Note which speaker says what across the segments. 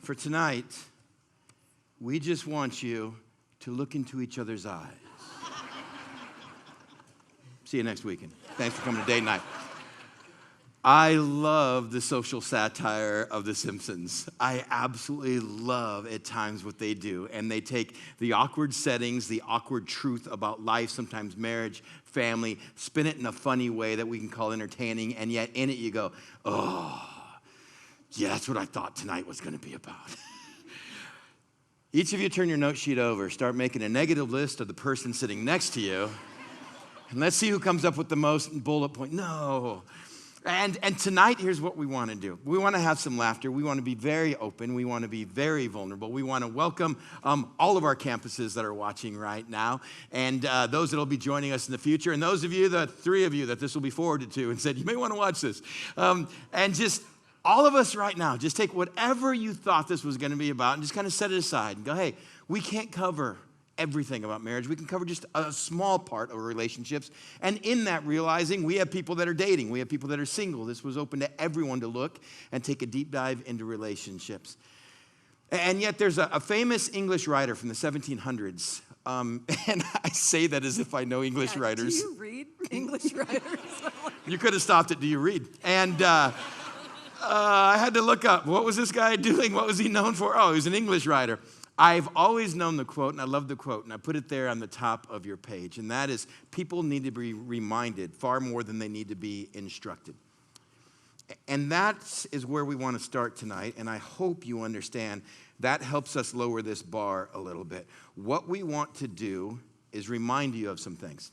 Speaker 1: For tonight, we just want you to look into each other's eyes. See you next weekend. Thanks for coming to date night. I love the social satire of The Simpsons. I absolutely love at times what they do. And they take the awkward settings, the awkward truth about life, sometimes marriage, family, spin it in a funny way that we can call entertaining. And yet in it you go, oh, yeah, that's what I thought tonight was going to be about. Each of you turn your note sheet over. Start making a negative list of the person sitting next to you. And let's see who comes up with the most bullet point. No. And tonight, here's what we want to do. We want to have some laughter. We want to be very open. We want to be very vulnerable. We want to welcome all of our campuses that are watching right now, and those that will be joining us in the future, and those of you, the three of you that this will be forwarded to and said, you may want to watch this. And just all of us right now, just take whatever you thought this was going to be about and just kind of set it aside and go, hey, we can't cover everything about marriage. We can cover just a small part of relationships. And in that, realizing we have people that are dating. We have people that are single. This was open to everyone to look and take a deep dive into relationships. And yet there's a famous English writer from the 1700s. And I say that as if I know English writers.
Speaker 2: Do you read English writers?
Speaker 1: You could have stopped it. Do you read? And I had to look up, what was this guy doing? What was he known for? Oh, he was an English writer. I've always known the quote, and I love the quote, and I put it there on the top of your page, and that is, people need to be reminded far more than they need to be instructed. And that is where we want to start tonight, and I hope you understand that helps us lower this bar a little bit. What we want to do is remind you of some things.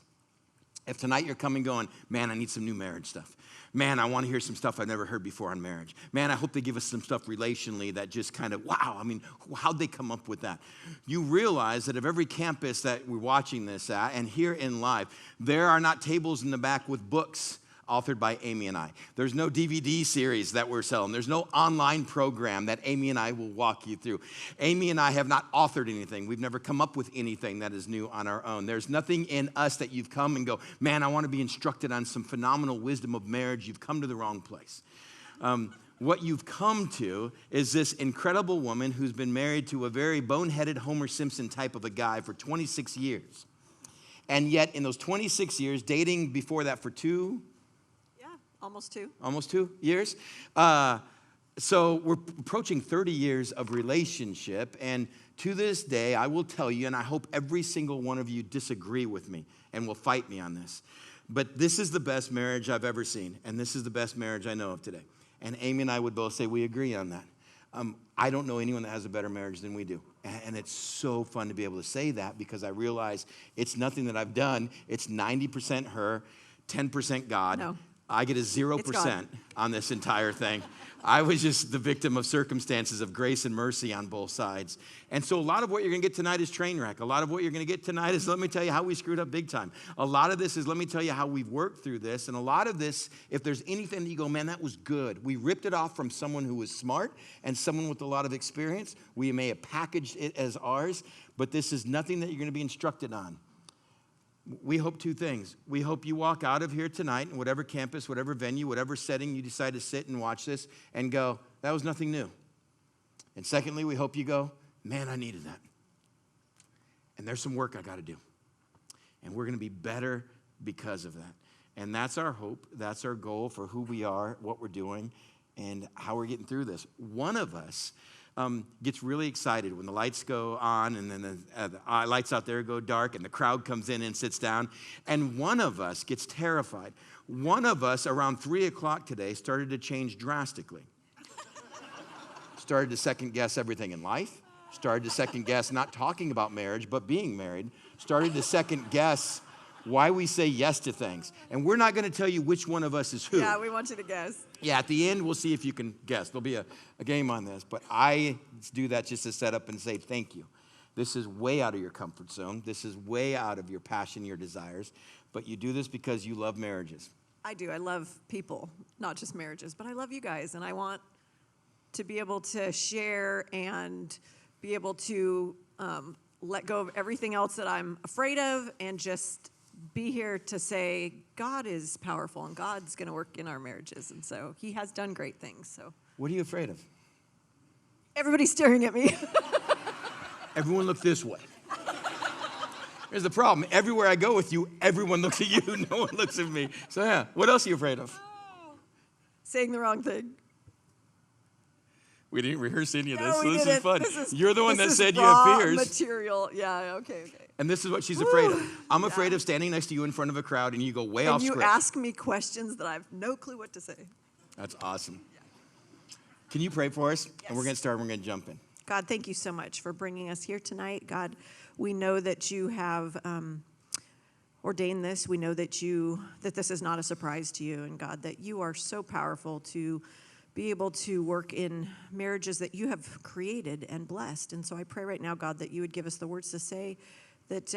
Speaker 1: If tonight you're coming going, man, I need some new marriage stuff. Man, I want to hear some stuff I've never heard before on marriage. Man, I hope they give us some stuff relationally that just kind of, wow, I mean, how'd they come up with that? You realize that of every campus that we're watching this at, and here in live, there are not tables in the back with books authored by Amy and I. There's no DVD series that we're selling. There's no online program that Amy and I will walk you through. Amy and I have not authored anything. We've never come up with anything that is new on our own. There's nothing in us that you've come and go, man, I want to be instructed on some phenomenal wisdom of marriage. You've come to the wrong place. What you've come to is this incredible woman who's been married to a very boneheaded Homer Simpson type of a guy for 26 years. And yet in those 26 years, dating before that for
Speaker 2: Almost two.
Speaker 1: Almost 2 years. So we're approaching 30 years of relationship. And to this day, I will tell you, and I hope every single one of you disagree with me and will fight me on this. But this is the best marriage I've ever seen. And this is the best marriage I know of today. And Amy and I would both say we agree on that. I don't know anyone that has a better marriage than we do. And it's so fun to be able to say that because I realize it's nothing that I've done. It's 90% her, 10% God.
Speaker 2: No.
Speaker 1: I get a 0% on this entire thing. I was just the victim of circumstances of grace and mercy on both sides. And so a lot of what you're going to get tonight is train wreck. A lot of what you're going to get tonight is let me tell you how we screwed up big time. A lot of this is let me tell you how we've worked through this. And a lot of this, if there's anything that you go, man, that was good. We ripped it off from someone who was smart and someone with a lot of experience. We may have packaged it as ours, but this is nothing that you're going to be instructed on. We hope two things. We hope you walk out of here tonight in whatever campus, whatever venue, whatever setting you decide to sit and watch this and go, that was nothing new. And secondly, we hope you go, man, I needed that. And there's some work I got to do. And we're going to be better because of that. And that's our hope. That's our goal for who we are, what we're doing, and how we're getting through this. One of us gets really excited when the lights go on and then the lights out there go dark and the crowd comes in and sits down. And one of us gets terrified. One of us around 3 o'clock today started to change drastically. Started to second guess everything in life. Started to second guess not talking about marriage but being married. Started to second guess why we say yes to things. And we're not going to tell you which one of us is who.
Speaker 2: Yeah, we want you to guess.
Speaker 1: Yeah, at the end, we'll see if you can guess. There'll be a game on this. But I do that just to set up and say thank you. This is way out of your comfort zone. This is way out of your passion, your desires. But you do this because you love marriages.
Speaker 2: I do. I love people, not just marriages. But I love you guys. And I want to be able to share and be able to let go of everything else that I'm afraid of and just be here to say God is powerful and God's going to work in our marriages. And so he has done great things. So
Speaker 1: what are you afraid of?
Speaker 2: Everybody's staring at me.
Speaker 1: Everyone look this way. Here's the problem. Everywhere I go with you, everyone looks at you. No one looks at me. So yeah, what else are you afraid of?
Speaker 2: Saying the wrong thing.
Speaker 1: We didn't rehearse any of this,
Speaker 2: No,
Speaker 1: so
Speaker 2: we
Speaker 1: this
Speaker 2: didn't.
Speaker 1: is fun. You're the one that said you
Speaker 2: raw
Speaker 1: have fears.
Speaker 2: Material. Yeah, okay.
Speaker 1: And this is what she's afraid of. I'm afraid
Speaker 2: Yeah.
Speaker 1: of standing next to you in front of a crowd and you go way
Speaker 2: And
Speaker 1: off
Speaker 2: you
Speaker 1: script.
Speaker 2: ask me questions that I have no clue what to say.
Speaker 1: That's awesome. Can you pray for us?
Speaker 2: Yes.
Speaker 1: And we're going to start. We're going to jump in.
Speaker 2: God, thank you so much for bringing us here tonight. God, we know that you have ordained this. We know that this is not a surprise to you. And God, that you are so powerful to be able to work in marriages that you have created and blessed. And so I pray right now, God, that you would give us the words to say, that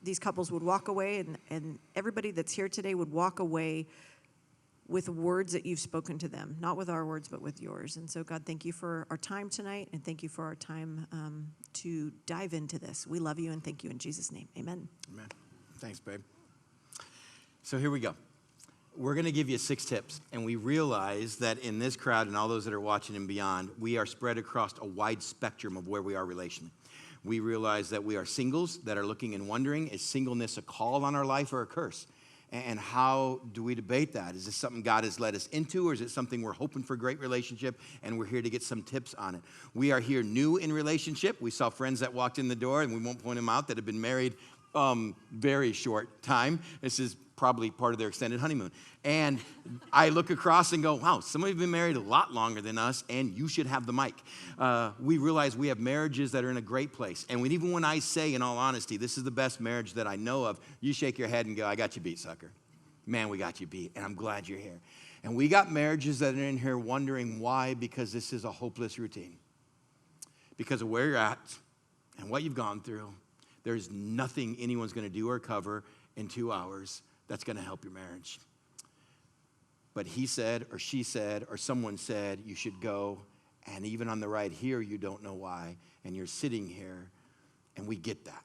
Speaker 2: these couples would walk away and everybody that's here today would walk away with words that you've spoken to them, not with our words, but with yours. And so, God, thank you for our time tonight, and thank you for our time to dive into this. We love you and thank you in Jesus' name. Amen.
Speaker 1: Amen. Thanks, babe. So here we go. We're going to give you 6 tips, and we realize that in this crowd and all those that are watching and beyond, we are spread across a wide spectrum of where we are relationally. We realize that we are singles that are looking and wondering, is singleness a call on our life or a curse? And how do we debate that? Is this something God has led us into, or is it something we're hoping for a great relationship, and we're here to get some tips on it? We are here new in relationship. We saw friends that walked in the door, and we won't point them out, that have been married very short time. This is probably part of their extended honeymoon. And I look across and go, wow, some of you have been married a lot longer than us, and you should have the mic. We realize we have marriages that are in a great place. And even when I say, in all honesty, this is the best marriage that I know of, you shake your head and go, I got you beat, sucker. Man, we got you beat, and I'm glad you're here. And we got marriages that are in here wondering why, because this is a hopeless routine. Because of where you're at and what you've gone through, there's nothing anyone's going to do or cover in 2 hours that's going to help your marriage. But he said, or she said, or someone said, you should go. And even on the ride here, you don't know why. And you're sitting here, and we get that.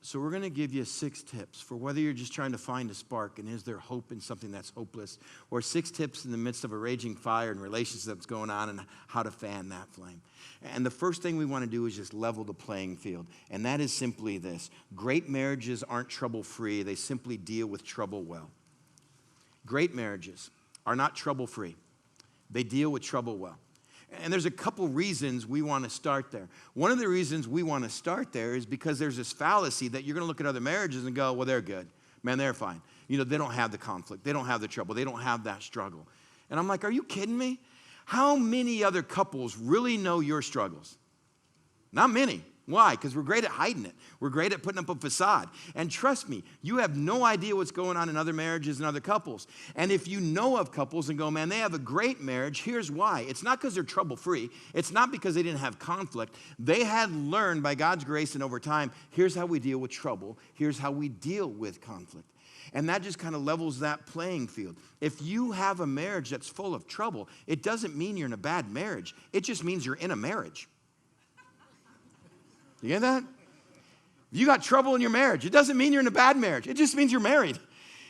Speaker 1: So we're going to give you 6 tips for whether you're just trying to find a spark, and is there hope in something that's hopeless, or 6 tips in the midst of a raging fire and relationships that's going on, and how to fan that flame. And the first thing we want to do is just level the playing field, and that is simply this. Great marriages aren't trouble-free. They simply deal with trouble well. Great marriages are not trouble-free. They deal with trouble well. And there's a couple reasons we want to start there. One of the reasons we want to start there is because there's this fallacy that you're going to look at other marriages and go, well, they're good. Man, they're fine. You know, they don't have the conflict. They don't have the trouble. They don't have that struggle. And I'm like, are you kidding me? How many other couples really know your struggles? Not many. Why? Because we're great at hiding it. We're great at putting up a facade. And trust me, you have no idea what's going on in other marriages and other couples. And if you know of couples and go, man, they have a great marriage, here's why. It's not because they're trouble-free. It's not because they didn't have conflict. They had learned by God's grace and over time, here's how we deal with trouble. Here's how we deal with conflict. And that just kind of levels that playing field. If you have a marriage that's full of trouble, it doesn't mean you're in a bad marriage. It just means you're in a marriage. You get that? If you got trouble in your marriage, it doesn't mean you're in a bad marriage. It just means you're married.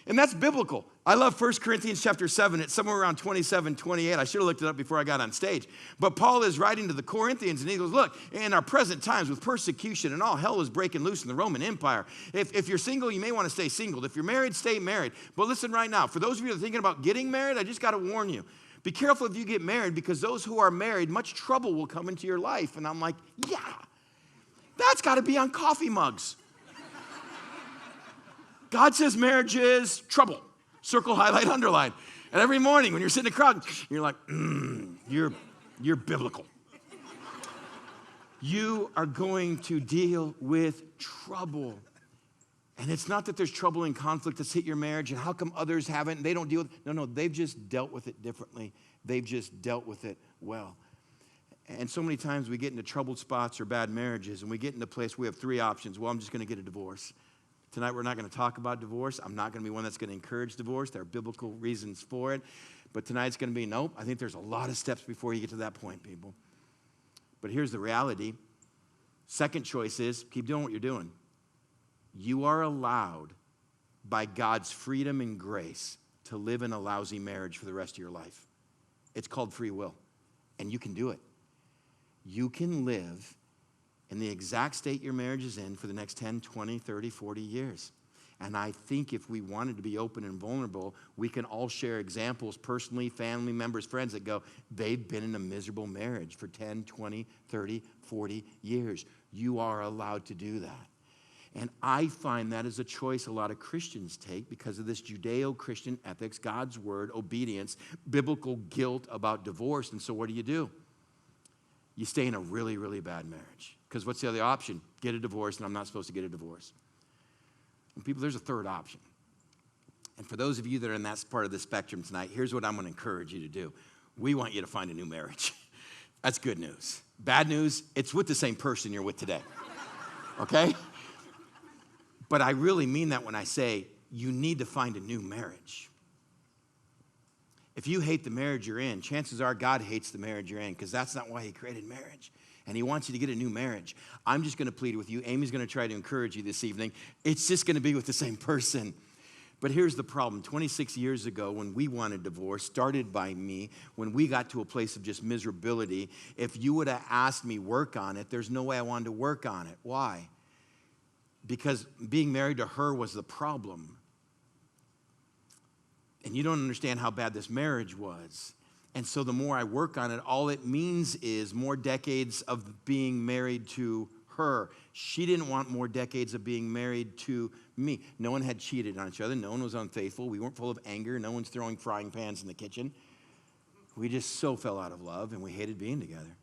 Speaker 1: And that's biblical. I love 1 Corinthians chapter 7. It's somewhere around 27, 28. I should have looked it up before I got on stage. But Paul is writing to the Corinthians, and he goes, look, in our present times with persecution and all hell is breaking loose in the Roman Empire. If you're single, you may want to stay single. If you're married, stay married. But listen right now, for those of you that are thinking about getting married, I just got to warn you. Be careful if you get married, because those who are married, much trouble will come into your life. And I'm like, yeah. That's got to be on coffee mugs. God says marriage is trouble. Circle, highlight, underline. And every morning when you're sitting in a crowd, you're like, you're biblical. You are going to deal with trouble. And it's not that there's trouble and conflict that's hit your marriage, and how come others haven't, and they don't deal with it. No, they've just dealt with it differently. They've just dealt with it well. And so many times we get into troubled spots or bad marriages, and we get into a place where we have 3 options. Well, I'm just going to get a divorce. Tonight we're not going to talk about divorce. I'm not going to be one that's going to encourage divorce. There are biblical reasons for it. But tonight's going to be, nope, I think there's a lot of steps before you get to that point, people. But here's the reality. Second choice is, keep doing what you're doing. You are allowed, by God's freedom and grace, to live in a lousy marriage for the rest of your life. It's called free will, and you can do it. you can live in the exact state your marriage is in for the next 10, 20, 30, 40 years. And I think if we wanted to be open and vulnerable, we can all share examples personally, family members, friends that go, they've been in a miserable marriage for 10, 20, 30, 40 years. You are allowed to do that. And I find that is a choice a lot of Christians take because of this Judeo-Christian ethics, God's word, obedience, biblical guilt about divorce. And so what do? You stay in a really, really bad marriage. Because what's the other option? Get a divorce, and I'm not supposed to get a divorce. And people, there's a third option. And for those of you that are in that part of the spectrum tonight, here's what I'm going to encourage you to do. We want you to find a new marriage. That's good news. Bad news, it's with the same person you're with today. Okay? But I really mean that when I say you need to find a new marriage. If you hate the marriage you're in, chances are God hates the marriage you're in because that's not why he created marriage. And he wants you to get a new marriage. I'm just going to plead with you. Amy's going to try to encourage you this evening. It's just going to be with the same person. But here's the problem. 26 years ago, when we wanted divorce, started by me, when we got to a place of just miserability, if you would have asked me work on it, there's no way I wanted to work on it. Why? Because being married to her was the problem. And you don't understand how bad this marriage was. And so the more I work on it, all it means is more decades of being married to her. She didn't want more decades of being married to me. No one had cheated on each other. No one was unfaithful. We weren't full of anger. No one's throwing frying pans in the kitchen. We just so fell out of love, and we hated being together.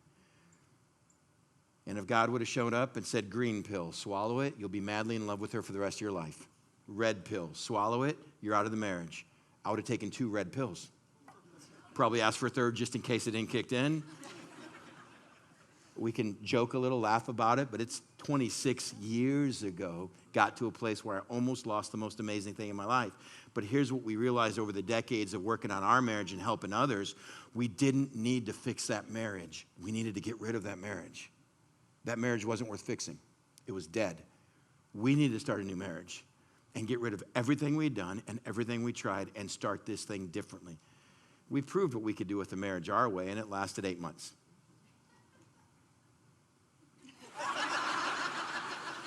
Speaker 1: And if God would have shown up and said, green pill, swallow it, you'll be madly in love with her for the rest of your life. Red pill, swallow it, you're out of the marriage. I would have taken 2 red pills. Probably asked for a third just in case it didn't kick in. We can joke a little, laugh about it, but it's 26 years ago, got to a place where I almost lost the most amazing thing in my life. But here's what we realized over the decades of working on our marriage and helping others. We didn't need to fix that marriage. We needed to get rid of that marriage. That marriage wasn't worth fixing. It was dead. We needed to start a new marriage and get rid of everything we'd done and everything we tried and start this thing differently. We proved what we could do with the marriage our way, and it lasted 8 months.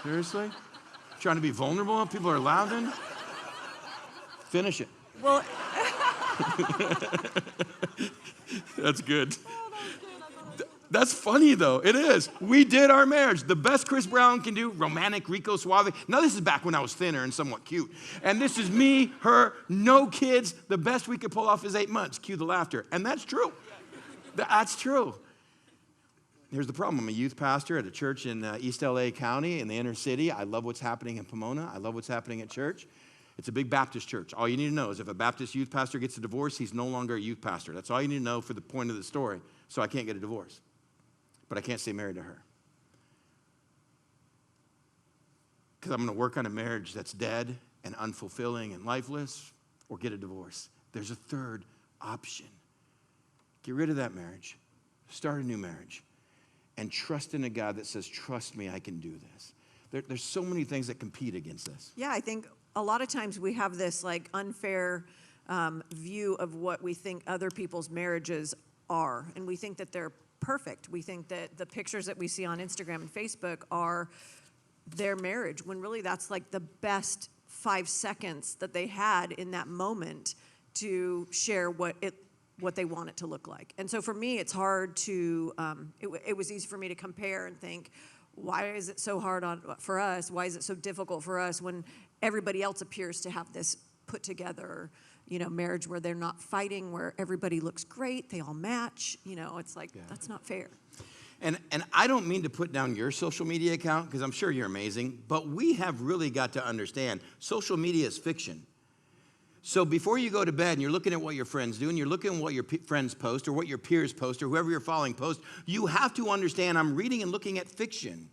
Speaker 1: Seriously? Trying to be vulnerable? People are laughing? Finish it.
Speaker 2: Well,
Speaker 1: That's good. That's funny, though. It is. We did our marriage. The best Chris Brown can do, romantic, Rico Suave. Now, this is back when I was thinner and somewhat cute. And this is me, her, no kids. The best we could pull off is 8 months. Cue the laughter. And that's true. That's true. Here's the problem. I'm a youth pastor at a church in East LA County in the inner city. I love what's happening in Pomona. I love what's happening at church. It's a big Baptist church. All you need to know is if a Baptist youth pastor gets a divorce, he's no longer a youth pastor. That's all you need to know for the point of the story. So I can't get a divorce. But I can't stay married to her. Because I'm going to work on a marriage that's dead and unfulfilling and lifeless, or get a divorce. There's a third option. Get rid of that marriage. Start a new marriage. And trust in a God that says, trust me, I can do this. There's so many things that compete against this.
Speaker 2: yeah, I think a lot of times we have this like unfair view of what we think other people's marriages are. And we think that they're perfect. We think that the pictures that we see on Instagram and Facebook are their marriage, when really that's like the best 5 seconds that they had in that moment to share what they want it to look like. And so for me, it's hard to, it was easy for me to compare and think, why is it so hard for us? Why is it so difficult for us when everybody else appears to have this put together, marriage where they're not fighting, where everybody looks great, they all match, it's like, that's not fair.
Speaker 1: And I don't mean to put down your social media account, because I'm sure you're amazing, but we have really got to understand social media is fiction. So before you go to bed and you're looking at what your friends do and you're looking at what your friends post or what your peers post or whoever you're following post, you have to understand I'm reading and looking at fiction.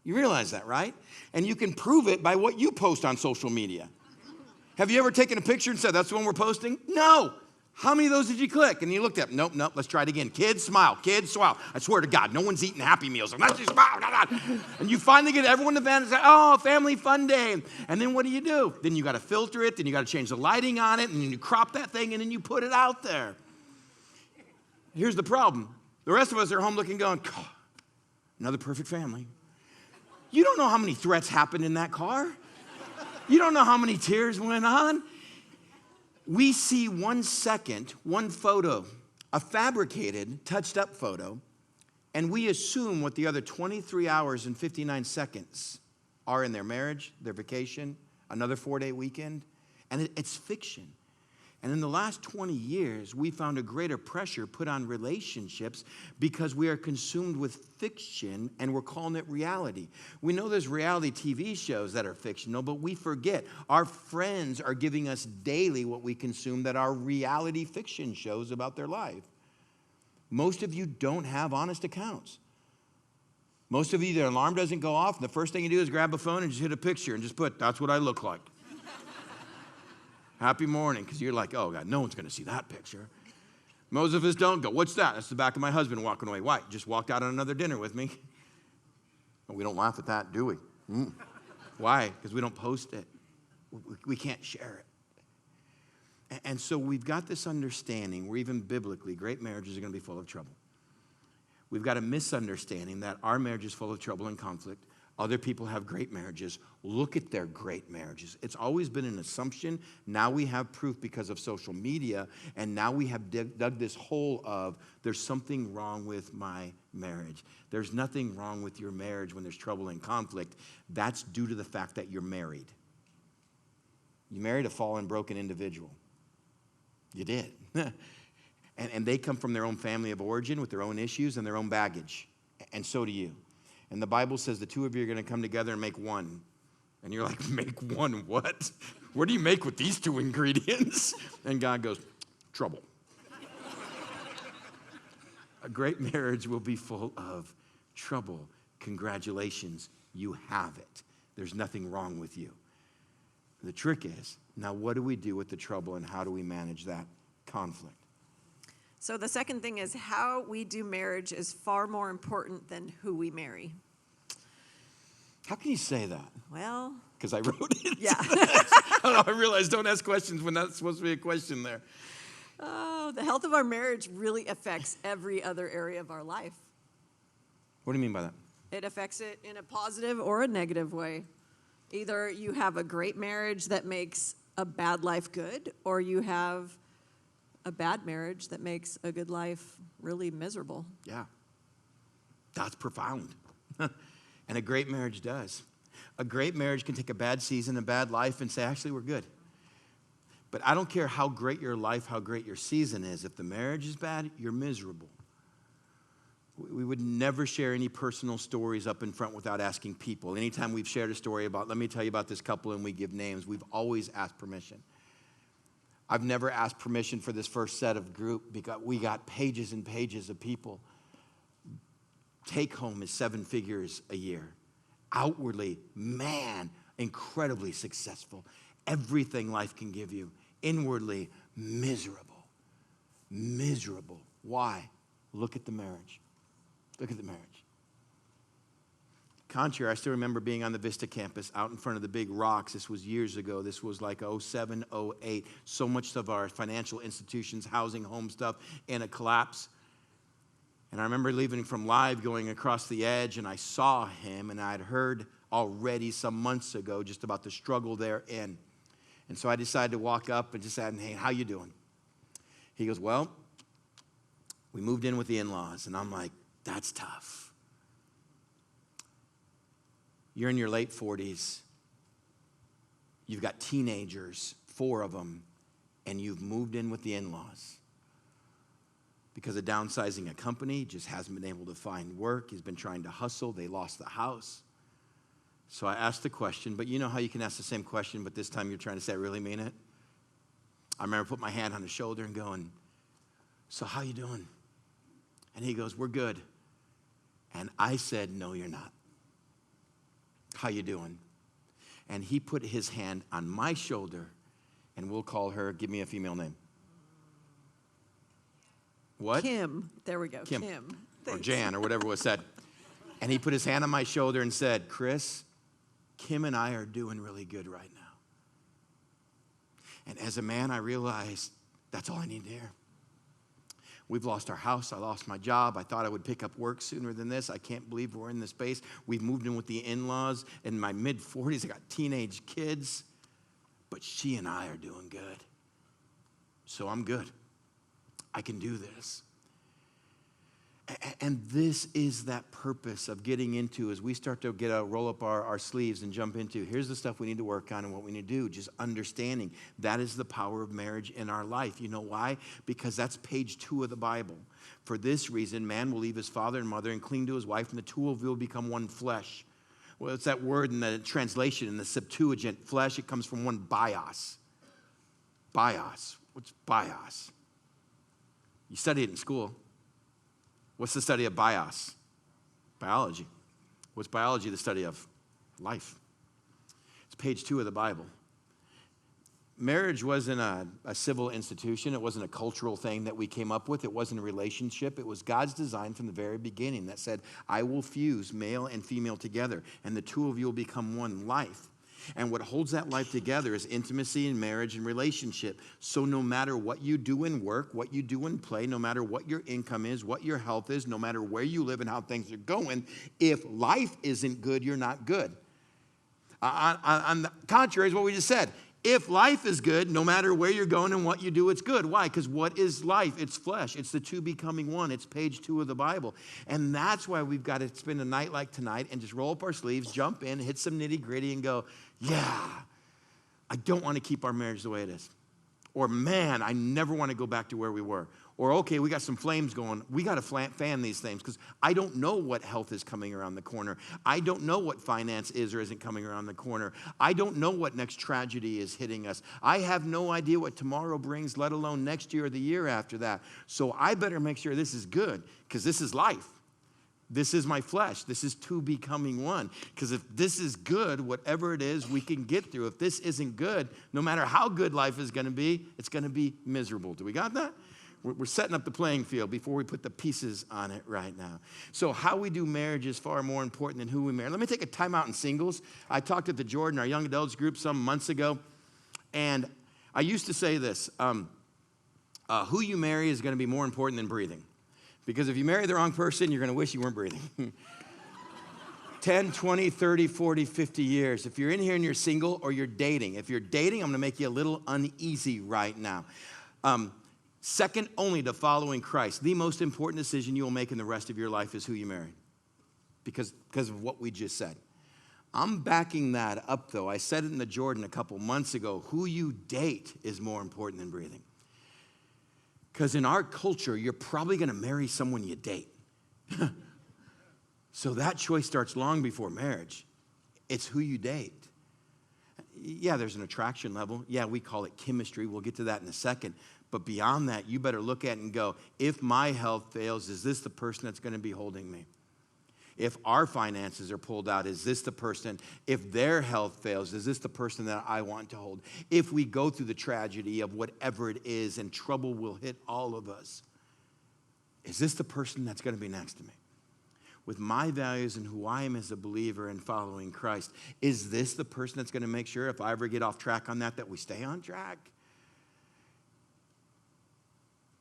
Speaker 1: You realize that, right? And you can prove it by what you post on social media. Have you ever taken a picture and said, that's the one we're posting? No. How many of those did you click? And you looked up, nope, let's try it again. Kids, smile. Kids, smile. I swear to God, no one's eating Happy Meals. Let's just smile. And you finally get everyone in the van and say, oh, family fun day. And then what do? Then you got to filter it. Then you got to change the lighting on it. And then you crop that thing and then you put it out there. Here's the problem. The rest of us are home looking, going, "God, another perfect family." You don't know how many threats happened in that car. You don't know how many tears went on. We see 1 second, one photo, a fabricated, touched up photo, and we assume what the other 23 hours and 59 seconds are in their marriage, their vacation, another 4-day weekend, and it's fiction. And in the last 20 years, we found a greater pressure put on relationships because we are consumed with fiction and we're calling it reality. We know there's reality TV shows that are fictional, but we forget our friends are giving us daily what we consume that are reality fiction shows about their life. Most of you don't have honest accounts. Most of you, their alarm doesn't go off, and the first thing you do is grab a phone and just hit a picture and just put, "That's what I look like." Happy morning, because you're like, "Oh, God, no one's going to see that picture." Most of us don't go, "What's that?" "That's the back of my husband walking away." "Why?" "Just walked out on another dinner with me." Well, we don't laugh at that, do we? Why? Because we don't post it. We can't share it. And so we've got this understanding where even biblically, great marriages are going to be full of trouble. We've got a misunderstanding that our marriage is full of trouble and conflict. Other people have great marriages. Look at their great marriages. It's always been an assumption. Now we have proof because of social media, and now we have dug this hole of there's something wrong with my marriage. There's nothing wrong with your marriage when there's trouble and conflict. That's due to the fact that you're married. You married a fallen, broken individual. You did. And they come from their own family of origin with their own issues and their own baggage. And so do you. And the Bible says the two of you are going to come together and make one. And you're like, "Make one what? What do you make with these two ingredients?" And God goes, "Trouble." A great marriage will be full of trouble. Congratulations, you have it. There's nothing wrong with you. The trick is, now what do we do with the trouble and how do we manage that conflict?
Speaker 2: So the second thing is how we do marriage is far more important than who we marry.
Speaker 1: How can you say that?
Speaker 2: Well,
Speaker 1: Because I wrote it.
Speaker 2: yeah.
Speaker 1: I realized don't ask questions when that's supposed to be a question there.
Speaker 2: Oh, the health of our marriage really affects every other area of our life.
Speaker 1: What do you mean by that?
Speaker 2: It affects it in a positive or a negative way. Either you have a great marriage that makes a bad life good, or you have a bad marriage that makes a good life really miserable.
Speaker 1: Yeah. That's profound. And a great marriage does. A great marriage can take a bad season, a bad life, and say, "Actually, we're good." But I don't care how great your life, how great your season is. If the marriage is bad, you're miserable. We would never share any personal stories up in front without asking people. Anytime we've shared a story about, "Let me tell you about this couple," and we give names, we've always asked permission. I've never asked permission for this first set of group because we got pages and pages of people. Take home is 7 figures a year. Outwardly, man, incredibly successful. Everything life can give you. Inwardly, miserable. Miserable. Why? Look at the marriage. Look at the marriage. Contrary, I still remember being on the Vista campus out in front of the big rocks. This was years ago. This was like 07, 08. So much of our financial institutions, housing, home stuff in a collapse. And I remember leaving from Live, going across the edge, and I saw him, and I'd heard already some months ago just about the struggle they're in. And so I decided to walk up and just say, "Hey, how you doing?" He goes, "Well, we moved in with the in-laws." And I'm like, "That's tough. You're in your late 40s. You've got teenagers, 4 of them, and you've moved in with the in-laws. Because of downsizing a company, just hasn't been able to find work. He's been trying to hustle. They lost the house." So I asked the question, but you know how you can ask the same question, but this time you're trying to say, "I really mean it?" I remember putting my hand on his shoulder and going, "So how you doing?" And he goes, "We're good." And I said, "No, you're not. How you doing?" And he put his hand on my shoulder, and we'll call her, give me a female name. What?
Speaker 2: Kim. There we go. Kim.
Speaker 1: Or
Speaker 2: Thanks.
Speaker 1: Jan, or whatever was said. And he put his hand on my shoulder and said, "Chris, Kim and I are doing really good right now." And as a man, I realized that's all I need to hear. We've lost our house. I lost my job. I thought I would pick up work sooner than this. I can't believe we're in this space. We've moved in with the in-laws. In my mid-40s, I got teenage kids. But she and I are doing good. So I'm good. I can do this. And this is that purpose of getting into as we start to roll up our sleeves and jump into, here's the stuff we need to work on and what we need to do, just understanding that is the power of marriage in our life. You know why? Because that's page 2 of the Bible. For this reason, man will leave his father and mother and cling to his wife, and the two of you will become one flesh. Well, it's that word in the translation, in the Septuagint, flesh, it comes from one bios. Bios. What's bios? You study it in school. What's the study of bios? Biology. What's biology the study of? Life. It's page 2 of the Bible. Marriage wasn't a civil institution. It wasn't a cultural thing that we came up with. It wasn't a relationship. It was God's design from the very beginning that said, I will fuse male and female together, and the two of you will become one life. And what holds that life together is intimacy and marriage and relationship. So no matter what you do in work, what you do in play, no matter what your income is, what your health is, no matter where you live and how things are going, if life isn't good, you're not good. On the contrary is what we just said. If life is good, no matter where you're going and what you do, it's good. Why? Because what is life? It's flesh. It's the two becoming one. It's page 2 of the Bible. And that's why we've got to spend a night like tonight and just roll up our sleeves, jump in, hit some nitty gritty and go, yeah, I don't want to keep our marriage the way it is. Or, man, I never want to go back to where we were. Or, okay, we got some flames going. We got to fan these things because I don't know what health is coming around the corner. I don't know what finance is or isn't coming around the corner. I don't know what next tragedy is hitting us. I have no idea what tomorrow brings, let alone next year or the year after that. So I better make sure this is good because this is life. This is my flesh. This is two becoming one. Because if this is good, whatever it is, we can get through. If this isn't good, no matter how good life is going to be, it's going to be miserable. Do we got that? We're setting up the playing field before we put the pieces on it right now. So how we do marriage is far more important than who we marry. Let me take a time out in singles. I talked at the Jordan, our young adults group, some months ago. And I used to say this, who you marry is going to be more important than breathing. Because if you marry the wrong person, you're going to wish you weren't breathing. 10, 20, 30, 40, 50 years. If you're in here and you're single or you're dating. If you're dating, I'm going to make you a little uneasy right now. Second only to following Christ, the most important decision you will make in the rest of your life is who you marry. Because of what we just said. I'm backing that up, though. I said it in the Jordan a couple months ago. Who you date is more important than breathing. Because in our culture, you're probably going to marry someone you date. So that choice starts long before marriage. It's who you date. Yeah, there's an attraction level. Yeah, we call it chemistry. We'll get to that in a second. But beyond that, you better look at it and go, if my health fails, is this the person that's going to be holding me? If our finances are pulled out, is this the person? If their health fails, is this the person that I want to hold? If we go through the tragedy of whatever it is and trouble will hit all of us, is this the person that's going to be next to me? With my values and who I am as a believer and following Christ, is this the person that's going to make sure if I ever get off track on that we stay on track?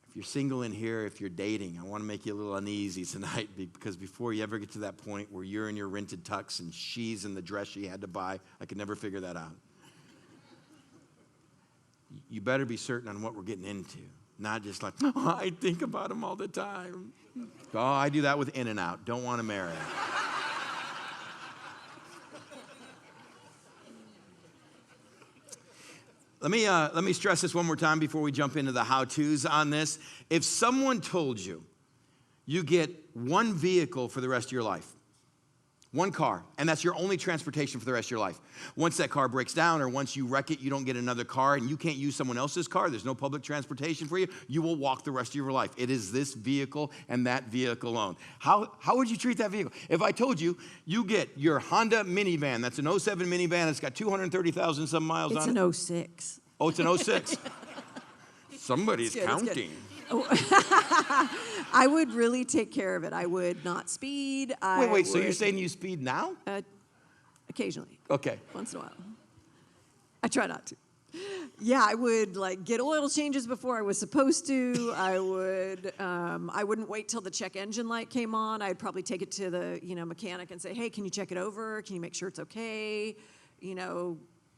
Speaker 1: If you're single in here, if you're dating, I want to make you a little uneasy tonight because before you ever get to that point where you're in your rented tux and she's in the dress she had to buy, I could never figure that out. You better be certain on what we're getting into, not just like, oh, I think about him all the time. Oh, I do that with In-N-Out. Don't want to marry him. Let me stress this one more time before we jump into the how-tos on this. If someone told you you get one vehicle for the rest of your life, one car, and that's your only transportation for the rest of your life. Once that car breaks down or once you wreck it, you don't get another car and you can't use someone else's car, there's no public transportation for you, you will walk the rest of your life. It is this vehicle and that vehicle alone. How would you treat that vehicle? If I told you, you get your Honda minivan, that's an 07 minivan, it's got 230,000 some miles on it.
Speaker 2: It's an 06.
Speaker 1: Oh, it's an 06. Somebody's counting.
Speaker 2: I would really take care of it. I would not speed.
Speaker 1: Wait, so you're saying you speed now?
Speaker 2: Occasionally.
Speaker 1: Okay.
Speaker 2: Once in a while. I try not to. Yeah, I would like get oil changes before I was supposed to. I wouldn't wait till the check engine light came on. I'd probably take it to the, mechanic and say, "Hey, can you check it over? Can you make sure it's okay?"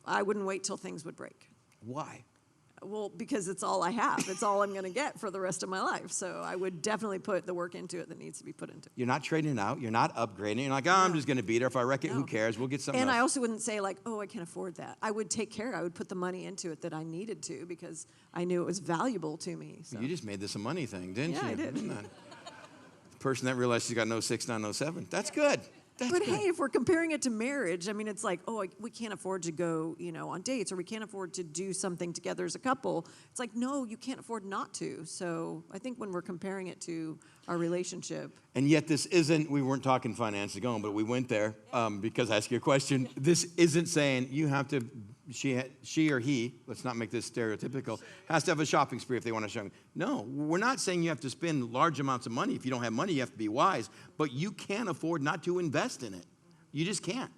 Speaker 2: I wouldn't wait till things would break.
Speaker 1: Why?
Speaker 2: Well, because it's all I have. It's all I'm going to get for the rest of my life. So I would definitely put the work into it that needs to be put into it.
Speaker 1: You're not trading it out. You're not upgrading. You're like, oh, I'm just going to beat her. If I wreck it, who cares? We'll get something
Speaker 2: And
Speaker 1: else.
Speaker 2: I also wouldn't say like, oh, I can't afford that. I would take care. I would put the money into it that I needed to because I knew it was valuable to me. So.
Speaker 1: You just made this a money thing, didn't you?
Speaker 2: Yeah, I did.
Speaker 1: The person that realized she's got no 6907. That's good.
Speaker 2: But hey, if we're comparing it to marriage, I mean, it's like, oh, we can't afford to go, on dates, or we can't afford to do something together as a couple. It's like, no, you can't afford not to. So I think when we're comparing it to our relationship.
Speaker 1: And yet this isn't, we weren't talking finance going, but we went there because I asked you a question. This isn't saying you have to, she or he, let's not make this stereotypical, has to have a shopping spree if they want to shop. No, we're not saying you have to spend large amounts of money. If you don't have money, you have to be wise. But you can't afford not to invest in it. You just can't.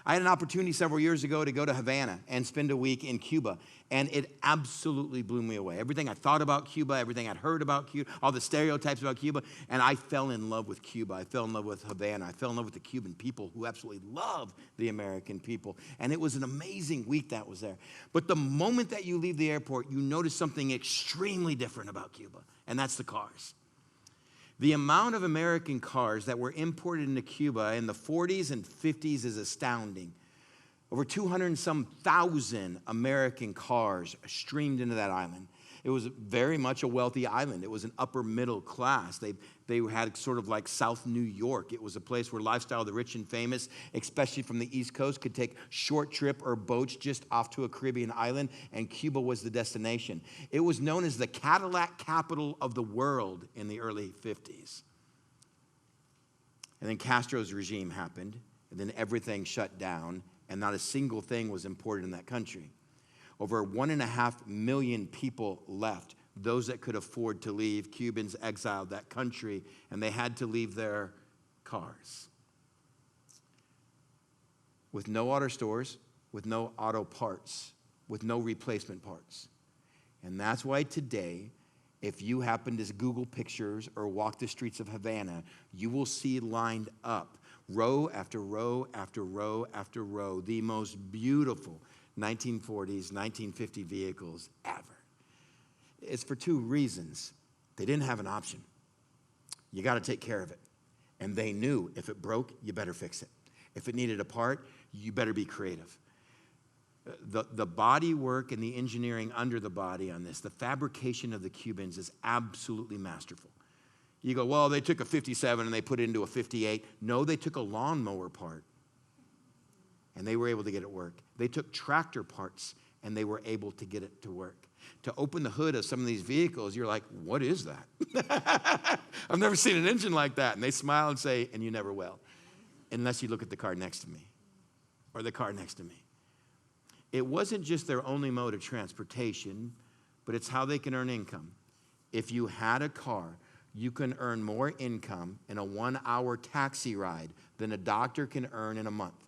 Speaker 1: I had an opportunity several years ago to go to Havana and spend a week in Cuba, and it absolutely blew me away. Everything I thought about Cuba, everything I'd heard about Cuba, all the stereotypes about Cuba, and I fell in love with Cuba. I fell in love with Havana. I fell in love with the Cuban people who absolutely love the American people, and it was an amazing week that was there. But the moment that you leave the airport, you notice something extremely different about Cuba, and that's the cars. The amount of American cars that were imported into Cuba in the 40s and 50s is astounding. Over 200 and some thousand American cars streamed into that island. It was very much a wealthy island. It was an upper middle class. They had sort of like South New York. It was a place where lifestyle of the rich and famous, especially from the East Coast, could take short trip or boats just off to a Caribbean island, and Cuba was the destination. It was known as the Cadillac capital of the world in the early 50s. And then Castro's regime happened, and then everything shut down, and not a single thing was imported in that country. Over 1.5 million people left, those that could afford to leave. Cubans exiled that country, and they had to leave their cars. With no auto stores, with no auto parts, with no replacement parts. And that's why today, if you happen to Google pictures or walk the streets of Havana, you will see lined up, row after row after row after row, the most beautiful 1940s, 1950 vehicles ever. It's for two reasons. They didn't have an option. You got to take care of it. And they knew if it broke, you better fix it. If it needed a part, you better be creative. The body work and the engineering under the body on this, the fabrication of the Cubans is absolutely masterful. You go, well, they took a 57 and they put it into a 58. No, they took a lawnmower part and they were able to get it work. They took tractor parts and they were able to get it to work. To open the hood of some of these vehicles, you're like, what is that? I've never seen an engine like that. And they smile and say, and you never will, unless you look at the car next to me or the car next to me. It wasn't just their only mode of transportation, but it's how they can earn income. If you had a car, you can earn more income in a 1-hour taxi ride than a doctor can earn in a month.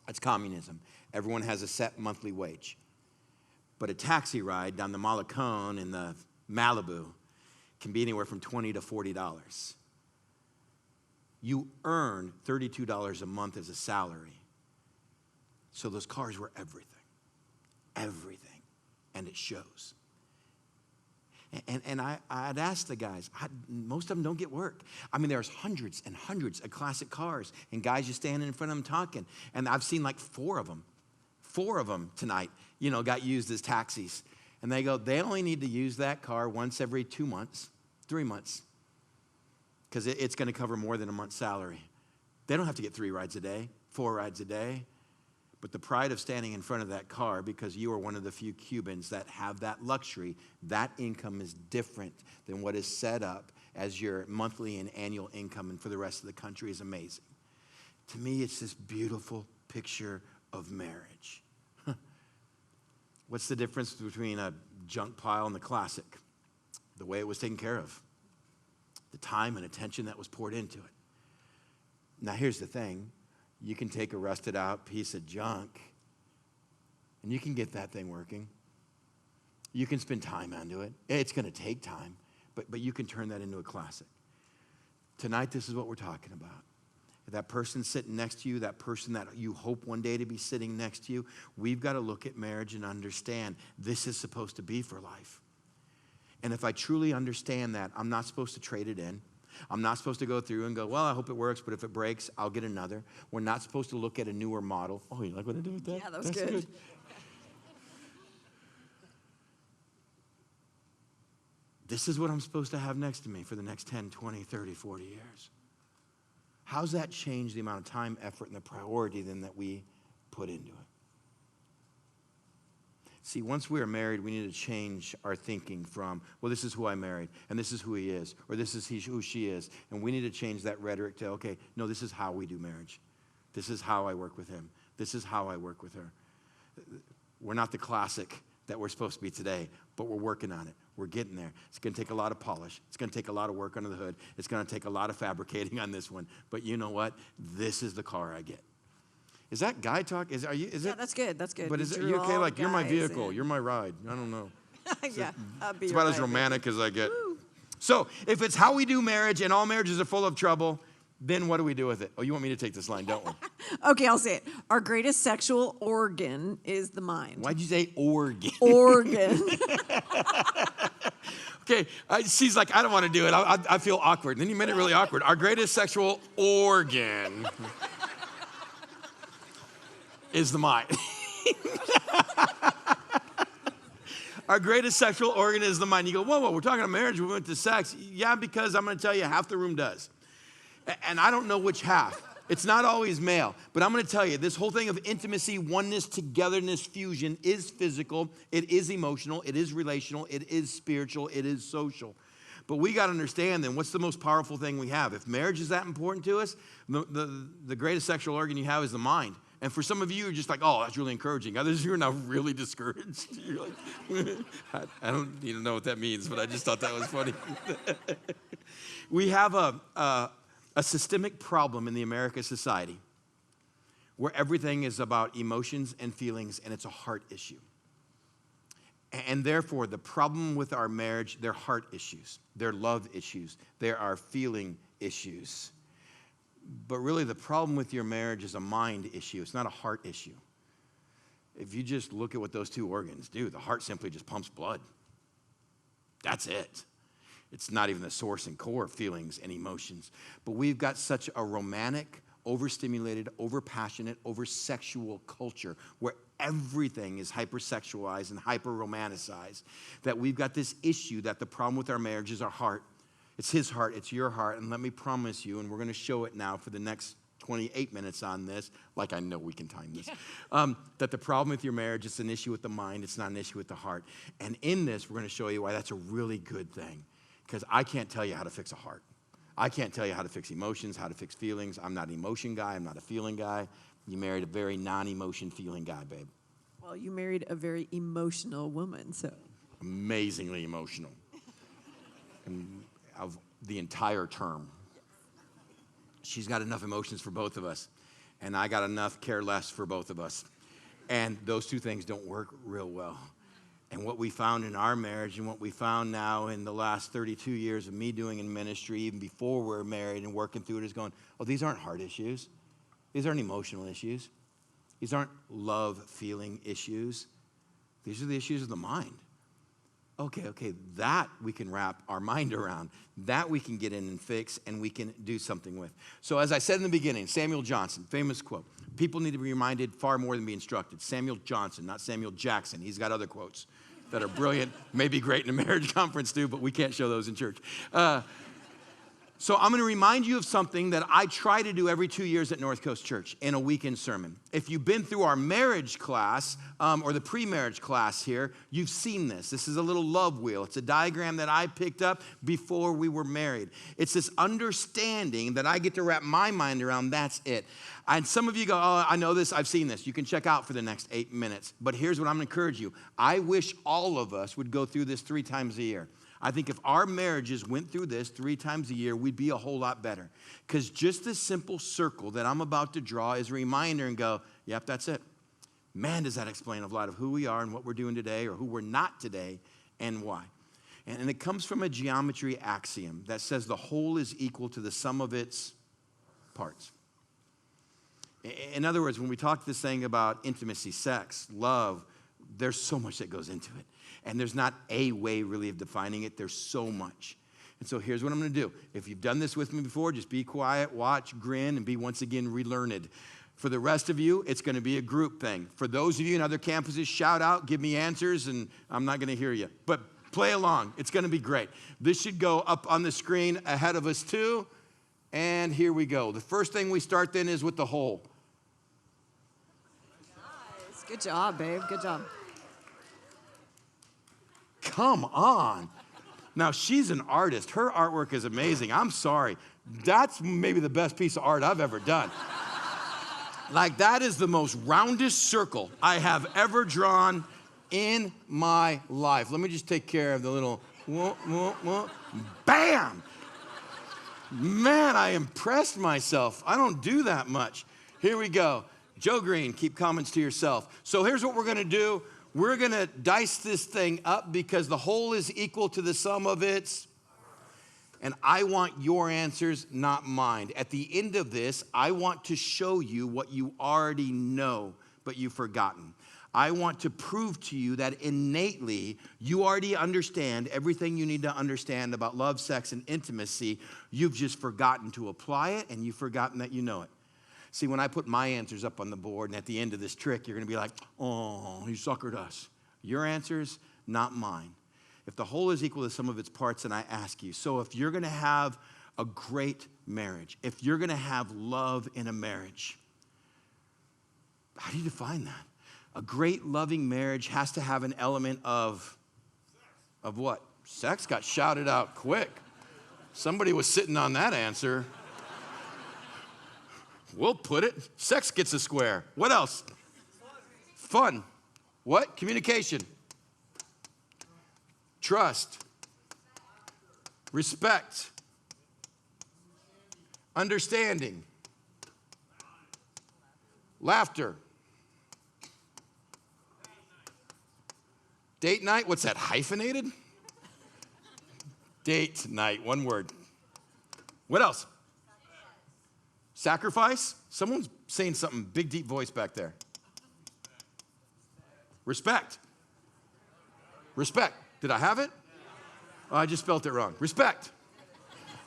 Speaker 1: That's communism. Everyone has a set monthly wage. But a taxi ride down the Malecon in the Malibu can be anywhere from $20 to $40. You earn $32 a month as a salary. So those cars were everything. Everything. And it shows. And I'd ask the guys, most of them don't get work. I mean, there's hundreds and hundreds of classic cars, and guys just standing in front of them talking. And I've seen like four of them tonight, got used as taxis. And they go, they only need to use that car once every 2 months, 3 months, because it's going to cover more than a month's salary. They don't have to get 3 rides a day, 4 rides a day. But the pride of standing in front of that car, because you are one of the few Cubans that have that luxury, that income is different than what is set up as your monthly and annual income, and for the rest of the country is amazing. To me, it's this beautiful picture of marriage. What's the difference between a junk pile and the classic? The way it was taken care of, the time and attention that was poured into it. Now, here's the thing. You can take a rusted out piece of junk And you can get that thing working. You can spend time onto it. It's going to take time, but you can turn that into a classic. Tonight, this is what we're talking about. That person sitting next to you, that person that you hope one day to be sitting next to you, we've got to look at marriage and understand this is supposed to be for life. And if I truly understand that, I'm not supposed to trade it in. I'm not supposed to go through and go, well, I hope it works, but if it breaks, I'll get another. We're not supposed to look at a newer model. Oh, you like what I did with that?
Speaker 2: Yeah, that was good.
Speaker 1: This is what I'm supposed to have next to me for the next 10, 20, 30, 40 years. How's that change the amount of time, effort, and the priority then that we put into it? See, once we are married, we need to change our thinking from, well, this is who I married, and this is who he is, or this is who she is. And we need to change that rhetoric to, okay, no, this is how we do marriage. This is how I work with him. This is how I work with her. We're not the classic that we're supposed to be today, but we're working on it. We're getting there. It's going to take a lot of polish. It's going to take a lot of work under the hood. It's going to take a lot of fabricating on this one. But you know what? This is the car I get. Is that guy talk? Is it?
Speaker 2: That's good. That's good.
Speaker 1: But is it you okay? Like, you're my vehicle. You're my ride. I don't know.
Speaker 2: Yeah, I'll be
Speaker 1: It's
Speaker 2: your
Speaker 1: about as
Speaker 2: ride,
Speaker 1: romantic as I get.
Speaker 2: Woo.
Speaker 1: So if it's how we do marriage and all marriages are full of trouble, then what do we do with it? Oh, you want me to take this line, don't we?
Speaker 2: Okay, I'll say it. Our greatest sexual organ is the mind.
Speaker 1: Why'd you say organ?
Speaker 2: Organ.
Speaker 1: Okay, she's like, I don't want to do it. I feel awkward. And then you made it really awkward. Our greatest sexual organ is the mind. Our greatest sexual organ is the mind. You go, whoa, we're talking about marriage. We went to sex. Yeah, because I'm going to tell you, half the room does. And I don't know which half. It's not always male. But I'm going to tell you, this whole thing of intimacy, oneness, togetherness, fusion is physical. It is emotional. It is relational. It is spiritual. It is social. But we got to understand then, what's the most powerful thing we have? If marriage is that important to us, the greatest sexual organ you have is the mind. And for some of you, you're just like, oh, that's really encouraging. Others, you're now really discouraged. You're like, I don't even know what that means, but I just thought that was funny. We have a systemic problem in the American society where everything is about emotions and feelings, and it's a heart issue. And therefore, the problem with our marriage, they're heart issues, they're love issues, there are feeling issues. But really, the problem with your marriage is a mind issue. It's not a heart issue. If you just look at what those two organs do, the heart simply just pumps blood. That's it. It's not even the source and core of feelings and emotions. But we've got such a romantic, overstimulated, overpassionate, oversexual culture where everything is hypersexualized and hyper-romanticized that we've got this issue that the problem with our marriage is our heart. It's his heart, it's your heart, and let me promise you, and we're going to show it now for the next 28 minutes on this, like I know we can time this, that the problem with your marriage is an issue with the mind, it's not an issue with the heart. And in this, we're going to show you why that's a really good thing, because I can't tell you how to fix a heart. I can't tell you how to fix emotions, how to fix feelings. I'm not an emotion guy, I'm not a feeling guy. You married a very non-emotion feeling guy, babe.
Speaker 2: Well, you married a very emotional woman, so.
Speaker 1: Amazingly emotional. And of the entire term. She's got enough emotions for both of us, and I got enough care less for both of us. And those two things don't work real well. And what we found in our marriage and what we found now in the last 32 years of me doing in ministry, even before we're married and working through it, is going, oh, these aren't heart issues. These aren't emotional issues. These aren't love feeling issues. These are the issues of the mind. Okay, that we can wrap our mind around. That we can get in and fix, and we can do something with. So as I said in the beginning, Samuel Johnson, famous quote, people need to be reminded far more than be instructed. Samuel Johnson, not Samuel Jackson. He's got other quotes that are brilliant, maybe great in a marriage conference too, but we can't show those in church. So I'm going to remind you of something that I try to do every 2 years at North Coast Church in a weekend sermon. If you've been through our marriage class or the pre-marriage class here, you've seen this. This is a little love wheel. It's a diagram that I picked up before we were married. It's this understanding that I get to wrap my mind around. That's it. And some of you go, oh, I know this. I've seen this. You can check out for the next 8 minutes. But here's what I'm going to encourage you. I wish all of us would go through this 3 times a year. I think if our marriages went through this 3 times a year, we'd be a whole lot better. Because just this simple circle that I'm about to draw is a reminder and go, yep, that's it. Man, does that explain a lot of who we are and what we're doing today or who we're not today and why. And it comes from a geometry axiom that says the whole is equal to the sum of its parts. In other words, when we talk this thing about intimacy, sex, love, there's so much that goes into it. And there's not a way really of defining it. There's so much. And so here's what I'm going to do. If you've done this with me before, just be quiet, watch, grin, and be once again relearned. For the rest of you, it's going to be a group thing. For those of you in other campuses, shout out, give me answers, and I'm not going to hear you. But play along. It's going to be great. This should go up on the screen ahead of us too. And here we go. The first thing we start then is with the whole.
Speaker 2: Nice. Good job, babe. Good job.
Speaker 1: Come on. Now, she's an artist. Her artwork is amazing. I'm sorry. That's maybe the best piece of art I've ever done. Like, that is the most roundest circle I have ever drawn in my life. Let me just take care of the little, bam! Man, I impressed myself. I don't do that much. Here we go. Joe Green, keep comments to yourself. So here's what we're going to do. We're going to dice this thing up because the whole is equal to the sum of its. And I want your answers, not mine. At the end of this, I want to show you what you already know, but you've forgotten. I want to prove to you that innately you already understand everything you need to understand about love, sex, and intimacy. You've just forgotten to apply it, and you've forgotten that you know it. See, when I put my answers up on the board, and at the end of this trick, you're going to be like, oh, he suckered us. Your answers, not mine. If the whole is equal to the sum of its parts, then I ask you, so if you're going to have a great marriage, if you're going to have love in a marriage, how do you define that? A great loving marriage has to have an element of what? Sex got shouted out quick. Somebody was sitting on that answer. We'll put it. Sex gets a square. What else? Fun. What? Communication. Trust. Respect. Understanding. Laughter. Date night. What's that? Hyphenated? Date night. One word. What else? Sacrifice? Someone's saying something, big, deep voice back there. Respect. Respect. Did I have it? Oh, I just spelled it wrong. Respect.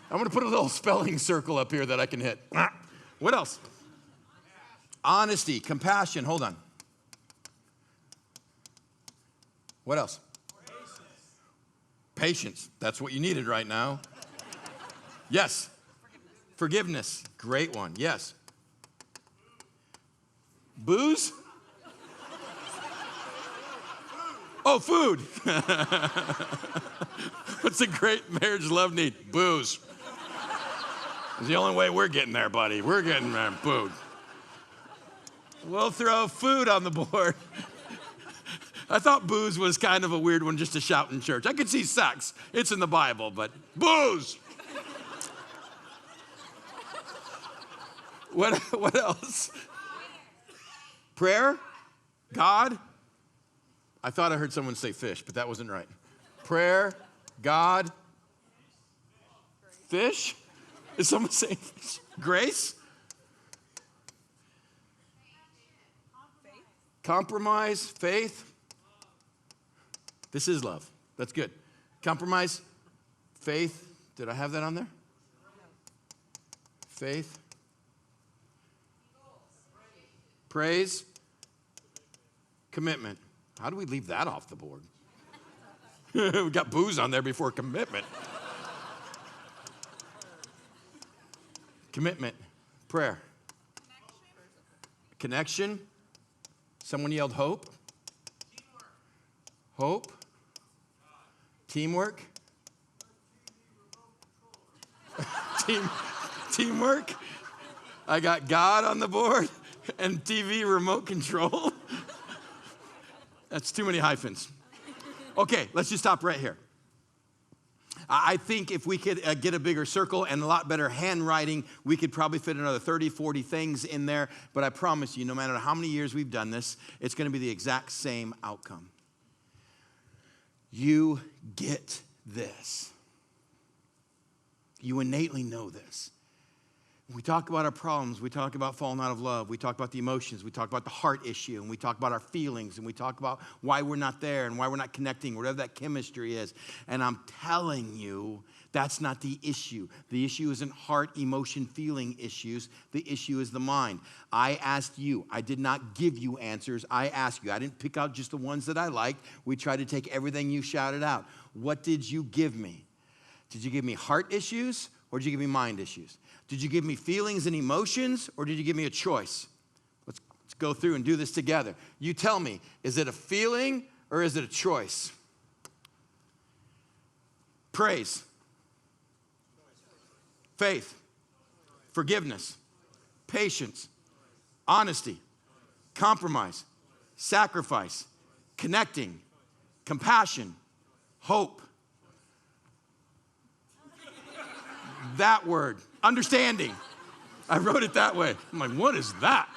Speaker 1: I'm going to put a little spelling circle up here that I can hit. What else? Honesty, compassion. Hold on. What else? Patience. That's what you needed right now. Yes. Forgiveness. Great one. Yes. Booze? Oh, food. What's a great marriage love need? Booze. It's the only way we're getting there, buddy. We're getting there. Food. We'll throw food on the board. I thought booze was kind of a weird one just to shout in church. I could see sex. It's in the Bible, but booze. What else? Prayer? God? I thought I heard someone say fish, but that wasn't right. Prayer, God, fish? Is someone saying fish? Grace? Compromise, faith. This is love. That's good. Compromise, faith. Did I have that on there? Faith. Praise. Commitment. How do we leave that off the board? We got booze on there before commitment. Commitment. Prayer. Connection. Someone yelled hope. Hope. Teamwork. Teamwork. I got God on the board and TV remote control. That's too many hyphens. Okay, let's just stop right here. I think if we could get a bigger circle and a lot better handwriting, we could probably fit another 30, 40 things in there. But I promise you, no matter how many years we've done this, it's going to be the exact same outcome. You get this. You innately know this. We talk about our problems, we talk about falling out of love, we talk about the emotions, we talk about the heart issue, and we talk about our feelings, and we talk about why we're not there and why we're not connecting, whatever that chemistry is. And I'm telling you, that's not the issue. The issue isn't heart, emotion, feeling issues. The issue is the mind. I asked you. I did not give you answers. I asked you. I didn't pick out just the ones that I liked. We tried to take everything you shouted out. What did you give me? Did you give me heart issues or did you give me mind issues? Did you give me feelings and emotions, or did you give me a choice? Let's go through and do this together. You tell me, is it a feeling or is it a choice? Praise. Faith. Forgiveness. Patience. Honesty. Compromise. Sacrifice. Connecting. Compassion. Hope. That word. Understanding. I wrote it that way. I'm like, what is that?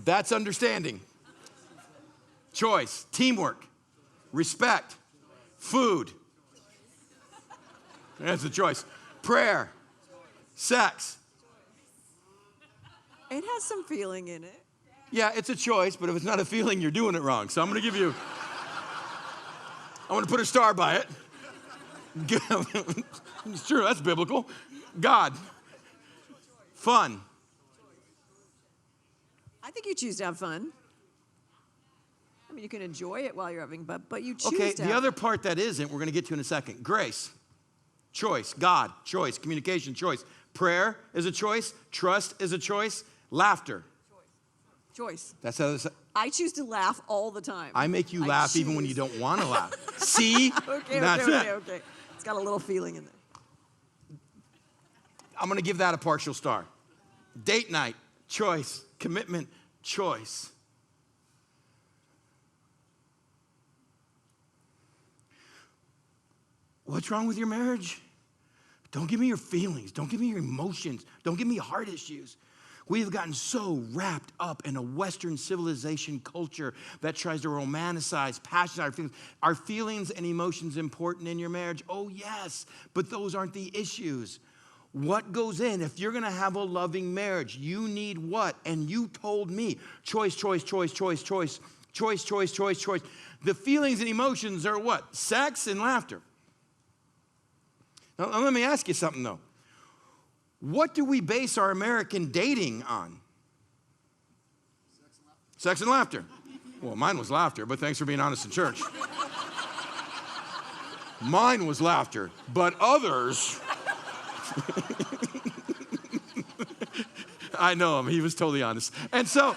Speaker 1: That's understanding. Choice. Teamwork. Respect. Food. That's a choice. Prayer. Sex.
Speaker 2: It has some feeling in it.
Speaker 1: Yeah, it's a choice, but if it's not a feeling, you're doing it wrong. So I'm going to give you, I want to put a star by it. It's true, that's biblical. God. Fun.
Speaker 2: I think you choose to have fun. I mean, you can enjoy it while you're having fun, but you choose
Speaker 1: Okay,
Speaker 2: to
Speaker 1: the other part that isn't, we're going to get to in a second. Grace. Choice. God. Choice. Communication. Choice. Prayer is a choice. Trust is a choice. Laughter.
Speaker 2: Choice.
Speaker 1: That's how this,
Speaker 2: I choose to laugh all the time.
Speaker 1: I make you laugh even when you don't want to laugh. See? That's it.
Speaker 2: Okay. It's got a little feeling in there.
Speaker 1: I'm going to give that a partial star. Date night, choice. Commitment, choice. What's wrong with your marriage? Don't give me your feelings. Don't give me your emotions. Don't give me heart issues. We have gotten so wrapped up in a Western civilization culture that tries to romanticize passion, our feelings. Are feelings and emotions important in your marriage? Oh, yes, but those aren't the issues. What goes in? If you're going to have a loving marriage, you need what? And you told me, choice, choice, choice, choice, choice, choice, choice, choice, choice. The feelings and emotions are what? Sex and laughter. Now, let me ask you something, though. What do we base our American dating on? Sex and laughter. Well, mine was laughter, but thanks for being honest in church. Mine was laughter, but others... I know him. He was totally honest. And so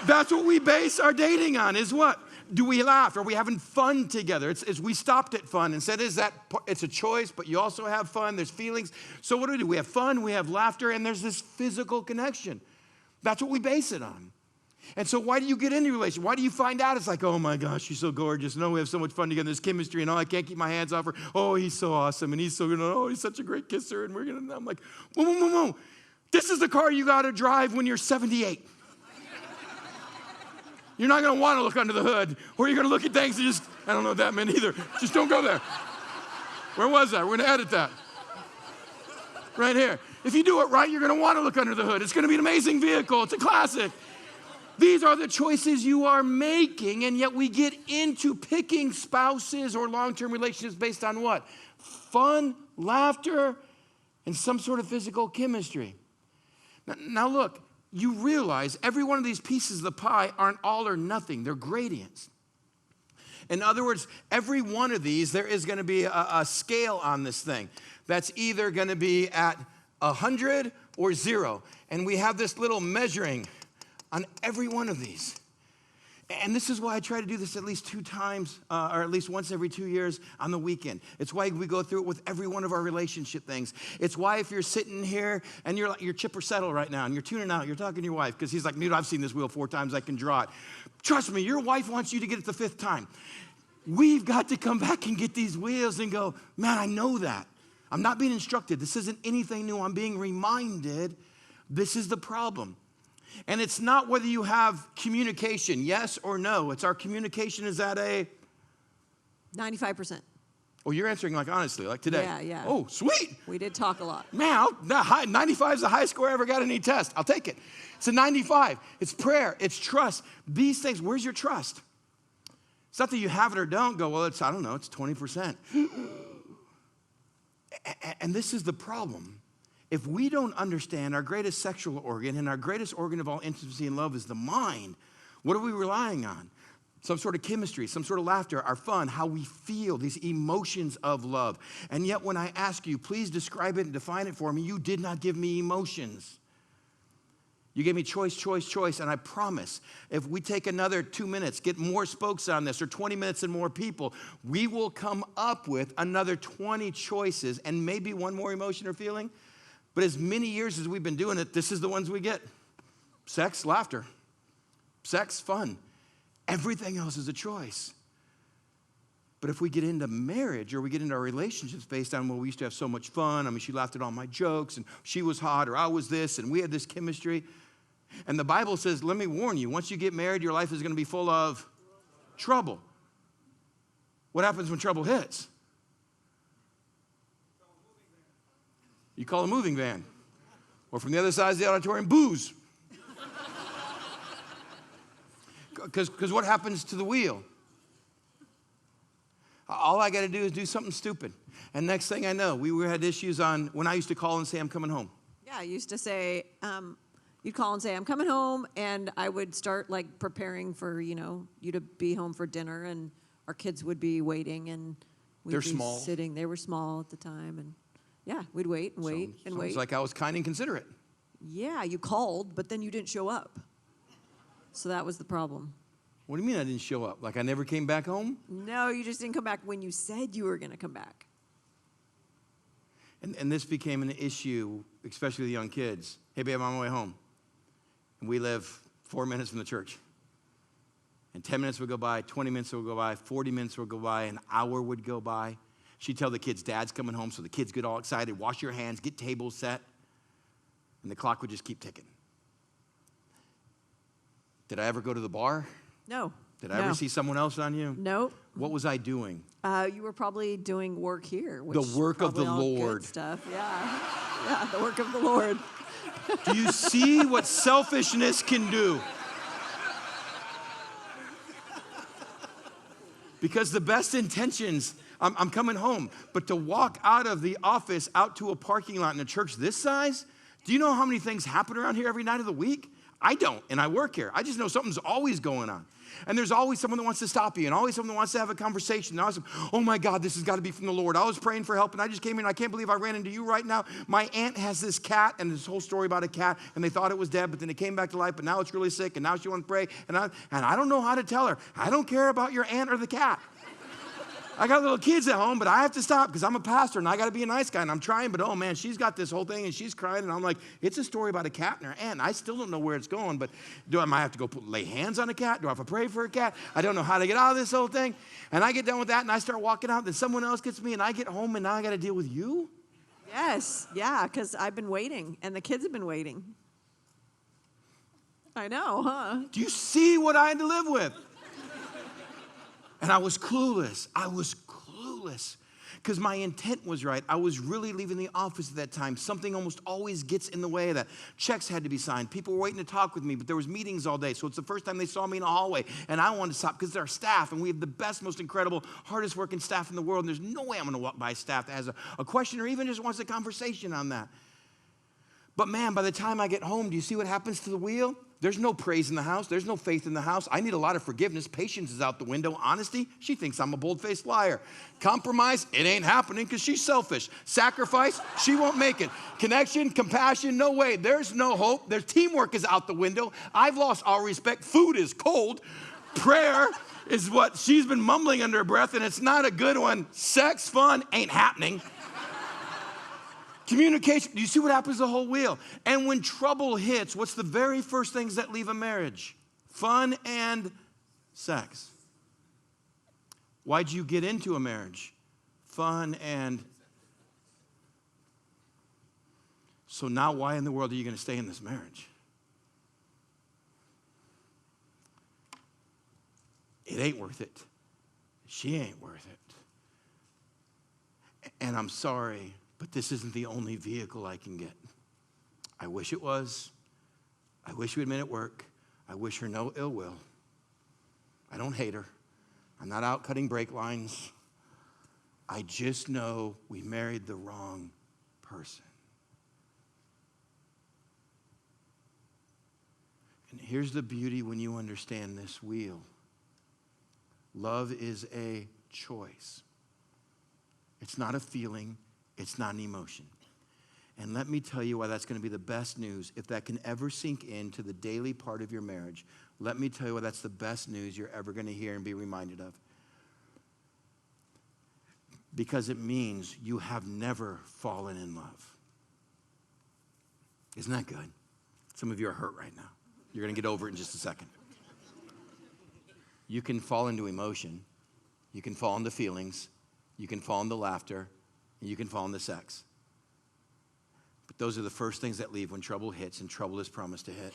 Speaker 1: that's what we base our dating on is what? Do we laugh? Are we having fun together? It's we stopped at fun and said, it's a choice, but you also have fun. There's feelings. So what do? We have fun, we have laughter, and there's this physical connection. That's what we base it on. And so why do you get into a relationship? Why do you find out? It's like, oh my gosh, she's so gorgeous. No, we have so much fun together. There's chemistry and I can't keep my hands off her. Oh, he's so awesome and he's so good. Oh, he's such a great kisser. And I'm like, whoa, whoa, whoa, whoa. This is the car you got to drive when you're 78. You're not going to want to look under the hood, or you're going to look at things and just, I don't know what that meant either. Just don't go there. Where was that? We're going to edit that. Right here. If you do it right, you're going to want to look under the hood. It's going to be an amazing vehicle. It's a classic. These are the choices you are making, and yet we get into picking spouses or long-term relationships based on what? Fun, laughter, and some sort of physical chemistry. Now look, you realize every one of these pieces of the pie aren't all or nothing. They're gradients. In other words, every one of these, there is going to be a scale on this thing that's either going to be at 100 or 0. And we have this little measuring on every one of these. And this is why I try to do this at least 2 times, or at least once every 2 years on the weekend. It's why we go through it with every one of our relationship things. It's why if you're sitting here and you're chip or settle right now and you're tuning out, you're talking to your wife because he's like, dude, I've seen this wheel 4 times, I can draw it. Trust me, your wife wants you to get it the 5th time. We've got to come back and get these wheels and go, man, I know that. I'm not being instructed. This isn't anything new. I'm being reminded this is the problem. And it's not whether you have communication, yes or no. It's our communication is at a
Speaker 2: 95%.
Speaker 1: Oh, you're answering like honestly, like today.
Speaker 2: Yeah.
Speaker 1: Oh, sweet.
Speaker 2: We did talk a lot.
Speaker 1: Man, 95 is the highest score I ever got in any test. I'll take it. It's a 95. It's prayer. It's trust. These things, where's your trust? It's not that you have it or don't. Go, well, I don't know, it's 20%. And this is the problem. If we don't understand our greatest sexual organ and our greatest organ of all intimacy and love is the mind, what are we relying on? Some sort of chemistry, some sort of laughter, our fun, how we feel, these emotions of love. And yet when I ask you, please describe it and define it for me, you did not give me emotions. You gave me choice, and I promise if we take another 2 minutes, get more spokes on this, or 20 minutes and more people, we will come up with another 20 choices and maybe one more emotion or feeling. But as many years as we've been doing it, this is the ones we get. Sex, laughter. Sex, fun. Everything else is a choice. But if we get into marriage or we get into our relationships based on, well, we used to have so much fun. I mean, she laughed at all my jokes, and she was hot, or I was this, and we had this chemistry. And the Bible says, let me warn you, once you get married, your life is going to be full of trouble. What happens when trouble hits? You call a moving van. Or from the other side of the auditorium, booze. Because what happens to the wheel? All I got to do is do something stupid. And next thing I know, we had issues on when I used to call and say, I'm coming home.
Speaker 2: Yeah, I used to say, you'd call and say, I'm coming home, and I would start like preparing for, you to be home for dinner, and our kids would be waiting, and we'd be
Speaker 1: small.
Speaker 2: sitting. They were small at the time, and yeah, we'd wait and wait and wait.
Speaker 1: Sounds like I was kind and considerate.
Speaker 2: Yeah, you called, but then you didn't show up. So that was the problem.
Speaker 1: What do you mean I didn't show up? Like I never came back home?
Speaker 2: No, you just didn't come back when you said you were going to come back.
Speaker 1: And this became an issue, especially with young kids. Hey, babe, I'm on my way home. And we live 4 minutes from the church. And 10 minutes would go by, 20 minutes would go by, 40 minutes would go by, an hour would go by. She'd tell the kids, Dad's coming home, so the kids get all excited, wash your hands, get tables set. And the clock would just keep ticking. Did I ever go to the bar?
Speaker 2: No.
Speaker 1: Did I ever see someone else on you?
Speaker 2: Nope.
Speaker 1: What was I doing?
Speaker 2: You were probably doing work here. Which
Speaker 1: The work of the
Speaker 2: probably all
Speaker 1: Lord.
Speaker 2: Good stuff. Yeah, the work of the Lord.
Speaker 1: Do you see what selfishness can do? Because the best intentions, I'm coming home, but to walk out of the office out to a parking lot in a church this size, do you know how many things happen around here every night of the week? I don't, and I work here. I just know something's always going on. And there's always someone that wants to stop you, and always someone that wants to have a conversation. And always, oh my God, this has got to be from the Lord. I was praying for help, and I just came in, and I can't believe I ran into you right now. My aunt has this cat, and this whole story about a cat, and they thought it was dead, but then it came back to life, but now it's really sick, and now she wants to pray. And I don't know how to tell her, I don't care about your aunt or the cat. I got little kids at home, but I have to stop because I'm a pastor and I got to be a nice guy, and I'm trying, but oh man, she's got this whole thing and she's crying, and I'm like, it's a story about a cat and her aunt. I still don't know where it's going, but I might have to go lay hands on a cat? Do I have to pray for a cat? I don't know how to get out of this whole thing. And I get done with that and I start walking out, then someone else gets me and I get home, and now I got to deal with you?
Speaker 2: Yes, yeah, because I've been waiting and the kids have been waiting. I know, huh?
Speaker 1: Do you see what I had to live with? And I was clueless. Because my intent was right. I was really leaving the office at that time. Something almost always gets in the way of that. Checks had to be signed. People were waiting to talk with me, but there was meetings all day. So it's the first time they saw me in a hallway. And I wanted to stop because they're staff, and we have the best, most incredible, hardest working staff in the world. And there's no way I'm going to walk by staff that has a question or even just wants a conversation on that. But man, by the time I get home, do you see what happens to the wheel? There's no praise in the house. There's no faith in the house. I need a lot of forgiveness. Patience is out the window. Honesty, she thinks I'm a bold-faced liar. Compromise, it ain't happening because she's selfish. Sacrifice, she won't make it. Connection, compassion, no way. There's no hope. Their teamwork is out the window. I've lost all respect. Food is cold. Prayer is what she's been mumbling under her breath, and it's not a good one. Sex, fun, ain't happening. Communication, do you see what happens to the whole wheel? And when trouble hits, what's the very first things that leave a marriage? Fun and sex. Why'd you get into a marriage? Fun and... So now why in the world are you going to stay in this marriage? It ain't worth it. She ain't worth it. And I'm sorry, but this isn't the only vehicle I can get. I wish it was. I wish we'd been at work. I wish her no ill will. I don't hate her. I'm not out cutting brake lines. I just know we married the wrong person. And here's the beauty when you understand this wheel. Love is a choice. It's not a feeling. It's not an emotion. And let me tell you why that's going to be the best news. If that can ever sink into the daily part of your marriage, let me tell you why that's the best news you're ever going to hear and be reminded of. Because it means you have never fallen in love. Isn't that good? Some of you are hurt right now. You're going to get over it in just a second. You can fall into emotion. You can fall into feelings. You can fall into laughter. And you can fall into sex. But those are the first things that leave when trouble hits, and trouble is promised to hit.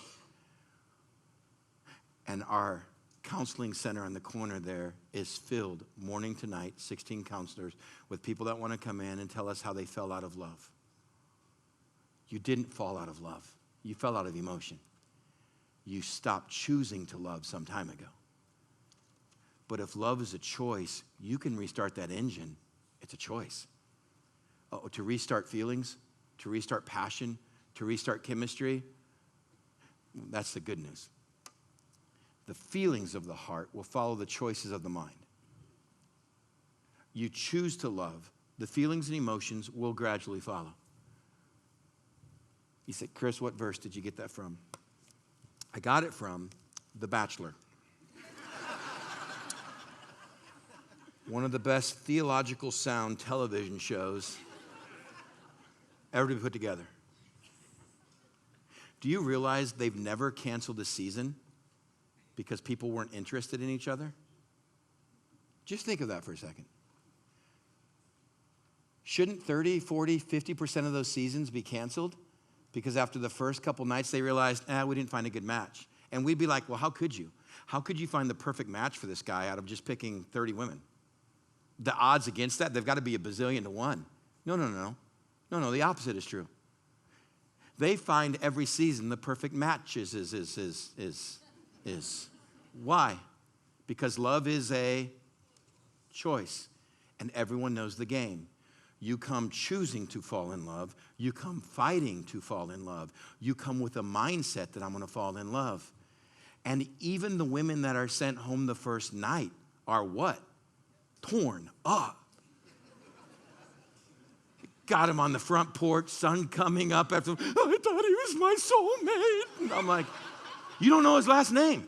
Speaker 1: And our counseling center on the corner there is filled morning to night, 16 counselors, with people that want to come in and tell us how they fell out of love. You didn't fall out of love. You fell out of emotion. You stopped choosing to love some time ago. But if love is a choice, you can restart that engine. It's a choice. Oh, to restart feelings, to restart passion, to restart chemistry, that's the good news. The feelings of the heart will follow the choices of the mind. You choose to love, the feelings and emotions will gradually follow. You said, Chris, what verse did you get that from? I got it from The Bachelor. One of the best theological sound television shows ever to be put together. Do you realize they've never canceled a season because people weren't interested in each other? Just think of that for a second. Shouldn't 30, 40, 50% of those seasons be canceled? Because after the first couple nights, they realized, we didn't find a good match. And we'd be like, well, how could you? How could you find the perfect match for this guy out of just picking 30 women? The odds against that, they've got to be 1,000,000,000 to 1. No, the opposite is true. They find every season the perfect match is. Why? Because love is a choice, and everyone knows the game. You come choosing to fall in love. You come fighting to fall in love. You come with a mindset that I'm going to fall in love. And even the women that are sent home the first night are what? Torn up. Got him on the front porch, sun coming up after, I thought he was my soulmate. And I'm like, you don't know his last name.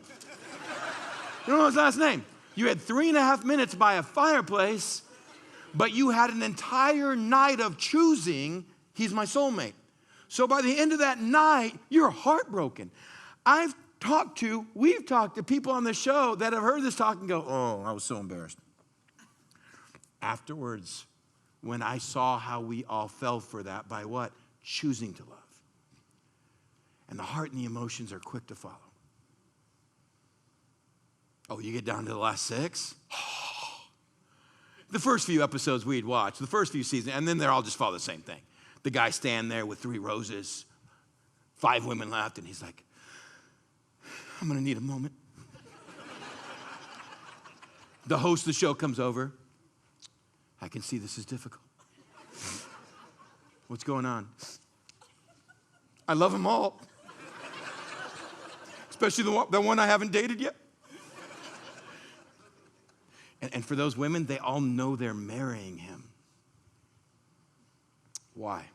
Speaker 1: You don't know his last name. You had 3.5 minutes by a fireplace, but you had an entire night of choosing, he's my soulmate. So by the end of that night, you're heartbroken. We've talked to people on the show that have heard this talk and go, oh, I was so embarrassed. Afterwards, when I saw how we all fell for that, by what? Choosing to love. And the heart and the emotions are quick to follow. Oh, you get down to the last 6? The first few episodes we'd watch, the first few seasons, and then they're all just follow the same thing. The guy stand there with 3 roses, 5 women left, and he's like, I'm going to need a moment. The host of the show comes over. I can see this is difficult. What's going on? I love them all. Especially the one I haven't dated yet. And for those women, they all know they're marrying him. Why?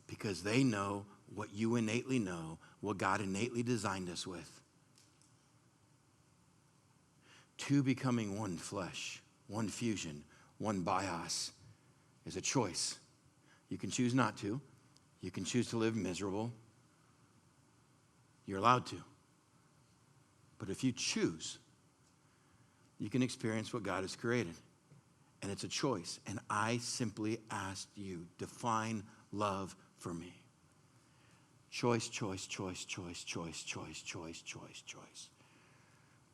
Speaker 1: Because they know what you innately know, what God innately designed us with. 2 becoming one flesh, one fusion, one bios is a choice. You can choose not to. You can choose to live miserable. You're allowed to. But if you choose, you can experience what God has created. And it's a choice. And I simply asked you, define love for me. Choice, choice, choice, choice, choice, choice, choice, choice, choice.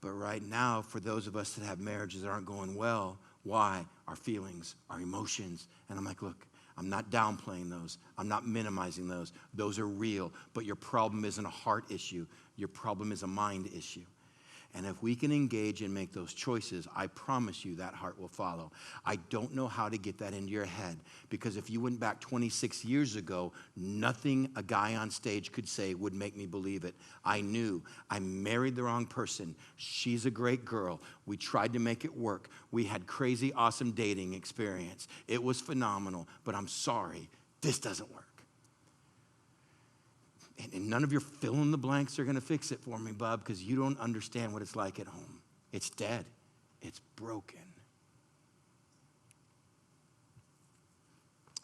Speaker 1: But right now, for those of us that have marriages that aren't going well, why? Our feelings, our emotions. And I'm like, look, I'm not downplaying those. I'm not minimizing those. Those are real. But your problem isn't a heart issue. Your problem is a mind issue. And if we can engage and make those choices, I promise you that heart will follow. I don't know how to get that into your head, because if you went back 26 years ago, nothing a guy on stage could say would make me believe it. I knew I married the wrong person. She's a great girl. We tried to make it work. We had crazy, awesome dating experience. It was phenomenal, but I'm sorry, this doesn't work. And none of your fill in the blanks are going to fix it for me, bub, because you don't understand what it's like at home. It's dead. It's broken.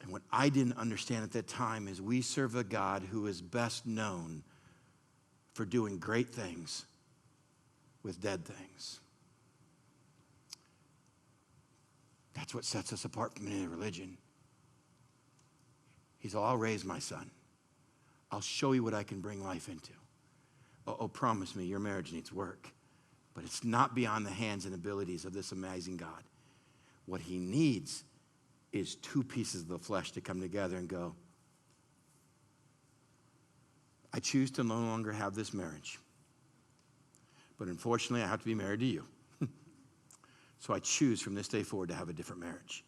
Speaker 1: And what I didn't understand at that time is we serve a God who is best known for doing great things with dead things. That's what sets us apart from any religion. He's all, I'll raise my son. I'll show you what I can bring life into. Oh, promise me your marriage needs work. But it's not beyond the hands and abilities of this amazing God. What he needs is two pieces of the flesh to come together and go, I choose to no longer have this marriage. But unfortunately, I have to be married to you. So I choose from this day forward to have a different marriage.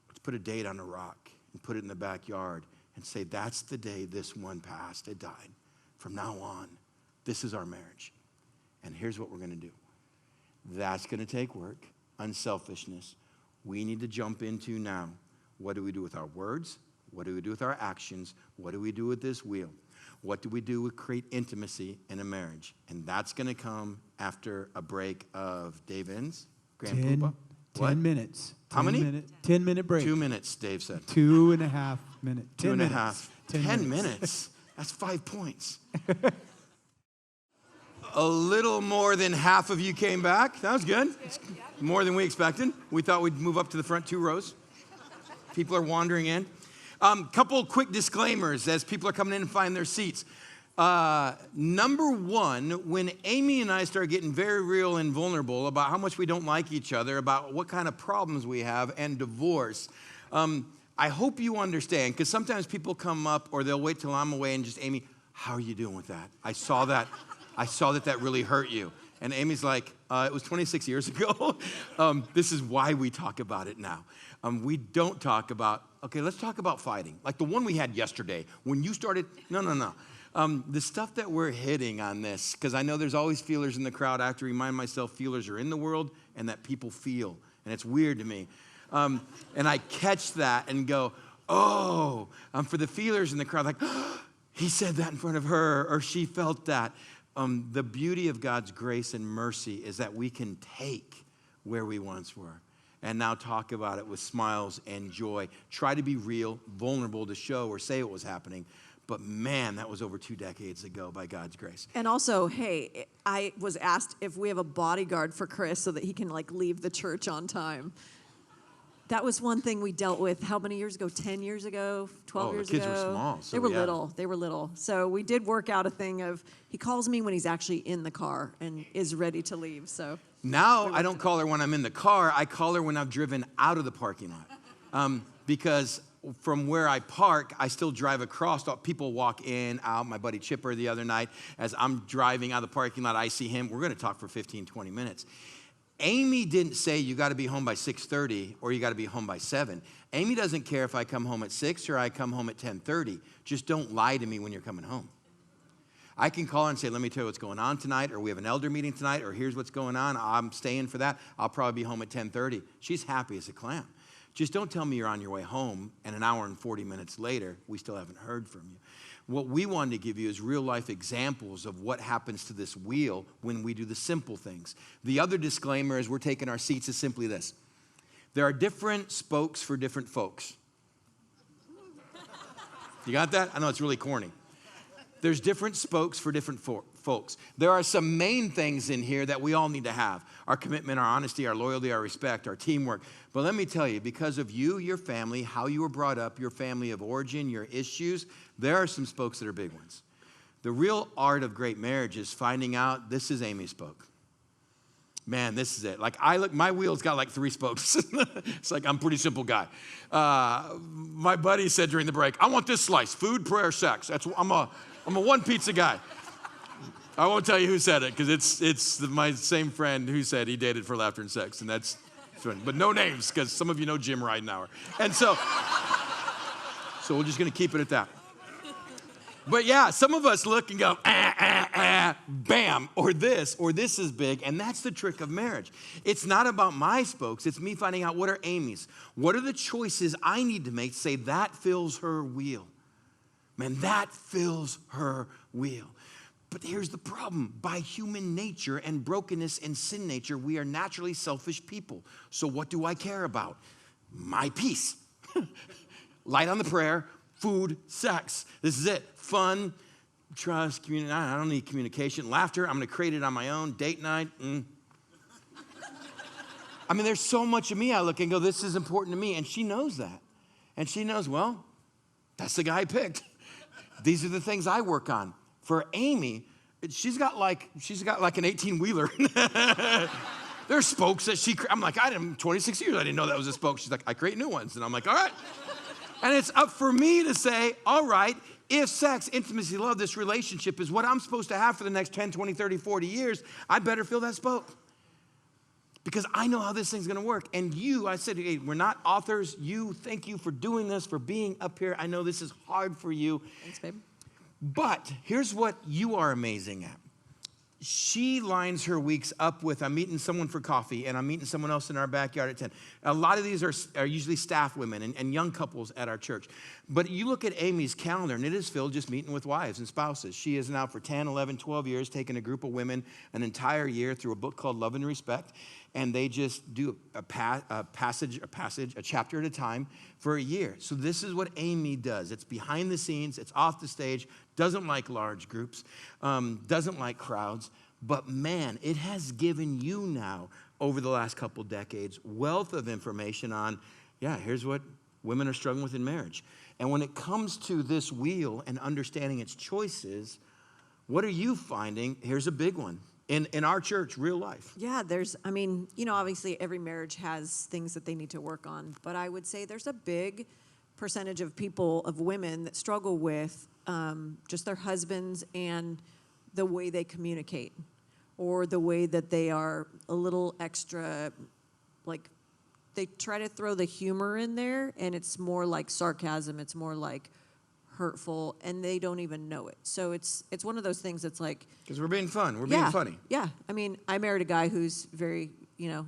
Speaker 1: Let's put a date on a rock and put it in the backyard and say, that's the day this one passed, it died. From now on, this is our marriage. And here's what we're going to do. That's going to take work, unselfishness. We need to jump into now. What do we do with our words? What do we do with our actions? What do we do with this wheel? What do we do to create intimacy in a marriage? And that's going to come after a break of Dave Inns, Grandpapa.
Speaker 3: 10 minutes.
Speaker 1: How many?
Speaker 3: 10-minute break.
Speaker 1: 2 minutes, Dave said.
Speaker 3: 2.5 minutes.
Speaker 1: 2.5. 10 minutes. That's 5 points. A little more than half of you came back. That was good. It's more than we expected. We thought we'd move up to the front 2 rows. People are wandering in. Couple quick disclaimers as people are coming in and find their seats. Number one, when Amy and I start getting very real and vulnerable about how much we don't like each other, about what kind of problems we have, and divorce, I hope you understand, because sometimes people come up or they'll wait till I'm away and just, Amy, how are you doing with that? I saw that really hurt you. And Amy's like, it was 26 years ago. This is why we talk about it now. We don't talk about, okay, let's talk about fighting. Like the one we had yesterday, when you started, no. The stuff that we're hitting on this, because I know there's always feelers in the crowd. I have to remind myself feelers are in the world and that people feel. And it's weird to me. And I catch that and go, oh, for the feelers in the crowd, like, oh, he said that in front of her, or she felt that. The beauty of God's grace and mercy is that we can take where we once were and now talk about it with smiles and joy. Try to be real, vulnerable to show or say what was happening. But man, that was over 2 decades ago by God's grace.
Speaker 2: And also, hey, I was asked if we have a bodyguard for Chris so that he can leave the church on time. That was one thing we dealt with how many years ago? 10 years ago? 12 years ago?
Speaker 1: The kids were small. So
Speaker 2: they were little. So we did work out a thing of he calls me when he's actually in the car and is ready to leave. So
Speaker 1: now I don't call her when I'm in the car. I call her when I've driven out of the parking lot. Because from where I park, I still drive across. People walk in, out. My buddy Chipper the other night, as I'm driving out of the parking lot, I see him. We're going to talk for 15, 20 minutes. Amy didn't say you got to be home by 6:30 or you got to be home by 7. Amy doesn't care if I come home at 6 or I come home at 10:30. Just don't lie to me when you're coming home. I can call her and say, let me tell you what's going on tonight, or we have an elder meeting tonight, or here's what's going on. I'm staying for that. I'll probably be home at 10:30. She's happy as a clam. Just don't tell me you're on your way home and an hour and 40 minutes later, we still haven't heard from you. What we wanted to give you is real life examples of what happens to this wheel when we do the simple things. The other disclaimer as we're taking our seats is simply this. There are different spokes for different folks. You got that? I know it's really corny. There's different spokes for different folks. There are some main things in here that we all need to have. Our commitment, our honesty, our loyalty, our respect, our teamwork. But let me tell you, because of you, your family, how you were brought up, your family of origin, your issues, there are some spokes that are big ones. The real art of great marriage is finding out this is Amy's spoke. Man, this is it. Like my wheel's got like 3 spokes. It's like I'm a pretty simple guy. My buddy said during the break, I want this slice, food, prayer, sex. I'm a one pizza guy. I won't tell you who said it because it's my same friend who said he dated for laughter and sex, and that's fun. But no names because some of you know Jim Ridenhour. And so we're just going to keep it at that. But yeah, some of us look and go, bam, or this is big, and that's the trick of marriage. It's not about my spokes, it's me finding out what are Amy's. What are the choices I need to make to say that fills her wheel? Man, that fills her wheel. But here's the problem. By human nature and brokenness and sin nature, we are naturally selfish people. So what do I care about? My peace. Light on the prayer, food, sex. This is it. Fun, trust, community. I don't need communication. Laughter, I'm going to create it on my own. Date night. I mean, there's so much of me I look and go, this is important to me. And she knows that. And she knows, well, that's the guy I picked. These are the things I work on. For Amy, she's got like an 18-wheeler. There's spokes that I'm like, 26 years, I didn't know that was a spoke. She's like, I create new ones. And I'm like, all right. And it's up for me to say, all right, if sex, intimacy, love, this relationship is what I'm supposed to have for the next 10, 20, 30, 40 years, I better fill that spoke. Because I know how this thing's going to work. And I said, hey, we're not authors. Thank you for doing this, for being up here. I know this is hard for you.
Speaker 2: Thanks, babe.
Speaker 1: But here's what you are amazing at. She lines her weeks up with, I'm meeting someone for coffee, and I'm meeting someone else in our backyard at 10. A lot of these are usually staff women and young couples at our church. But you look at Amy's calendar, and it is filled just meeting with wives and spouses. She is now for 10, 11, 12 years taking a group of women an entire year through a book called Love and Respect. And they just do a chapter at a time for a year. So this is what Amy does. It's behind the scenes. It's off the stage. Doesn't like large groups. Doesn't like crowds. But man, it has given you now, over the last couple decades, wealth of information on, here's what women are struggling with in marriage. And when it comes to this wheel and understanding its choices, what are you finding? Here's a big one. In our church, real life.
Speaker 2: Yeah, obviously every marriage has things that they need to work on, but I would say there's a big percentage of women that struggle with just their husbands and the way they communicate, or the way that they are a little extra, like they try to throw the humor in there, and it's more like sarcasm, it's more like hurtful, and they don't even know it. So it's one of those things that's like,
Speaker 1: because we're being fun, we're being funny.
Speaker 2: Yeah, I mean, I married a guy who's very,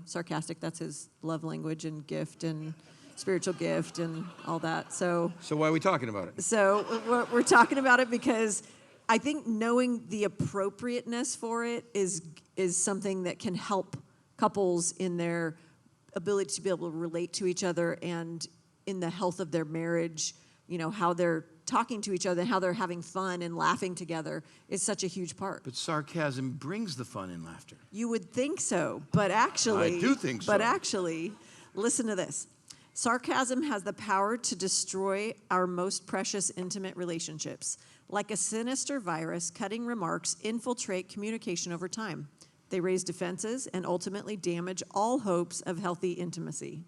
Speaker 2: sarcastic. That's his love language and gift and spiritual gift and all that. So
Speaker 1: why are we talking about it?
Speaker 2: So we're talking about it because I think knowing the appropriateness for it is something that can help couples in their ability to be able to relate to each other and in the health of their marriage. How they're talking to each other and how they're having fun and laughing together is such a huge part.
Speaker 1: But sarcasm brings the fun and laughter.
Speaker 2: You would think so, but actually...
Speaker 1: I do think so.
Speaker 2: But actually, listen to this. Sarcasm has the power to destroy our most precious intimate relationships. Like a sinister virus, cutting remarks infiltrate communication over time. They raise defenses and ultimately damage all hopes of healthy intimacy.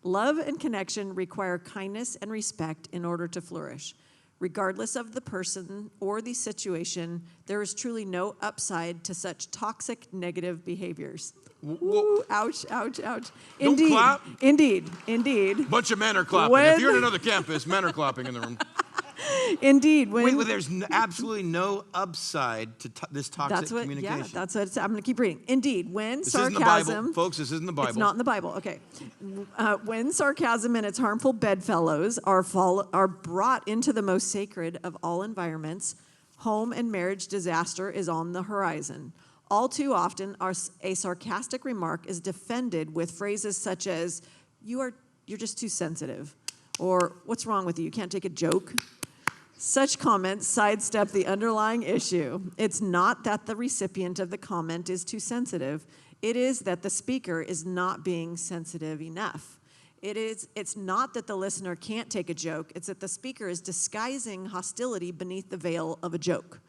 Speaker 2: Love and connection require kindness and respect in order to flourish. Regardless of the person or the situation, there is truly no upside to such toxic negative behaviors. Ooh, ouch, ouch, ouch.
Speaker 1: Don't clap.
Speaker 2: Indeed.
Speaker 1: Bunch of men are clapping. If you're at another campus, men are clapping in the room.
Speaker 2: Indeed.
Speaker 1: Wait, there's absolutely no upside to this toxic communication.
Speaker 2: Yeah, that's what I'm going to keep reading. Indeed, when
Speaker 1: this
Speaker 2: sarcasm...
Speaker 1: isn't the Bible. Folks, this isn't the Bible.
Speaker 2: It's not in the Bible, okay. When sarcasm and its harmful bedfellows are brought into the most sacred of all environments, home and marriage disaster is on the horizon. All too often, a sarcastic remark is defended with phrases such as, you're just too sensitive, or what's wrong with you? You can't take a joke? Such comments sidestep the underlying issue. It's not that the recipient of the comment is too sensitive. It is that the speaker is not being sensitive enough. It's not that the listener can't take a joke. It's that the speaker is disguising hostility beneath the veil of a joke.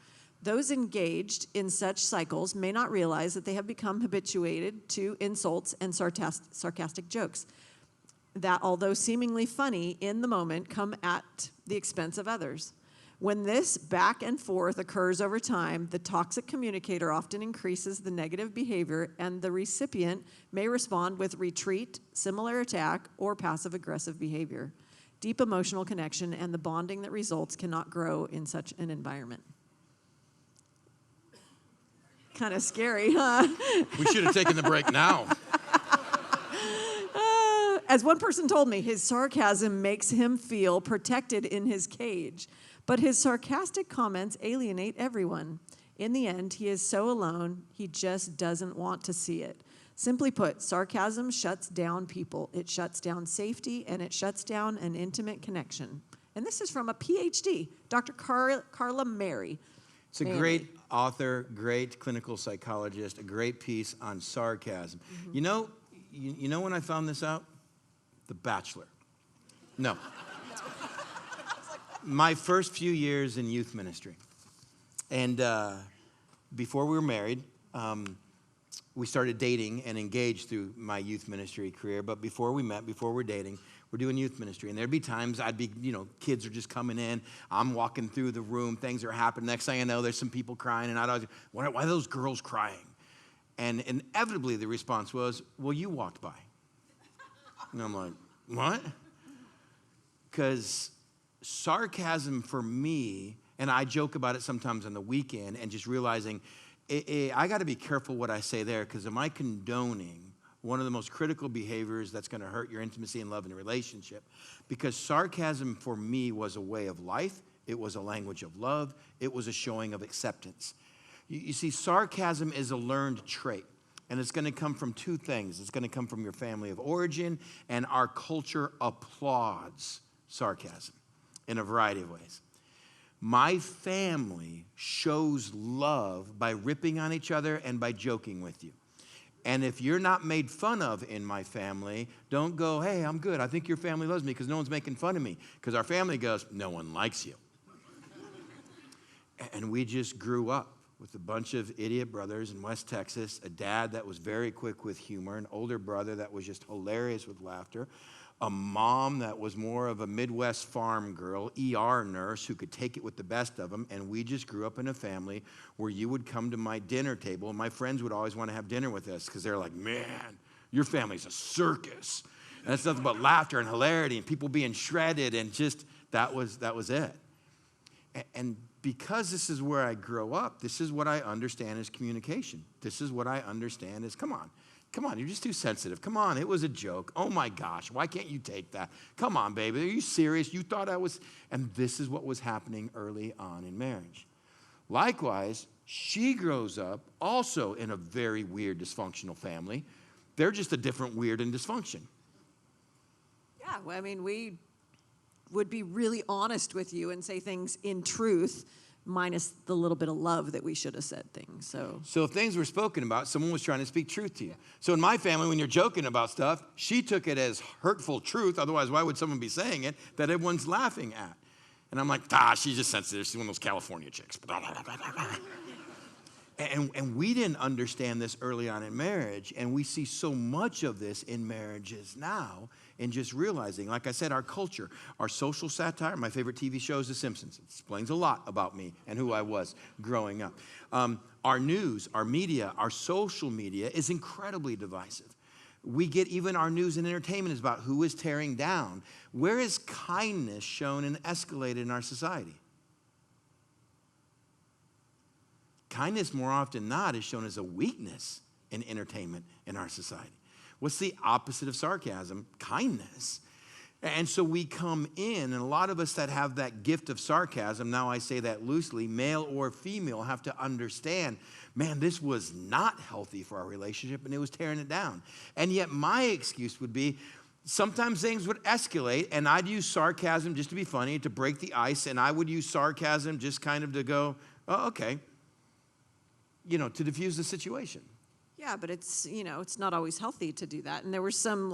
Speaker 2: Those engaged in such cycles may not realize that they have become habituated to insults and sarcastic jokes that, although seemingly funny in the moment, come at the expense of others. When this back and forth occurs over time, the toxic communicator often increases the negative behavior, and the recipient may respond with retreat, similar attack, or passive-aggressive behavior. Deep emotional connection and the bonding that results cannot grow in such an environment. Kind of scary, huh?
Speaker 1: We should have taken the break now.
Speaker 2: As one person told me, his sarcasm makes him feel protected in his cage. But his sarcastic comments alienate everyone. In the end, he is so alone, he just doesn't want to see it. Simply put, sarcasm shuts down people. It shuts down safety, and it shuts down an intimate connection. And this is from a PhD, Dr. Carla Mary.
Speaker 1: It's a great author, great clinical psychologist, a great piece on sarcasm. Mm-hmm. You know when I found this out? The Bachelor. No. My first few years in youth ministry. And before we were married, we started dating and engaged through my youth ministry career. But before we met, before we're dating, we're doing youth ministry. And there'd be times I'd be, kids are just coming in. I'm walking through the room. Things are happening. Next thing I know, there's some people crying. And I'd always, why are those girls crying? And inevitably the response was, well, you walked by. And I'm like, what? Because sarcasm for me, and I joke about it sometimes on the weekend, and just realizing I got to be careful what I say there, because am I condoning one of the most critical behaviors that's going to hurt your intimacy and love in a relationship? Because sarcasm for me was a way of life. It was a language of love. It was a showing of acceptance. You see, sarcasm is a learned trait. And it's going to come from two things. It's going to come from your family of origin, and our culture applauds sarcasm in a variety of ways. My family shows love by ripping on each other and by joking with you. And if you're not made fun of in my family, don't go, hey, I'm good. I think your family loves me because no one's making fun of me. Because our family goes, no one likes you. And we just grew up with a bunch of idiot brothers in West Texas, a dad that was very quick with humor, an older brother that was just hilarious with laughter, a mom that was more of a Midwest farm girl, ER nurse who could take it with the best of them, and we just grew up in a family where you would come to my dinner table, and my friends would always want to have dinner with us because they're like, man, your family's a circus. And it's nothing but laughter and hilarity and people being shredded, and just that was it. And because this is where I grow up, this is what I understand as communication. This is what I understand as, come on, you're just too sensitive. Come on, it was a joke. Oh my gosh, why can't you take that? Come on, baby, are you serious? You thought I was, and this is what was happening early on in marriage. Likewise, she grows up also in a very weird, dysfunctional family. They're just a different weird and dysfunction.
Speaker 2: Yeah, well, I mean, we would be really honest with you and say things in truth, minus the little bit of love that we should have said things. So
Speaker 1: if things were spoken about, someone was trying to speak truth to you. So in my family, when you're joking about stuff, she took it as hurtful truth. Otherwise, why would someone be saying it that everyone's laughing at? And I'm like, she's just sensitive. She's one of those California chicks. And we didn't understand this early on in marriage, and we see so much of this in marriages now, and just realizing, like I said, our culture, our social satire. My favorite TV show is The Simpsons. It explains a lot about me and who I was growing up. Our news, our media, our social media is incredibly divisive. We get even our news and entertainment is about who is tearing down. Where is kindness shown and escalated in our society? Kindness, more often than not, is shown as a weakness in entertainment in our society. What's the opposite of sarcasm? Kindness. And so we come in, and a lot of us that have that gift of sarcasm, now I say that loosely, male or female, have to understand, man, this was not healthy for our relationship, and it was tearing it down. And yet my excuse would be, sometimes things would escalate, and I'd use sarcasm just to be funny, to break the ice, and I would use sarcasm just kind of to go, oh, okay, to diffuse the situation.
Speaker 2: Yeah, but it's not always healthy to do that. And there were some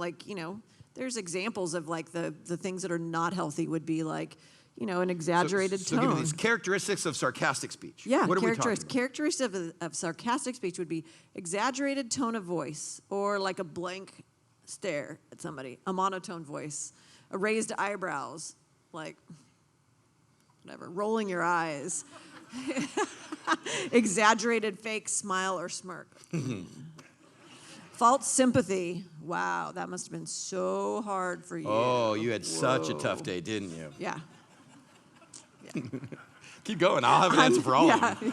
Speaker 2: there's examples of like the things that are not healthy would be like, an exaggerated
Speaker 1: so
Speaker 2: tone.
Speaker 1: give me these characteristics of sarcastic speech.
Speaker 2: Yeah,
Speaker 1: what are we talking about?
Speaker 2: Characteristics of sarcastic speech would be exaggerated tone of voice, or like a blank stare at somebody, a monotone voice, a raised eyebrows, like whatever, rolling your eyes, exaggerated fake smile or smirk. False sympathy. Wow, that must have been so hard for you.
Speaker 1: Oh, you had such a tough day, didn't you?
Speaker 2: Yeah.
Speaker 1: Keep going. I'll have an answer for all of them.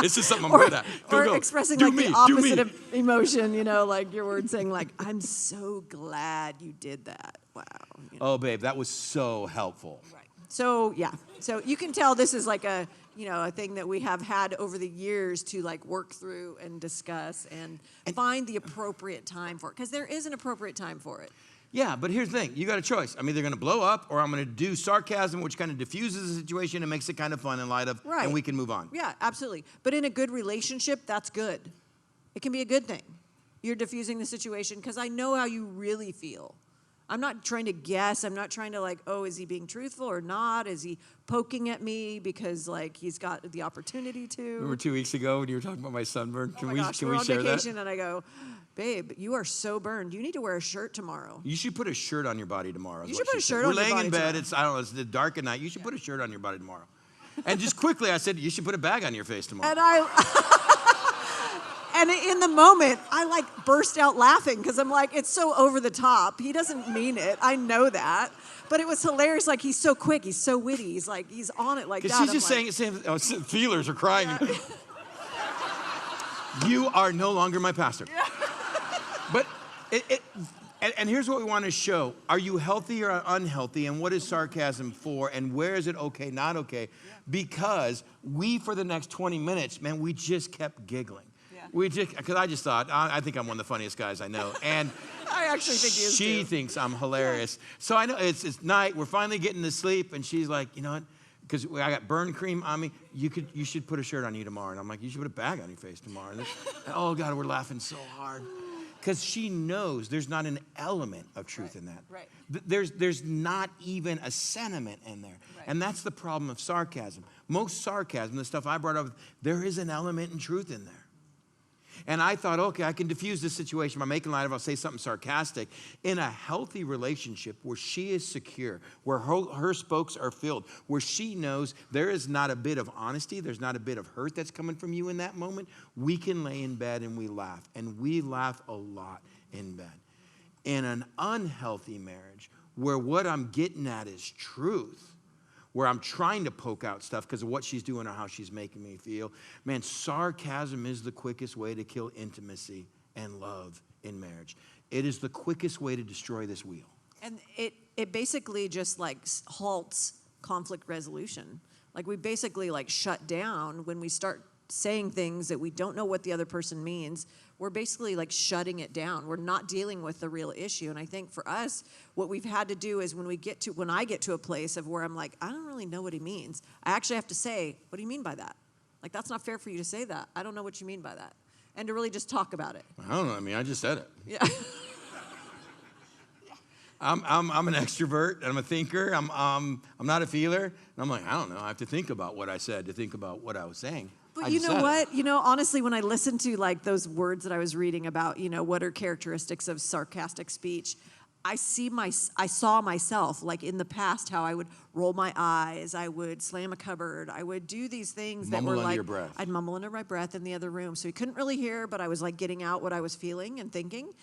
Speaker 1: It's just something I'm good at. Go.
Speaker 2: Expressing
Speaker 1: Do
Speaker 2: like
Speaker 1: me,
Speaker 2: the
Speaker 1: do
Speaker 2: opposite
Speaker 1: me.
Speaker 2: of emotion, like your word saying like, I'm so glad you did that. Wow.
Speaker 1: Oh, babe, that was so helpful.
Speaker 2: Right. So, yeah. So you can tell this is like a thing that we have had over the years to like work through and discuss and find the appropriate time for it. Because there is an appropriate time for it.
Speaker 1: Yeah, but here's the thing. You got a choice. I'm either going to blow up or I'm going to do sarcasm, which kind of diffuses the situation and makes it kind of fun and light up,
Speaker 2: Right.
Speaker 1: and we can move on.
Speaker 2: Yeah, absolutely. But in a good relationship, that's good. It can be a good thing. You're diffusing the situation because I know how you really feel. I'm not trying to guess. I'm not trying to like, oh, is he being truthful or not? Is he poking at me because like he's got the opportunity to?
Speaker 1: Remember 2 weeks ago when you were talking about my sunburn?
Speaker 2: Oh my gosh, we're on vacation and I go, babe, you are so burned. You need to wear a shirt tomorrow.
Speaker 1: You should put a shirt on your body tomorrow.
Speaker 2: You should put a shirt on your body
Speaker 1: We're laying in bed.
Speaker 2: tomorrow.
Speaker 1: It's, I don't know, it's dark at night. You should put a shirt on your body tomorrow. And just quickly, I said, you should put a bag on your face tomorrow.
Speaker 2: And in the moment, I like burst out laughing because I'm like, it's so over the top. He doesn't mean it. I know that. But it was hilarious. Like, he's so quick. He's so witty. He's like, he's on it like that.
Speaker 1: Because she's just saying, feelers are crying. Yeah. You are no longer my pastor. Yeah. But and here's what we want to show. Are you healthy or unhealthy? And what is sarcasm for? And where is it okay, not okay? Yeah. Because we, for the next 20 minutes, man, we just kept giggling. Because I just thought, I think I'm one of the funniest guys I know. And
Speaker 2: I actually think he is
Speaker 1: she
Speaker 2: too.
Speaker 1: thinks I'm hilarious. Yeah. So I know it's night. We're finally getting to sleep. And she's like, you know what? Because I got burn cream on me. You should put a shirt on you tomorrow. And I'm like, you should put a bag on your face tomorrow. And oh, God, we're laughing so hard. Because she knows there's not an element of truth in that.
Speaker 2: Right.
Speaker 1: There's not even a sentiment in there.
Speaker 2: Right.
Speaker 1: And that's the problem of sarcasm. Most sarcasm, the stuff I brought up, there is an element in truth in there. And I thought, okay, I can diffuse this situation by making light of it. I'll say something sarcastic. In a healthy relationship where she is secure, where her spokes are filled, where she knows there is not a bit of honesty, there's not a bit of hurt that's coming from you in that moment, we can lay in bed and we laugh. And we laugh a lot in bed. In an unhealthy marriage where what I'm getting at is truth, where I'm trying to poke out stuff because of what she's doing or how she's making me feel. Man, sarcasm is the quickest way to kill intimacy and love in marriage. It is the quickest way to destroy this wheel.
Speaker 2: And it basically just like halts conflict resolution. Like we basically like shut down when we start saying things that we don't know what the other person means. We're basically like shutting it down. We're not dealing with the real issue. And I think for us, what we've had to do is when I get to a place of where I'm like, I don't really know what he means, I actually have to say, what do you mean by that? Like, that's not fair for you to say that. I don't know what you mean by that. And to really just talk about it.
Speaker 1: I don't know. I mean, I just said it.
Speaker 2: Yeah.
Speaker 1: I'm an extrovert. I'm a thinker. I'm not a feeler. And I'm like, I don't know. I have to think about what I said to think about what I was saying.
Speaker 2: But you know what? Honestly, when I listened to like those words that I was reading about, what are characteristics of sarcastic speech, I saw myself like in the past how I would roll my eyes, I would slam a cupboard, I would do these things that were like,
Speaker 1: your breath.
Speaker 2: I'd mumble under my breath in the other room, so he couldn't really hear, but I was like getting out what I was feeling and thinking.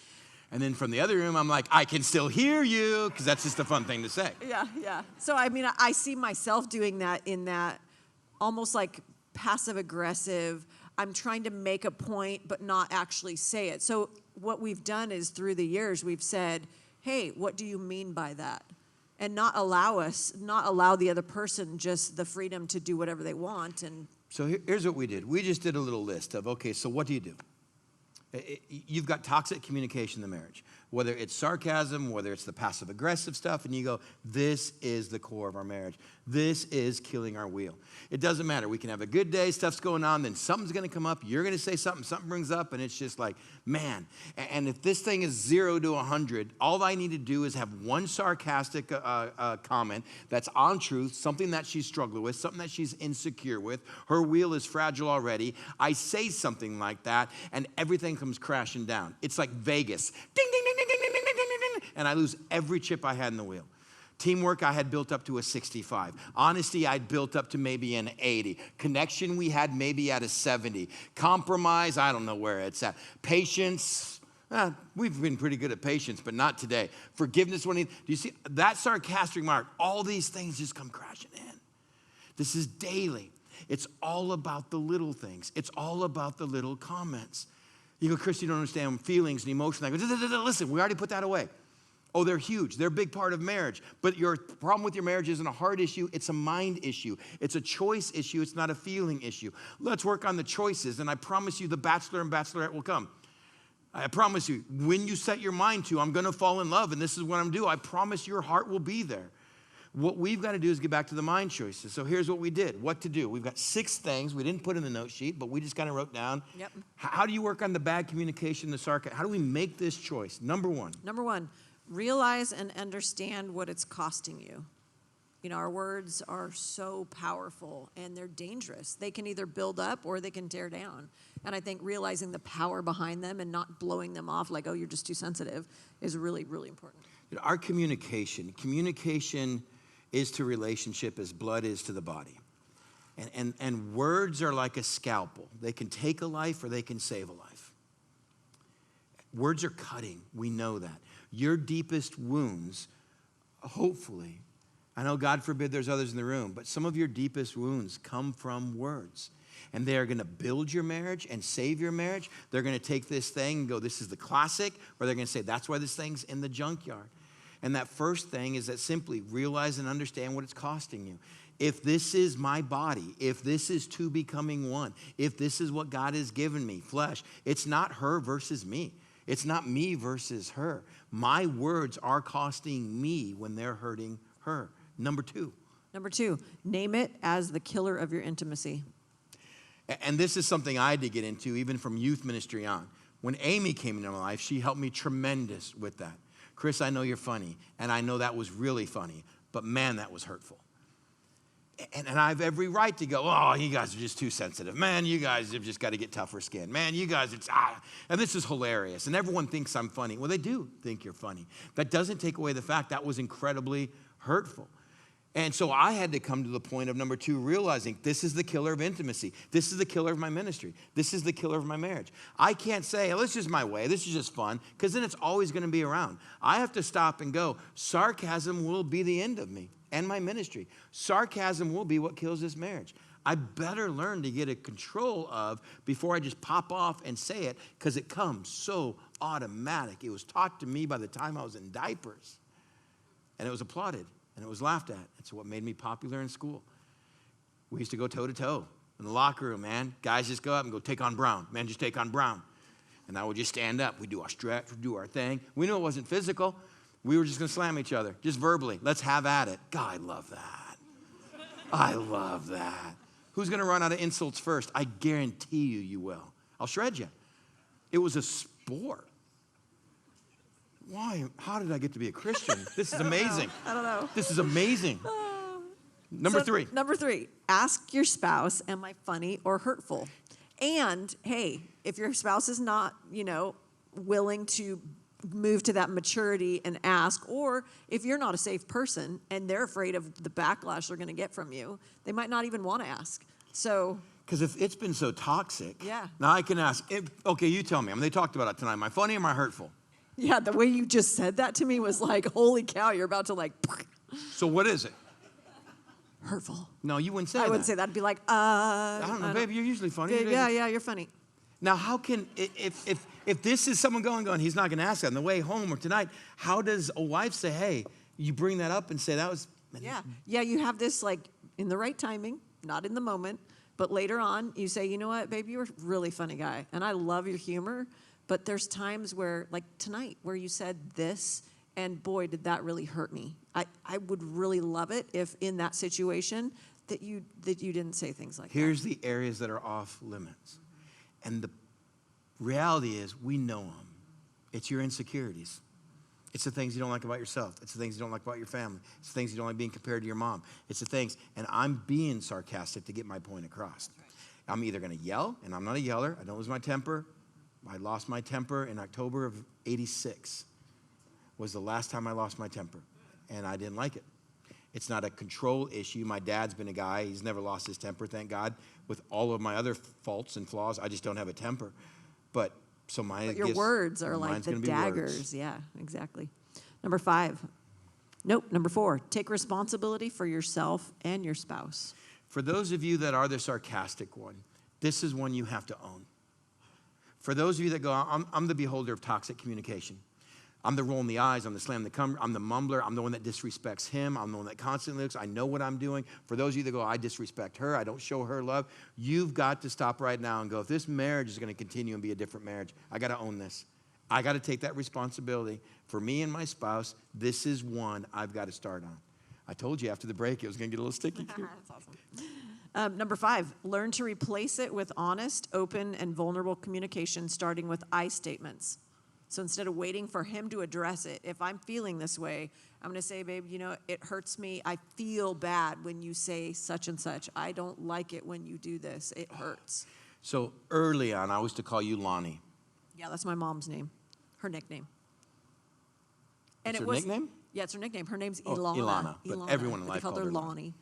Speaker 1: And then from the other room, I'm like, I can still hear you, because that's just a fun thing to say.
Speaker 2: Yeah. So I mean, I see myself doing that in that almost like passive aggressive, I'm trying to make a point but not actually say it. So what we've done is through the years we've said, hey, what do you mean by that? And not allow the other person just the freedom to do whatever they want. And
Speaker 1: so here's what we did. We just did a little list of, okay, so what do you do? You've got toxic communication in the marriage. Whether it's sarcasm, whether it's the passive-aggressive stuff, and you go, this is the core of our marriage. This is killing our wheel. It doesn't matter. We can have a good day, stuff's going on, then something's going to come up, you're going to say something brings up, and it's just like, man. And if this thing is 0 to 100, all I need to do is have one sarcastic comment that's on truth, something that she's struggling with, something that she's insecure with. Her wheel is fragile already. I say something like that, and everything comes crashing down. It's like Vegas. Ding, ding, ding, ding, ding, ding, ding, ding, ding, ding, and I lose every chip I had in the wheel. Teamwork, I had built up to a 65. Honesty, I'd built up to maybe an 80. Connection, we had maybe at a 70. Compromise, I don't know where it's at. Patience, we've been pretty good at patience, but not today. Forgiveness, do you see that sarcastic remark? All these things just come crashing in. This is daily. It's all about the little things. It's all about the little comments. You go, Chris, you don't understand feelings and emotion. I go, listen, we already put that away. Oh, they're huge. They're a big part of marriage. But your problem with your marriage isn't a heart issue. It's a mind issue. It's a choice issue. It's not a feeling issue. Let's work on the choices, and I promise you the bachelor and bachelorette will come. I promise you, when you set your mind to, I'm going to fall in love, and this is what I'm doing, I promise your heart will be there. What we've got to do is get back to the mind choices. So here's what we did, what to do. We've got 6 things we didn't put in the note sheet, but we just kind of wrote down.
Speaker 2: Yep.
Speaker 1: How do you work on the bad communication, the sarcasm? How do we make this choice? Number one,
Speaker 2: realize and understand what it's costing you. You know, our words are so powerful and they're dangerous. They can either build up or they can tear down. And I think realizing the power behind them and not blowing them off like, oh, you're just too sensitive is really, really important.
Speaker 1: Our communication is to relationship as blood is to the body. And words are like a scalpel. They can take a life or they can save a life. Words are cutting. We know that. Your deepest wounds, hopefully, I know God forbid there's others in the room, but some of your deepest wounds come from words. And they are going to build your marriage and save your marriage. They're going to take this thing and go, this is the classic, or they're going to say, that's why this thing's in the junkyard. And that first thing is that simply realize and understand what it's costing you. If this is my body, if this is two becoming one, if this is what God has given me, flesh, it's not her versus me. It's not me versus her. My words are costing me when they're hurting her. Number two,
Speaker 2: name it as the killer of your intimacy.
Speaker 1: And this is something I had to get into even from youth ministry on. When Amy came into my life, she helped me tremendous with that. Chris, I know you're funny, and I know that was really funny, but man, that was hurtful. And I have every right to go, oh, you guys are just too sensitive. Man, you guys have just got to get tougher skin. Man, you guys, and this is hilarious. And everyone thinks I'm funny. Well, they do think you're funny. That doesn't take away the fact that was incredibly hurtful. And so I had to come to the point of number 2, realizing this is the killer of intimacy. This is the killer of my ministry. This is the killer of my marriage. I can't say, oh, this is my way. This is just fun, because then it's always going to be around. I have to stop and go, sarcasm will be the end of me and my ministry. Sarcasm will be what kills this marriage. I better learn to get a control of before I just pop off and say it, because it comes so automatic. It was taught to me by the time I was in diapers, and it was applauded. And it was laughed at. It's what made me popular in school. We used to go toe-to-toe in the locker room, man. Guys just go up and go, take on Brown. Man, just take on Brown. And I would just stand up. We'd do our stretch, we'd do our thing. We knew it wasn't physical. We were just going to slam each other, just verbally. Let's have at it. God, I love that. I love that. Who's going to run out of insults first? I guarantee you will. I'll shred you. It was a sport. Why? How did I get to be a Christian? This is amazing.
Speaker 2: I don't know.
Speaker 1: This is amazing. Number 3.
Speaker 2: Number 3, ask your spouse, am I funny or hurtful? And, hey, if your spouse is not, willing to move to that maturity and ask, or if you're not a safe person and they're afraid of the backlash they're going to get from you, they might not even want to ask. So...
Speaker 1: Because if it's been so toxic,
Speaker 2: yeah.
Speaker 1: Now I can ask, okay, you tell me. They talked about it tonight. Am I funny or am I hurtful?
Speaker 2: Yeah, the way you just said that to me was like, holy cow, you're about to
Speaker 1: So what is it?
Speaker 2: Hurtful.
Speaker 1: No, you wouldn't say that.
Speaker 2: I wouldn't say that. I'd be like,
Speaker 1: I don't know, babe, you're usually funny.
Speaker 2: Yeah, you're funny.
Speaker 1: Now, how can, if this is someone going, he's not going to ask that on the way home or tonight, how does a wife say, hey, you bring that up and say that was...
Speaker 2: Yeah, you have this in the right timing, not in the moment, but later on you say, you know what, babe, you're a really funny guy, and I love your humor, But there's times where, like tonight, where you said this, and boy, did that really hurt me. I would really love it if in that situation that you didn't say things like
Speaker 1: Here's the areas that are off limits. And the reality is we know them. It's your insecurities. It's the things you don't like about yourself. It's the things you don't like about your family. It's the things you don't like being compared to your mom. It's the things, and I'm being sarcastic to get my point across. I'm either going to yell, and I'm not a yeller. I don't lose my temper. I lost my temper in October of '86. Was the last time I lost my temper, and I didn't like it. It's not a control issue. My dad's been a guy. He's never lost his temper, thank God. With all of my other faults and flaws, I just don't have a temper. But your
Speaker 2: words are like the daggers. Yeah, exactly. Number 4, take responsibility for yourself and your spouse.
Speaker 1: For those of you that are the sarcastic one, this is one you have to own. For those of you that go, I'm the beholder of toxic communication. I'm the roll in the eyes, I'm the slam the cum, I'm the mumbler, I'm the one that disrespects him, I'm the one that constantly looks, I know what I'm doing. For those of you that go, I disrespect her, I don't show her love, you've got to stop right now and go, if this marriage is going to continue and be a different marriage, I got to own this. I got to take that responsibility. For me and my spouse, this is one I've got to start on. I told you after the break it was going to get a little sticky.
Speaker 2: That's awesome. Number 5, learn to replace it with honest, open, and vulnerable communication, starting with I statements. So instead of waiting for him to address it, if I'm feeling this way, I'm going to say, babe, it hurts me. I feel bad when you say such and such. I don't like it when you do this. It hurts.
Speaker 1: So early on, I used to call you Lonnie.
Speaker 2: Yeah, that's my mom's name, her nickname. And
Speaker 1: It's her nickname?
Speaker 2: Yeah, it's her nickname. Her name's
Speaker 1: Ilana.
Speaker 2: Ilana.
Speaker 1: But everyone in life
Speaker 2: called her Lonnie.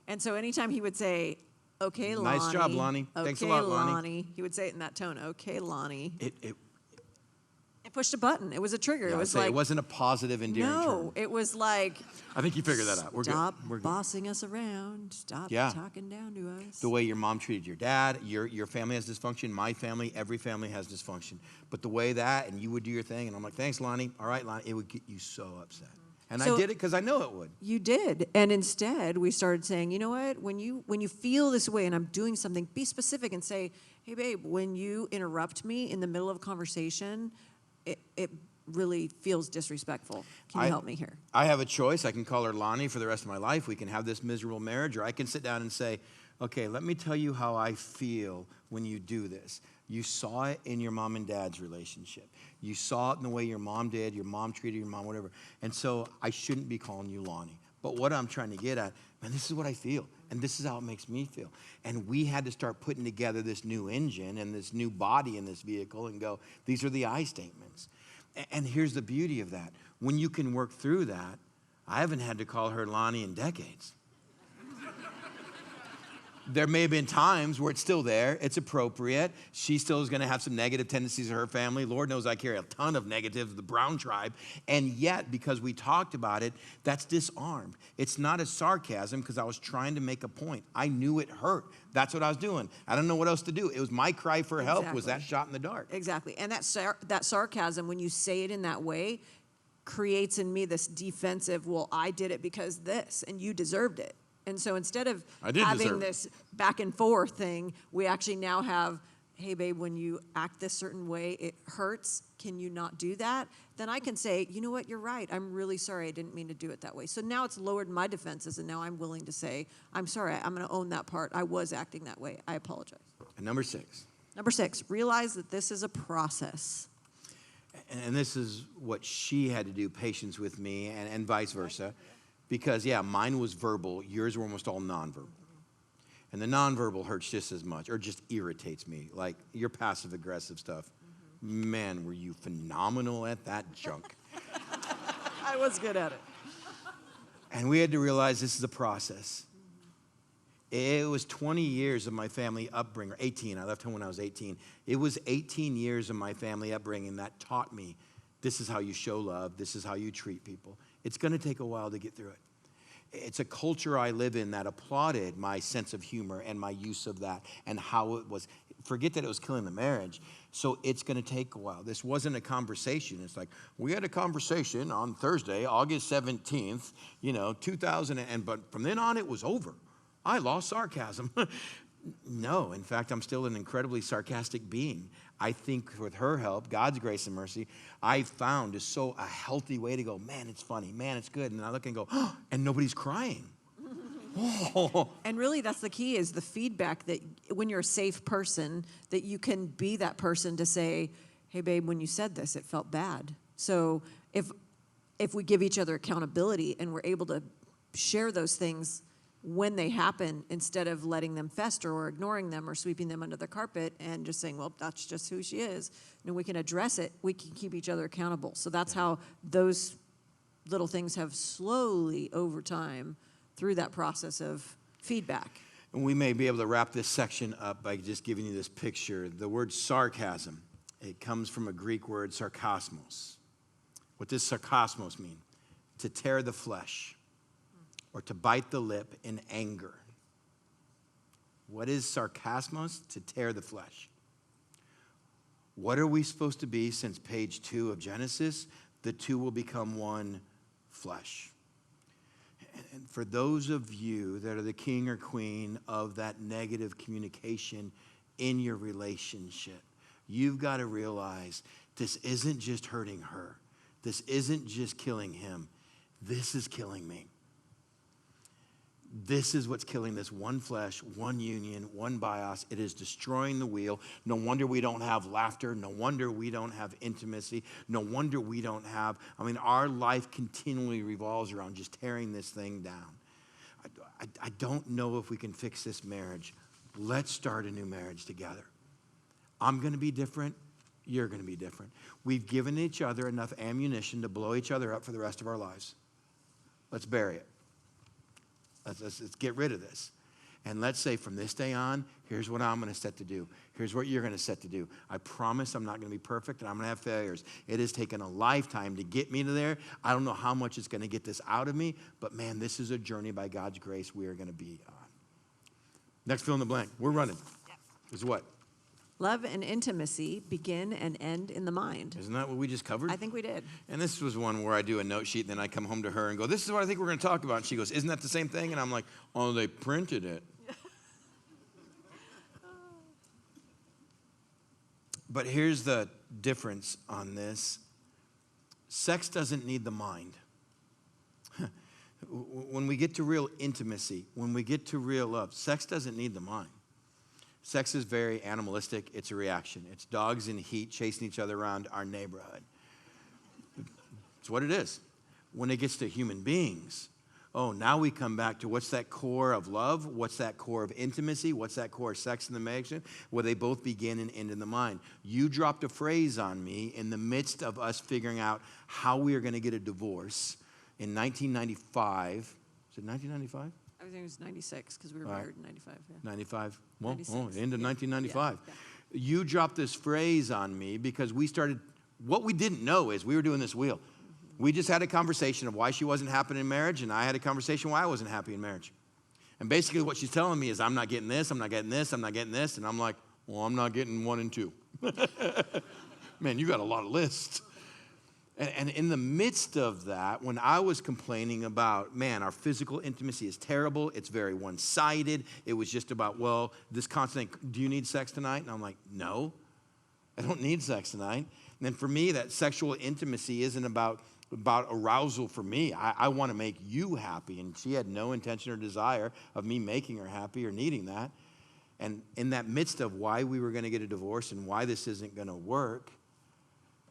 Speaker 2: And so anytime he would say, okay, Lonnie.
Speaker 1: Nice job, Lonnie. Thanks a lot, Lonnie.
Speaker 2: He would say it in that tone, okay, Lonnie.
Speaker 1: It
Speaker 2: pushed a button. It was a trigger.
Speaker 1: Yeah,
Speaker 2: it was like,
Speaker 1: it wasn't a positive, endearing term.
Speaker 2: No, it was like,
Speaker 1: I think you figured that out. We're
Speaker 2: stop
Speaker 1: good. We're good.
Speaker 2: bossing us around. Stop talking down to us.
Speaker 1: The way your mom treated your dad, your family has dysfunction, my family, every family has dysfunction. But the way that, and you would do your thing, and I'm like, thanks, Lonnie. All right, Lonnie. It would get you so upset. And I did it because I know it would.
Speaker 2: You did. And instead, we started saying, you know what? When you feel this way and I'm doing something, be specific and say, hey, babe, when you interrupt me in the middle of a conversation, it really feels disrespectful. Can you help me here?
Speaker 1: I have a choice. I can call her Lonnie for the rest of my life. We can have this miserable marriage, or I can sit down and say, okay, let me tell you how I feel when you do this. You saw it in your mom and dad's relationship. You saw it in the way your mom did, your mom treated your mom, whatever. And so I shouldn't be calling you Lonnie. But what I'm trying to get at, man, this is what I feel. And this is how it makes me feel. And we had to start putting together this new engine and this new body in this vehicle and go, these are the I statements. And here's the beauty of that. When you can work through that, I haven't had to call her Lonnie in decades. There may have been times where it's still there. It's appropriate. She still is going to have some negative tendencies in her family. Lord knows I carry a ton of negatives, the Brown tribe. And yet, because we talked about it, that's disarmed. It's not a sarcasm because I was trying to make a point. I knew it hurt. That's what I was doing. I don't know what else to do. It was my cry for help was that shot in the dark.
Speaker 2: Exactly. And that sarcasm, when you say it in that way, creates in me this defensive, well, I did it because this, and you deserved it. And so instead of having this back and forth thing, we actually now have, hey, babe, when you act this certain way, it hurts. Can you not do that? Then I can say, you know what, you're right. I'm really sorry. I didn't mean to do it that way. So now it's lowered my defenses, and now I'm willing to say, I'm sorry. I'm going to own that part. I was acting that way. I apologize.
Speaker 1: And number 6.
Speaker 2: Number 6, realize that this is a process.
Speaker 1: And this is what she had to do, patience with me, and vice versa. Because, mine was verbal. Yours were almost all nonverbal. And the nonverbal hurts just as much, or just irritates me. Like your passive-aggressive stuff. Man, were you phenomenal at that junk.
Speaker 2: I was good at it.
Speaker 1: And we had to realize this is a process. It was 20 years of my family upbringing, 18. I left home when I was 18. It was 18 years of my family upbringing that taught me this is how you show love. This is how you treat people. It's going to take a while to get through it. It's a culture I live in that applauded my sense of humor and my use of that and how it was. Forget that it was killing the marriage. So it's going to take a while. This wasn't a conversation. It's like, we had a conversation on Thursday, August 17th, 2000, but from then on it was over. I lost sarcasm. No, in fact, I'm still an incredibly sarcastic being. I think with her help, God's grace and mercy, I found is so a healthy way to go, man, it's funny, man, it's good. And I look and go, oh, and nobody's crying. Oh.
Speaker 2: And really, that's the key, is the feedback that when you're a safe person, that you can be that person to say, hey, babe, when you said this, it felt bad. So if we give each other accountability and we're able to share those things when they happen, instead of letting them fester or ignoring them or sweeping them under the carpet and just saying, well, that's just who she is, and we can address it, we can keep each other accountable. So that's how those little things have slowly, over time, through that process of feedback.
Speaker 1: And we may be able to wrap this section up by just giving you this picture. The word sarcasm, it comes from a Greek word, sarcasmos. What does sarcasmos mean? To tear the flesh or to bite the lip in anger. What is sarcasmos? To tear the flesh. What are we supposed to be since page 2 of Genesis? The two will become one flesh. And for those of you that are the king or queen of that negative communication in your relationship, you've got to realize this isn't just hurting her. This isn't just killing him. This is killing me. This is what's killing this one flesh, one union, one bios. It is destroying the wheel. No wonder we don't have laughter. No wonder we don't have intimacy. No wonder we don't have, our life continually revolves around just tearing this thing down. I don't know if we can fix this marriage. Let's start a new marriage together. I'm going to be different. You're going to be different. We've given each other enough ammunition to blow each other up for the rest of our lives. Let's bury it. Let's get rid of this. And let's say from this day on, here's what I'm going to set to do. Here's what you're going to set to do. I promise I'm not going to be perfect and I'm going to have failures. It has taken a lifetime to get me to there. I don't know how much it's going to get this out of me, but man, this is a journey by God's grace we are going to be on. Next fill in the blank. We're running. Is what?
Speaker 2: Love and intimacy begin and end in the mind.
Speaker 1: Isn't that what we just covered?
Speaker 2: I think we did.
Speaker 1: And this was one where I do a note sheet, and then I come home to her and go, this is what I think we're going to talk about. And she goes, isn't that the same thing? And I'm like, oh, they printed it. But here's the difference on this. Sex doesn't need the mind. When we get to real intimacy, when we get to real love, sex doesn't need the mind. Sex is very animalistic. It's a reaction. It's dogs in heat chasing each other around our neighborhood. It's what it is. When it gets to human beings, now we come back to what's that core of love? What's that core of intimacy? What's that core of sex in the marriage? Well, they both begin and end in the mind. You dropped a phrase on me in the midst of us figuring out how we are going to get a divorce in 1995. Is it 1995?
Speaker 2: I think it was 96 because we were married in 95. Yeah.
Speaker 1: 95? Well,
Speaker 2: 96.
Speaker 1: End of 1995.
Speaker 2: Yeah.
Speaker 1: You dropped this phrase on me because we started, what we didn't know is we were doing this wheel. Mm-hmm. We just had a conversation of why she wasn't happy in marriage, and I had a conversation why I wasn't happy in marriage. And basically what she's telling me is I'm not getting this, I'm not getting this, I'm not getting this, and I'm like, well, I'm not getting 1 and 2. Man, you got a lot of lists. And in the midst of that, when I was complaining about, man, our physical intimacy is terrible, it's very one-sided, it was just about, well, this constant, do you need sex tonight? And I'm like, no, I don't need sex tonight. And then for me, that sexual intimacy isn't about arousal for me. I want to make you happy. And she had no intention or desire of me making her happy or needing that. And in that midst of why we were going to get a divorce and why this isn't going to work,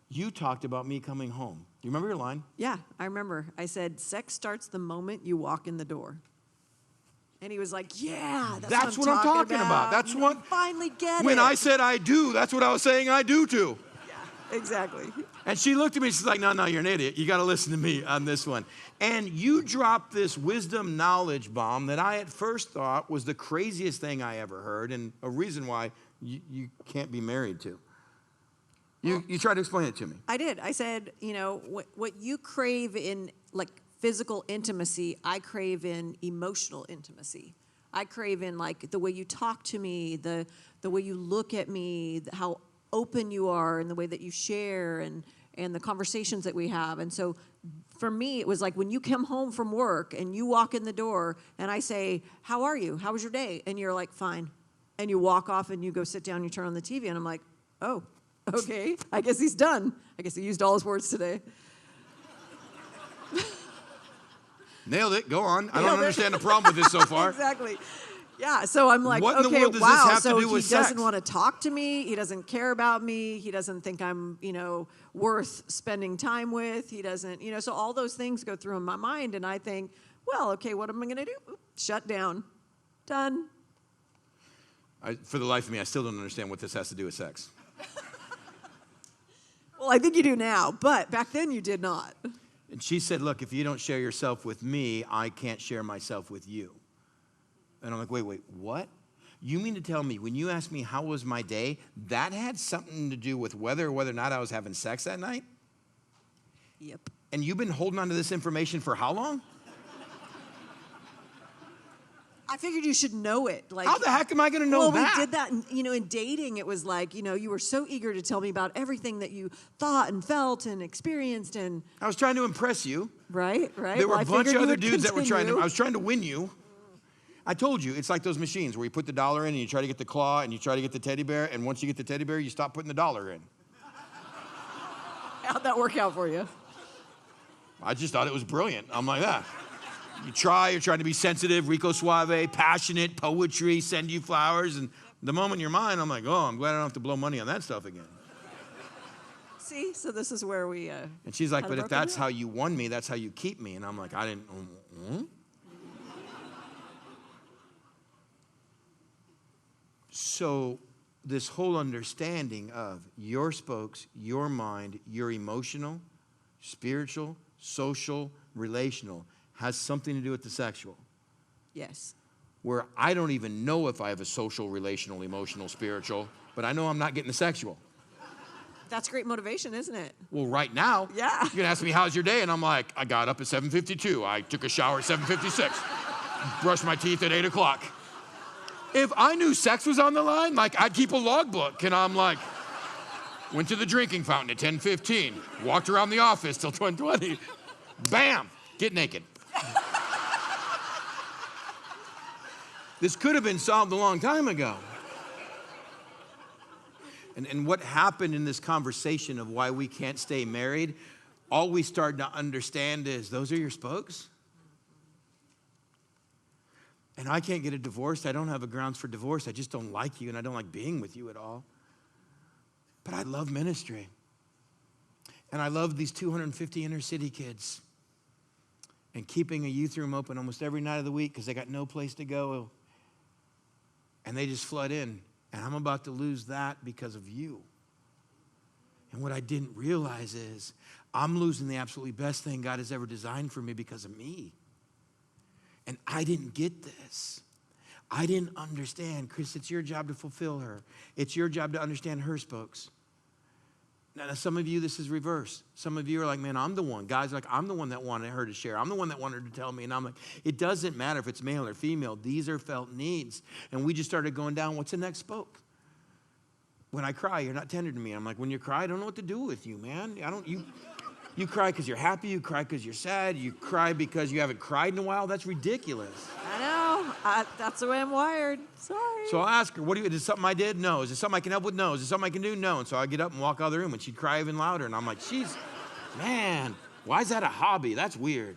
Speaker 1: you talked about me coming home. Do you remember your line?
Speaker 2: Yeah, I remember. I said, sex starts the moment you walk in the door. And he was like, yeah, that's what I'm talking about.
Speaker 1: That's what.
Speaker 2: Finally get it.
Speaker 1: When I said I do, that's what I was saying I do too.
Speaker 2: Yeah, exactly.
Speaker 1: And she looked at me, she's like, no, you're an idiot. You got to listen to me on this one. And you dropped this wisdom knowledge bomb that I at first thought was the craziest thing I ever heard and a reason why you can't be married to. You tried to explain it to me.
Speaker 2: I did. I said, what you crave in like physical intimacy, I crave in emotional intimacy. I crave in like the way you talk to me, the way you look at me, how open you are, and the way that you share, and the conversations that we have. And so for me, it was like when you come home from work and you walk in the door and I say, how are you? How was your day? And you're like, fine. and you walk off and you go sit down, you turn on the TV, and I'm like, oh, okay, I guess he's done. I guess he used all his words today.
Speaker 1: Nailed it. Go on. I
Speaker 2: Nailed
Speaker 1: don't
Speaker 2: it.
Speaker 1: understand the problem with this so far.
Speaker 2: Exactly. Yeah, so I'm like,
Speaker 1: What in the
Speaker 2: okay,
Speaker 1: world does this
Speaker 2: wow,
Speaker 1: have to
Speaker 2: so
Speaker 1: do
Speaker 2: he
Speaker 1: with
Speaker 2: doesn't
Speaker 1: sex?
Speaker 2: want to talk to me. He doesn't care about me. He doesn't think I'm, worth spending time with. He doesn't, so all those things go through in my mind, and I think, well, okay, what am I going to do? Oop, shut down. Done.
Speaker 1: For the life of me, I still don't understand what this has to do with sex.
Speaker 2: Well, I think you do now, but back then you did not.
Speaker 1: And she said, look, if you don't share yourself with me, I can't share myself with you. And I'm like, wait, what? You mean to tell me when you asked me how was my day, that had something to do with whether or not I was having sex that night?
Speaker 2: Yep.
Speaker 1: And you've been holding on to this information for how long?
Speaker 2: I figured you should know it. Like,
Speaker 1: How the heck am I going to know that?
Speaker 2: We did that, in dating. It was like, you were so eager to tell me about everything that you thought and felt and experienced, and
Speaker 1: I was trying to impress you.
Speaker 2: right.
Speaker 1: There were
Speaker 2: Well,
Speaker 1: a bunch of
Speaker 2: you
Speaker 1: other
Speaker 2: would
Speaker 1: dudes that were
Speaker 2: continue.
Speaker 1: I was trying to win you. I told you, it's like those machines where you put the dollar in and you try to get the claw and you try to get the teddy bear, and once you get the teddy bear, you stop putting the dollar in.
Speaker 2: How'd that work out for you?
Speaker 1: I just thought it was brilliant. I'm like that. You're trying to be sensitive, Rico Suave, passionate, poetry, send you flowers, and the moment you're mine, I'm like, oh, I'm glad I don't have to blow money on that stuff again.
Speaker 2: See, so this is where we.
Speaker 1: And she's like,
Speaker 2: had a
Speaker 1: but if
Speaker 2: broken
Speaker 1: that's
Speaker 2: deal.
Speaker 1: how you won me, that's how you keep me. And I'm like, I didn't. So this whole understanding of your spokes, your mind, your emotional, spiritual, social, relational, has something to do with the sexual.
Speaker 2: Yes.
Speaker 1: Where I don't even know if I have a social, relational, emotional, spiritual, but I know I'm not getting the sexual.
Speaker 2: That's great motivation, isn't it?
Speaker 1: Well, right now,
Speaker 2: Yeah.
Speaker 1: you're gonna ask me, how's your day? And I'm like, I got up at 7:52. I took a shower at 7:56. Brushed my teeth at 8 o'clock. If I knew sex was on the line, like, I'd keep a logbook. And I'm like, went to the drinking fountain at 10:15. Walked around the office till 10:20. Bam, get naked. This could have been solved a long time ago. And what happened in this conversation of why we can't stay married, all we started to understand is, those are your spokes? And I can't get a divorce. I don't have a grounds for divorce. I just don't like you, and I don't like being with you at all. But I love ministry. And I love these 250 inner city kids. And keeping a youth room open almost every night of the week because they got no place to go. And they just flood in. And I'm about to lose that because of you. And what I didn't realize is I'm losing the absolutely best thing God has ever designed for me because of me. And I didn't get this. I didn't understand. Chris, it's your job to fulfill her. It's your job to understand her spokes. Now, some of you, this is reverse. Some of you are like, man, I'm the one. Guys are like, I'm the one that wanted her to share. I'm the one that wanted her to tell me. And I'm like, it doesn't matter if it's male or female. These are felt needs. And we just started going down, what's the next spoke? When I cry, you're not tender to me. I'm like, when you cry, I don't know what to do with you, man. You cry because you're happy. You cry because you're sad. You cry because you haven't cried in a while. That's ridiculous.
Speaker 2: I know. That's the way I'm wired. Sorry.
Speaker 1: So I'll ask her, is it something I did? No. Is it something I can help with? No. Is it something I can do? No. And so I get up and walk out of the room, and she'd cry even louder. And I'm like, man, why is that a hobby? That's weird.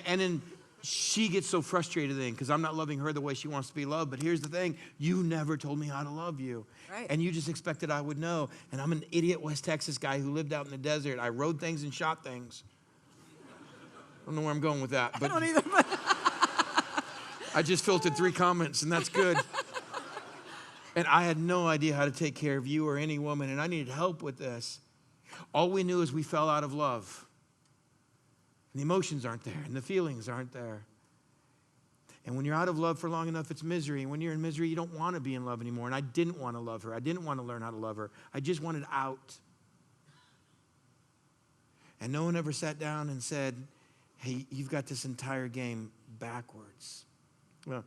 Speaker 1: And then she gets so frustrated then because I'm not loving her the way she wants to be loved. But here's the thing. You never told me how to love you.
Speaker 2: Right.
Speaker 1: And you just expected I would know. And I'm an idiot West Texas guy who lived out in the desert. I rode things and shot things. I don't know where I'm going with that. But
Speaker 2: I don't either. But
Speaker 1: I just filtered 3 comments, and that's good. And I had no idea how to take care of you or any woman, and I needed help with this. All we knew is we fell out of love. And the emotions aren't there, and the feelings aren't there. And when you're out of love for long enough, it's misery. And when you're in misery, you don't want to be in love anymore. And I didn't want to love her. I didn't want to learn how to love her. I just wanted out. And no one ever sat down and said, hey, you've got this entire game backwards. Well,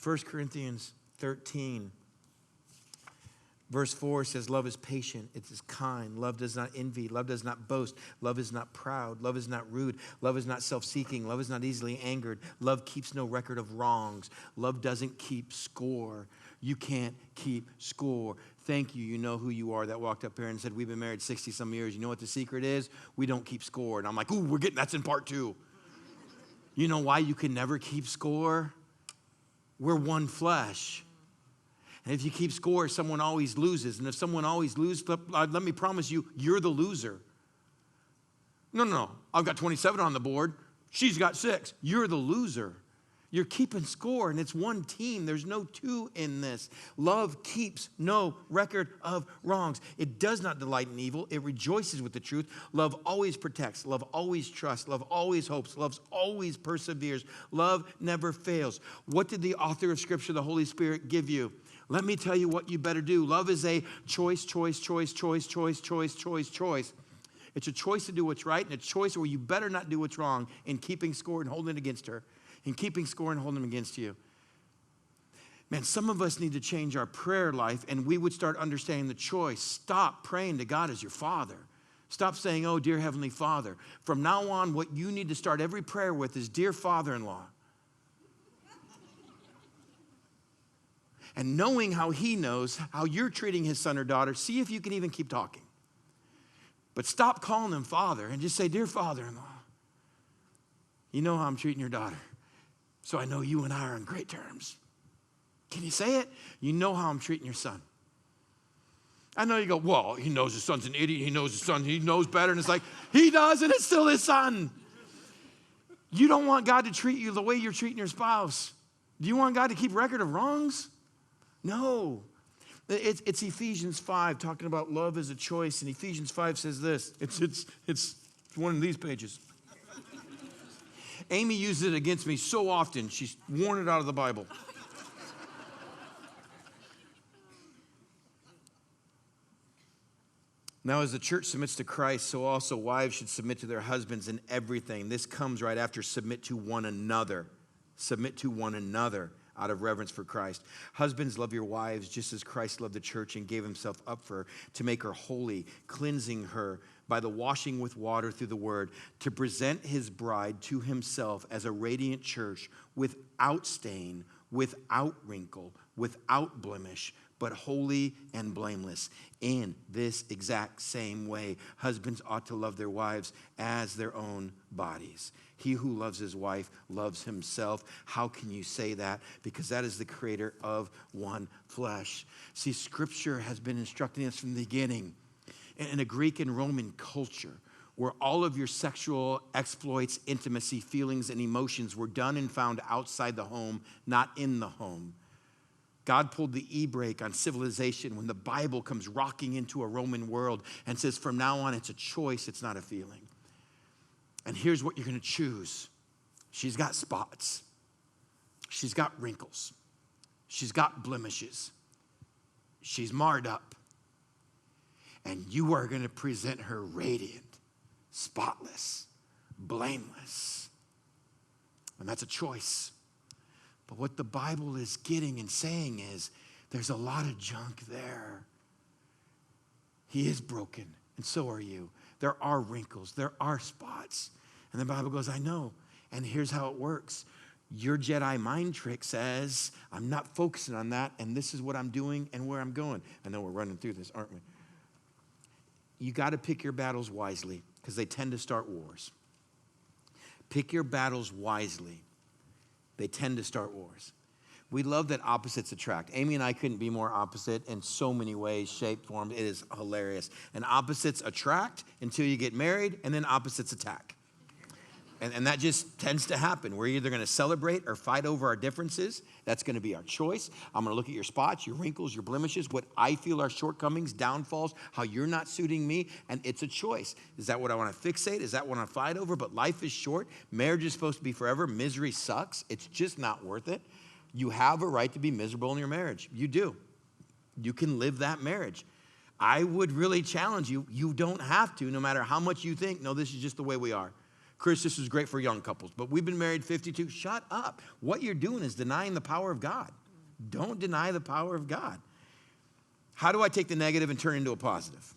Speaker 1: 1 Corinthians 13. Verse 4 says, love is patient, it is kind, love does not envy, love does not boast, love is not proud, love is not rude, love is not self-seeking, love is not easily angered, love keeps no record of wrongs, love doesn't keep score. You can't keep score. Thank you, you know who you are, that walked up here and said, we've been married 60-some years. You know what the secret is? We don't keep score. And I'm like, ooh, that's in part 2. You know why you can never keep score? We're one flesh. And if you keep score, someone always loses. And if someone always loses, let me promise you, you're the loser. No. I've got 27 on the board. She's got 6. You're the loser. You're keeping score, and it's one team. There's no 2 in this. Love keeps no record of wrongs. It does not delight in evil. It rejoices with the truth. Love always protects. Love always trusts. Love always hopes. Love always perseveres. Love never fails. What did the author of Scripture, the Holy Spirit, give you? Let me tell you what you better do. Love is a choice. It's a choice to do what's right, and a choice where you better not do what's wrong in keeping score and holding it against her. In keeping score and holding them against you. Man, some of us need to change our prayer life, and we would start understanding the choice. Stop praying to God as your Father. Stop saying, oh, dear Heavenly Father. From now on, what you need to start every prayer with is, dear Father-in-law. And knowing how he knows how you're treating his son or daughter, see if you can even keep talking. But stop calling them Father and just say, dear Father-in-law, you know how I'm treating your daughter. So I know you and I are on great terms. Can you say it? You know how I'm treating your son. I know you go, well, he knows his son's an idiot. He knows his son, he knows better. And it's like, he does, and it's still his son. You don't want God to treat you the way you're treating your spouse. Do you want God to keep record of wrongs? No. It's Ephesians 5 talking about love as a choice. And Ephesians 5 says this. It's one of these pages. Amy uses it against me so often, she's worn it out of the Bible. Now, as the church submits to Christ, so also wives should submit to their husbands in everything. This comes right after submit to one another. Submit to one another out of reverence for Christ. Husbands, love your wives just as Christ loved the church and gave himself up for her to make her holy, cleansing her by the washing with water through the word, to present his bride to himself as a radiant church without stain, without wrinkle, without blemish, but holy and blameless. In this exact same way, husbands ought to love their wives as their own bodies. He who loves his wife loves himself. How can you say that? Because that is the creator of one flesh. See, Scripture has been instructing us from the beginning. In a Greek and Roman culture, where all of your sexual exploits, intimacy, feelings, and emotions were done and found outside the home, not in the home. God pulled the e-brake on civilization when the Bible comes rocking into a Roman world and says, from now on, it's a choice, it's not a feeling. And here's what you're going to choose. She's got spots. She's got wrinkles. She's got blemishes. She's marred up. And you are going to present her radiant, spotless, blameless. And that's a choice. But what the Bible is getting and saying is there's a lot of junk there. He is broken, and so are you. There are wrinkles. There are spots. And the Bible goes, I know. And here's how it works. Your Jedi mind trick says, I'm not focusing on that, and this is what I'm doing and where I'm going. I know we're running through this, aren't we? You got to pick your battles wisely because they tend to start wars. Pick your battles wisely. They tend to start wars. We love that opposites attract. Amy and I couldn't be more opposite in so many ways, shape, form. It is hilarious. And opposites attract until you get married, and then opposites attack. And that just tends to happen. We're either going to celebrate or fight over our differences. That's going to be our choice. I'm going to look at your spots, your wrinkles, your blemishes, what I feel are shortcomings, downfalls, how you're not suiting me, and it's a choice. Is that what I want to fixate? Is that what I want to fight over? But life is short. Marriage is supposed to be forever. Misery sucks. It's just not worth it. You have a right to be miserable in your marriage. You do. You can live that marriage. I would really challenge you. You don't have to, no matter how much you think, no, this is just the way we are. Chris, this is great for young couples, but we've been married 52. Shut up. What you're doing is denying the power of God. Don't deny the power of God. How do I take the negative and turn it into a positive?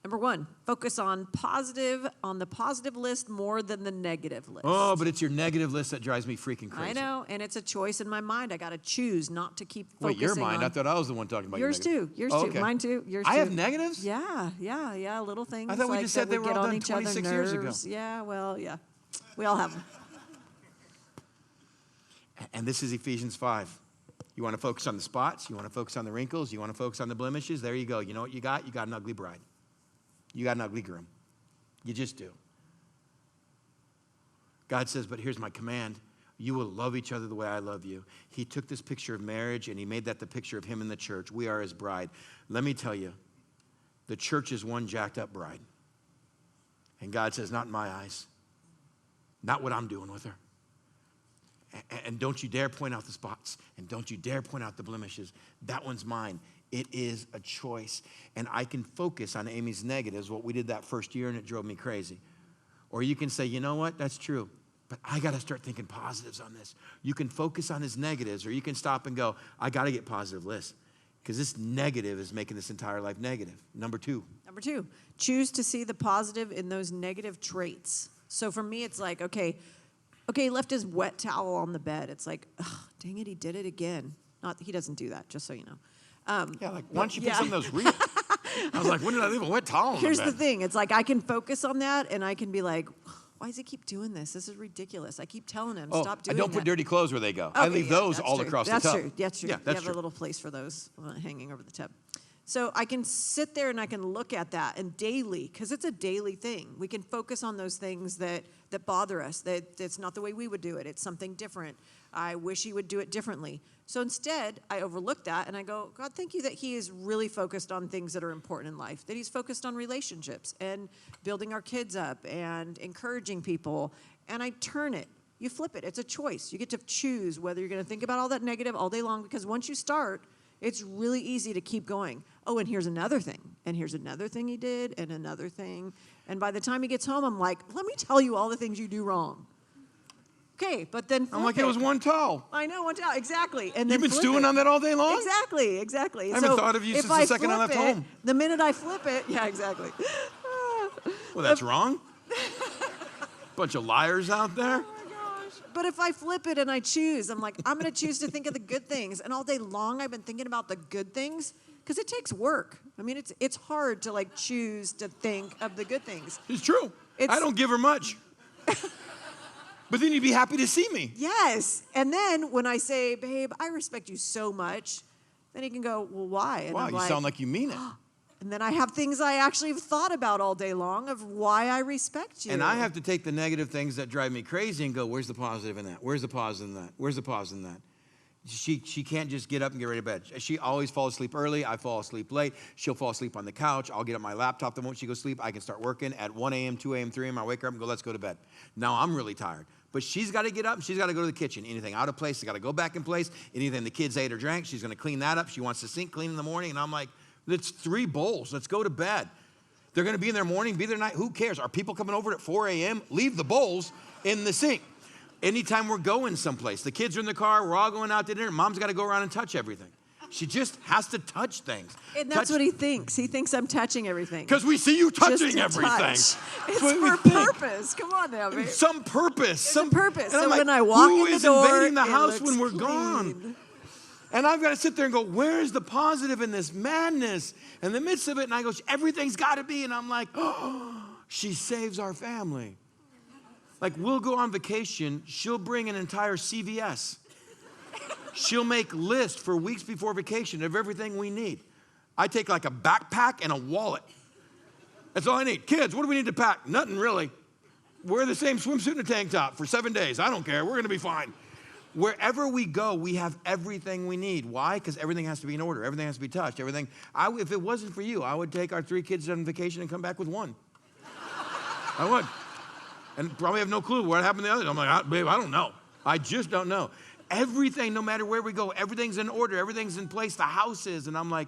Speaker 2: Number one, focus on the positive list more than the negative list.
Speaker 1: Oh, but it's your negative list that drives me freaking crazy.
Speaker 2: I know, and it's a choice in my mind. I got to choose not to keep focusing.
Speaker 1: Wait, your mind?
Speaker 2: On
Speaker 1: I thought I was the one talking about
Speaker 2: yours
Speaker 1: your
Speaker 2: too. Yours
Speaker 1: oh,
Speaker 2: too. Mine too. Yours
Speaker 1: I
Speaker 2: too.
Speaker 1: have negatives?
Speaker 2: Yeah. Little things.
Speaker 1: I thought we
Speaker 2: like
Speaker 1: just said
Speaker 2: that
Speaker 1: they
Speaker 2: we
Speaker 1: were
Speaker 2: get
Speaker 1: all
Speaker 2: on
Speaker 1: done
Speaker 2: each other's
Speaker 1: 26 years ago.
Speaker 2: nerves. Yeah, well, yeah. We all have them.
Speaker 1: And this is Ephesians 5. You want to focus on the spots. You want to focus on the wrinkles. You want to focus on the blemishes. There you go. You know what you got? You got an ugly bride. You got an ugly groom. You just do. God says, but here's my command. You will love each other the way I love you. He took this picture of marriage and he made that the picture of him in the church. We are his bride. Let me tell you, the church is one jacked up bride. And God says, not in my eyes. Not what I'm doing with her. And don't you dare point out the spots. And don't you dare point out the blemishes. That one's mine. It is a choice. And I can focus on Amy's negatives, what we did that first year, and it drove me crazy. Or you can say, you know what, that's true. But I got to start thinking positives on this. You can focus on his negatives, or you can stop and go, I got to get positive lists. Because this negative is making this entire life negative. Number two,
Speaker 2: choose to see the positive in those negative traits. So for me, it's like, okay, he left his wet towel on the bed. It's like, dang it, he did it again. Not he doesn't do that, just so you know.
Speaker 1: Yeah, like, why don't you pick some of those real? I was like, when did I leave a wet towel on
Speaker 2: Here's
Speaker 1: the
Speaker 2: the
Speaker 1: bed?
Speaker 2: thing. It's like I can focus on that, and I can be like, why does he keep doing this? This is ridiculous. I keep telling him, stop doing
Speaker 1: I don't
Speaker 2: that.
Speaker 1: put dirty clothes where they go.
Speaker 2: Okay,
Speaker 1: I leave those
Speaker 2: that's
Speaker 1: all
Speaker 2: true.
Speaker 1: across
Speaker 2: that's
Speaker 1: the tub.
Speaker 2: True. That's true.
Speaker 1: Yeah, that's
Speaker 2: you have
Speaker 1: true.
Speaker 2: a little place for those hanging over the tub. So I can sit there and I can look at that, and daily, because it's a daily thing, we can focus on those things that bother us, that it's not the way we would do it. It's something different. I wish he would do it differently. So instead, I overlook that and I go, God, thank you that he is really focused on things that are important in life, that he's focused on relationships and building our kids up and encouraging people. And I turn it. You flip it. It's a choice. You get to choose whether you're going to think about all that negative all day long, because once you start, it's really easy to keep going. Oh, and here's another thing. And here's another thing he did, and another thing. And by the time he gets home, I'm like, let me tell you all the things you do wrong. Okay, but then flip
Speaker 1: I'm like, it was one towel.
Speaker 2: I know, one towel, exactly. And then
Speaker 1: You've been
Speaker 2: flip
Speaker 1: stewing
Speaker 2: it.
Speaker 1: on that all day long?
Speaker 2: Exactly.
Speaker 1: I haven't thought of you since the second I left home.
Speaker 2: The minute I flip it, yeah, exactly.
Speaker 1: Well, that's wrong. Bunch of liars out there.
Speaker 2: Oh my gosh. But if I flip it and I choose, I'm like, I'm going to choose to think of the good things. And all day long, I've been thinking about the good things because it takes work. I mean, it's hard to like choose to think of the good things.
Speaker 1: It's true. I don't give her much. But then you'd be happy to see me.
Speaker 2: Yes. And then when I say, babe, I respect you so much, then he can go, well, why? And
Speaker 1: Wow,
Speaker 2: I'm
Speaker 1: you
Speaker 2: like,
Speaker 1: sound like you mean it.
Speaker 2: and then I have things I actually have thought about all day long of why I respect you.
Speaker 1: And I have to take the negative things that drive me crazy and go, where's the positive in that? Where's the positive in that? Where's the positive in that? She can't just get up and get ready to bed. She always falls asleep early. I fall asleep late. She'll fall asleep on the couch. I'll get up my laptop the moment she goes to sleep. I can start working at 1 a.m., 2 a.m., 3 a.m. I wake her up and go, let's go to bed. Now I'm really tired. But she's got to get up and she's got to go to the kitchen. Anything out of place, she's got to go back in place. Anything the kids ate or drank, she's going to clean that up. She wants the sink clean in the morning. And I'm like, it's 3 bowls. Let's go to bed. They're going to be in their morning, be there night. Who cares? Are people coming over at 4 a.m.? Leave the bowls in the sink. Anytime we're going someplace, the kids are in the car, we're all going out to dinner, Mom's got to go around and touch everything. She just has to touch things.
Speaker 2: And that's what he thinks. He thinks I'm touching everything.
Speaker 1: Because we see you touching
Speaker 2: Just to
Speaker 1: everything.
Speaker 2: touch. It's
Speaker 1: what
Speaker 2: for purpose. Come on now, babe.
Speaker 1: Some purpose.
Speaker 2: Some purpose.
Speaker 1: And I'm
Speaker 2: So
Speaker 1: like,
Speaker 2: when I walk
Speaker 1: who
Speaker 2: in the
Speaker 1: is
Speaker 2: door,
Speaker 1: invading the
Speaker 2: it
Speaker 1: house
Speaker 2: looks
Speaker 1: when we're
Speaker 2: clean.
Speaker 1: gone? And I've got to sit there and go, where's the positive in this madness? In the midst of it, and I go, everything's got to be. And I'm like, oh, she saves our family. Like, we'll go on vacation. She'll bring an entire CVS. She'll make lists for weeks before vacation of everything we need. I take like a backpack and a wallet. That's all I need. Kids, what do we need to pack? Nothing really. Wear the same swimsuit and a tank top for 7 days. I don't care. We're going to be fine. Wherever we go, we have everything we need. Why? Because everything has to be in order. Everything has to be touched. Everything. If it wasn't for you, I would take our 3 kids on vacation and come back with 1. I would. And probably have no clue what happened to the other. I'm like, babe, I don't know. I just don't know. Everything, no matter where we go, everything's in order. Everything's in place. The house is. And I'm like,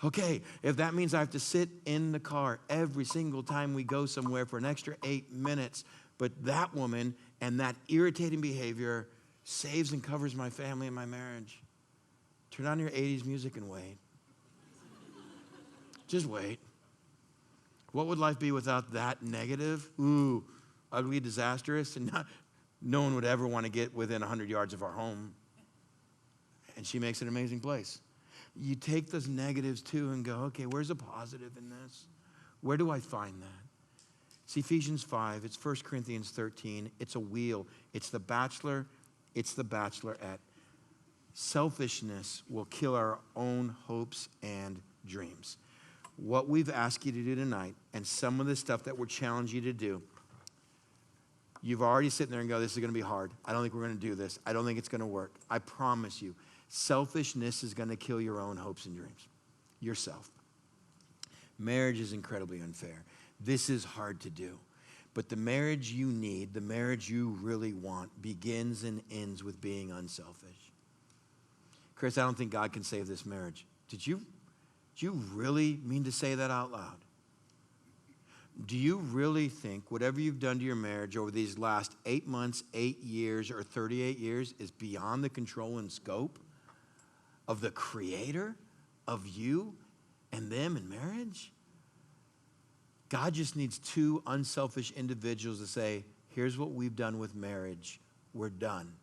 Speaker 1: okay, if that means I have to sit in the car every single time we go somewhere for an extra 8 minutes, but that woman and that irritating behavior saves and covers my family and my marriage. Turn on your 80s music and wait. Just wait. What would life be without that negative? Ooh, ugly, disastrous, and no one would ever want to get within 100 yards of our home. And she makes it an amazing place. You take those negatives too and go, okay, where's the positive in this? Where do I find that? It's Ephesians 5. It's 1 Corinthians 13. It's a wheel. It's the bachelor. It's the bachelorette. Selfishness will kill our own hopes and dreams. What we've asked you to do tonight, and some of the stuff that we're challenging you to do, you've already sitting there and go, this is going to be hard. I don't think we're going to do this. I don't think it's going to work. I promise you, selfishness is going to kill your own hopes and dreams. Yourself. Marriage is incredibly unfair. This is hard to do. But the marriage you need, the marriage you really want, begins and ends with being unselfish. Chris, I don't think God can save this marriage. Did you really mean to say that out loud? Do you really think whatever you've done to your marriage over these last 8 months, 8 years, or 38 years is beyond the control and scope of the Creator of you and them in marriage? God just needs two unselfish individuals to say, here's what we've done with marriage. We're done.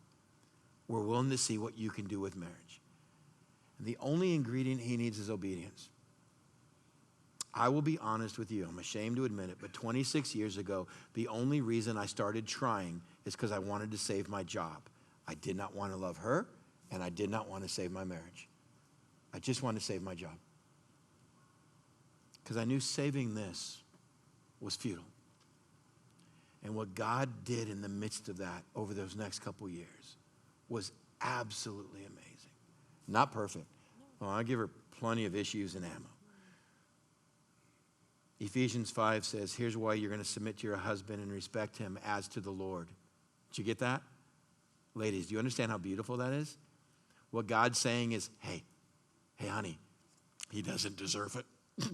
Speaker 1: We're willing to see what you can do with marriage. And the only ingredient he needs is obedience. I will be honest with you. I'm ashamed to admit it, but 26 years ago, the only reason I started trying is because I wanted to save my job. I did not want to love her, and I did not want to save my marriage. I just wanted to save my job. Because I knew saving this was futile. And what God did in the midst of that over those next couple years was absolutely amazing. Not perfect. Well, I give her plenty of issues and ammo. Ephesians 5 says, here's why you're going to submit to your husband and respect him as to the Lord. Did you get that? Ladies, do you understand how beautiful that is? What God's saying is, hey, honey, he doesn't deserve it.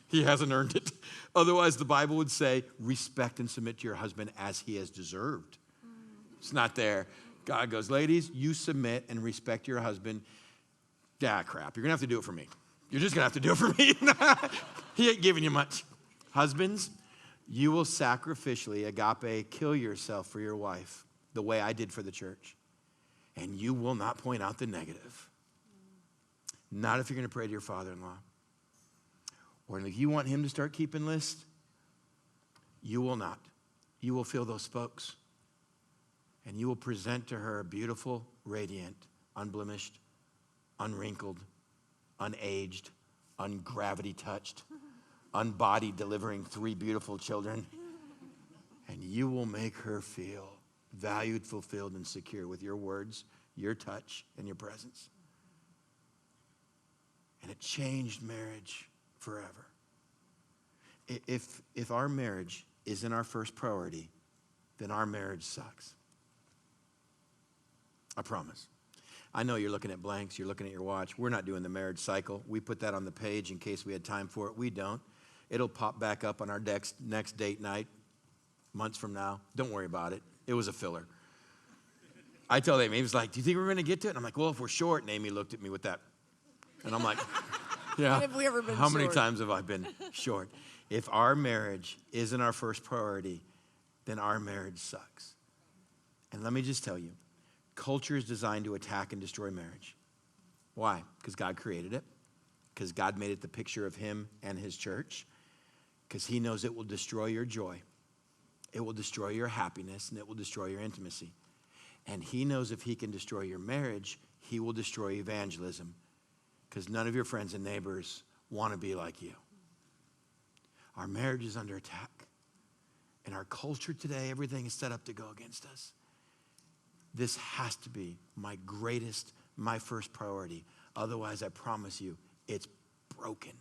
Speaker 1: He hasn't earned it. Otherwise, the Bible would say, respect and submit to your husband as he has deserved. It's not there. God goes, ladies, you submit and respect your husband. Yeah, crap. You're going to have to do it for me. You're just going to have to do it for me. He ain't giving you much. Husbands, you will sacrificially, agape, kill yourself for your wife the way I did for the church. And you will not point out the negative. Not if you're going to pray to your father-in-law. Or if you want him to start keeping lists, you will not. You will fill those spokes. And you will present to her a beautiful, radiant, unblemished, unwrinkled, unaged, ungravity-touched, unbodied, delivering 3 beautiful children. And you will make her feel valued, fulfilled, and secure with your words, your touch, and your presence. And it changed marriage forever. If our marriage isn't our first priority, then our marriage sucks. I promise. I know you're looking at blanks, you're looking at your watch. We're not doing the marriage cycle. We put that on the page in case we had time for it. We don't. It'll pop back up on our next date night months from now. Don't worry about it. It was a filler. I told Amy, he was like, do you think we're going to get to it? And I'm like, well, if we're short. And Amy looked at me with that. And I'm like, yeah.
Speaker 2: When have we ever been
Speaker 1: How many
Speaker 2: short?
Speaker 1: times have I been short? If our marriage isn't our first priority, then our marriage sucks. And let me just tell you, culture is designed to attack and destroy marriage. Why? Because God created it. Because God made it the picture of him and his church. Because he knows it will destroy your joy. It will destroy your happiness, and it will destroy your intimacy. And he knows if he can destroy your marriage, he will destroy evangelism. Because none of your friends and neighbors want to be like you. Our marriage is under attack. In our culture today, everything is set up to go against us. This has to be my first priority. Otherwise, I promise you, it's broken.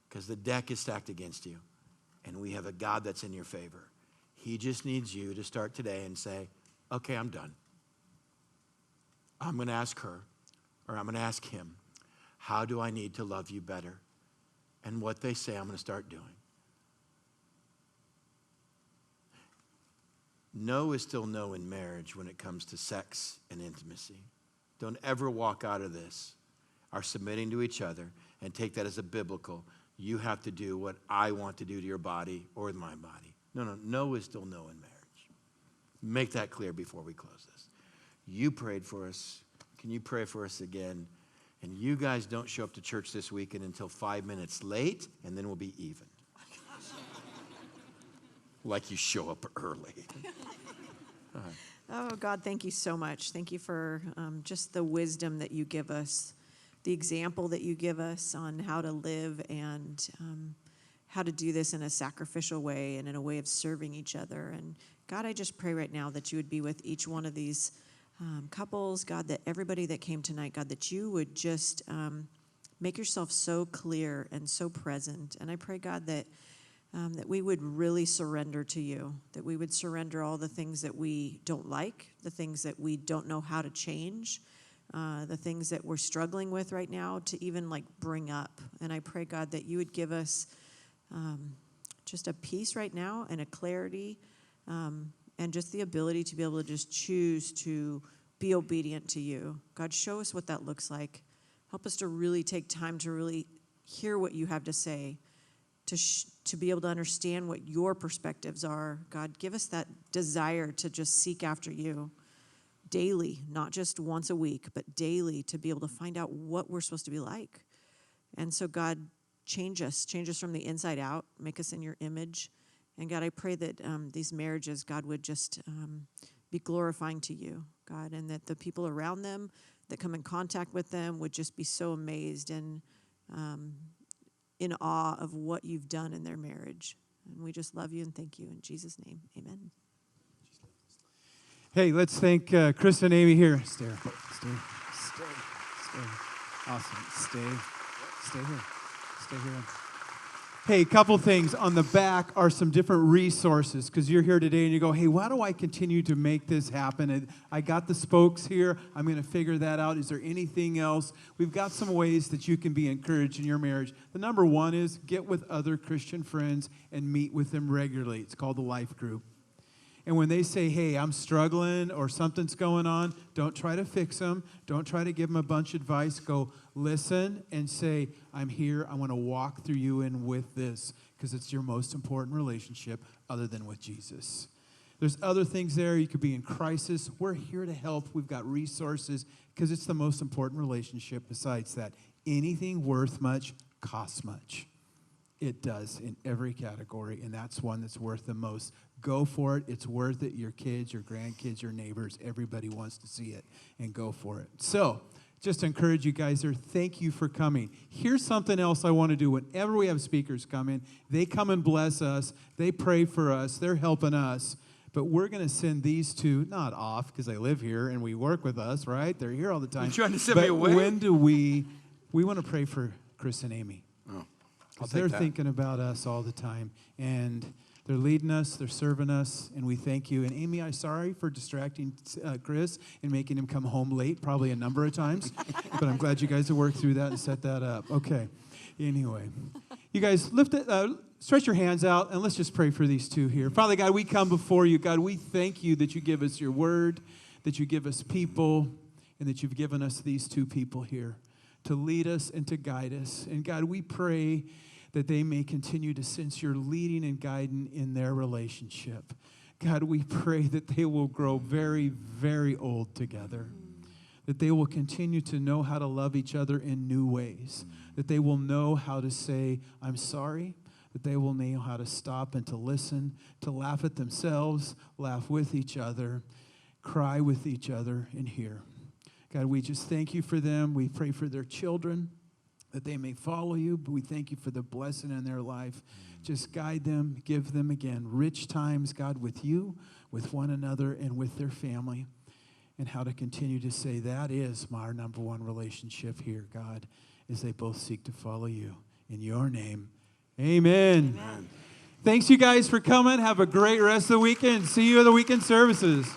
Speaker 1: Because the deck is stacked against you. And we have a God that's in your favor. He just needs you to start today and say, okay, I'm done. I'm going to ask her, or I'm going to ask him, how do I need to love you better? And what they say, I'm going to start doing. No is still no in marriage when it comes to sex and intimacy. Don't ever walk out of this, our submitting to each other, and take that as a biblical, you have to do what I want to do to your body or my body. No, no is still no in marriage. Make that clear before we close this. You prayed for us. Can you pray for us again? And you guys don't show up to church this weekend until 5 minutes late, and then we'll be even. Like you show up early.
Speaker 2: Oh, God, thank you so much. Thank you for just the wisdom that you give us, the example that you give us on how to live and how to do this in a sacrificial way and in a way of serving each other. And God, I just pray right now that you would be with each one of these couples, God, that everybody that came tonight, God, that you would just make yourself so clear and so present. And I pray, God, that we would really surrender to you, that we would surrender all the things that we don't like, the things that we don't know how to change, the things that we're struggling with right now to even like bring up. And I pray, God, that you would give us just a peace right now and a clarity and just the ability to be able to just choose to be obedient to you. God, show us what that looks like. Help us to really take time to really hear what you have to say, to be able to understand what your perspectives are. God, give us that desire to just seek after you daily, not just once a week, but daily, to be able to find out what we're supposed to be like. And so, God, change us from the inside out, make us in your image. And God, I pray that these marriages, God, would just be glorifying to you, God, and that the people around them that come in contact with them would just be so amazed and in awe of what you've done in their marriage. And we just love you and thank you. In Jesus' name, amen.
Speaker 3: Hey, let's thank Chris and Amy here. Stay. Awesome. Stay here. Hey, a couple things. On the back are some different resources because you're here today and you go, hey, why do I continue to make this happen? And I got the spokes here. I'm going to figure that out. Is there anything else? We've got some ways that you can be encouraged in your marriage. The number one is get with other Christian friends and meet with them regularly. It's called the Life Group. And when they say, hey, I'm struggling or something's going on, don't try to fix them. Don't try to give them a bunch of advice. Go listen and say, I'm here. I want to walk through you in with this because it's your most important relationship other than with Jesus. There's other things there. You could be in crisis. We're here to help. We've got resources because it's the most important relationship. Besides that, anything worth much costs much. It does in every category, and that's one that's worth the most. Go for it. It's worth it. Your kids, your grandkids, your neighbors, everybody wants to see it, and go for it. So just to encourage you guys there, thank you for coming. Here's something else I want to do. Whenever we have speakers come in, they come and bless us. They pray for us. They're helping us. But we're going to send these two, not off because they live here and we work with us, right? They're here all the time.
Speaker 1: You're trying to send me away?
Speaker 3: When do we want to pray for Chris and Amy.
Speaker 1: Oh.
Speaker 3: Because they're thinking about us all the time. And they're leading us, they're serving us, and we thank you. And Amy, I'm sorry for distracting Chris and making him come home late probably a number of times. But I'm glad you guys have worked through that and set that up. Okay. Anyway. You guys, stretch your hands out, and let's just pray for these two here. Father God, we come before you. God, we thank you that you give us your word, that you give us people, and that you've given us these two people here to lead us and to guide us. And God, we pray that they may continue to sense your leading and guiding in their relationship. God, we pray that they will grow very, very old together, that they will continue to know how to love each other in new ways, that they will know how to say, I'm sorry, that they will know how to stop and to listen, to laugh at themselves, laugh with each other, cry with each other, and hear. God, we just thank you for them. We pray for their children, that they may follow you, but we thank you for the blessing in their life. Just guide them, give them, again, rich times, God, with you, with one another, and with their family, and how to continue to say that is our number one relationship here, God, as they both seek to follow you. In your name, amen.
Speaker 1: Amen.
Speaker 3: Thanks, you guys, for coming. Have a great rest of the weekend. See you at the weekend services.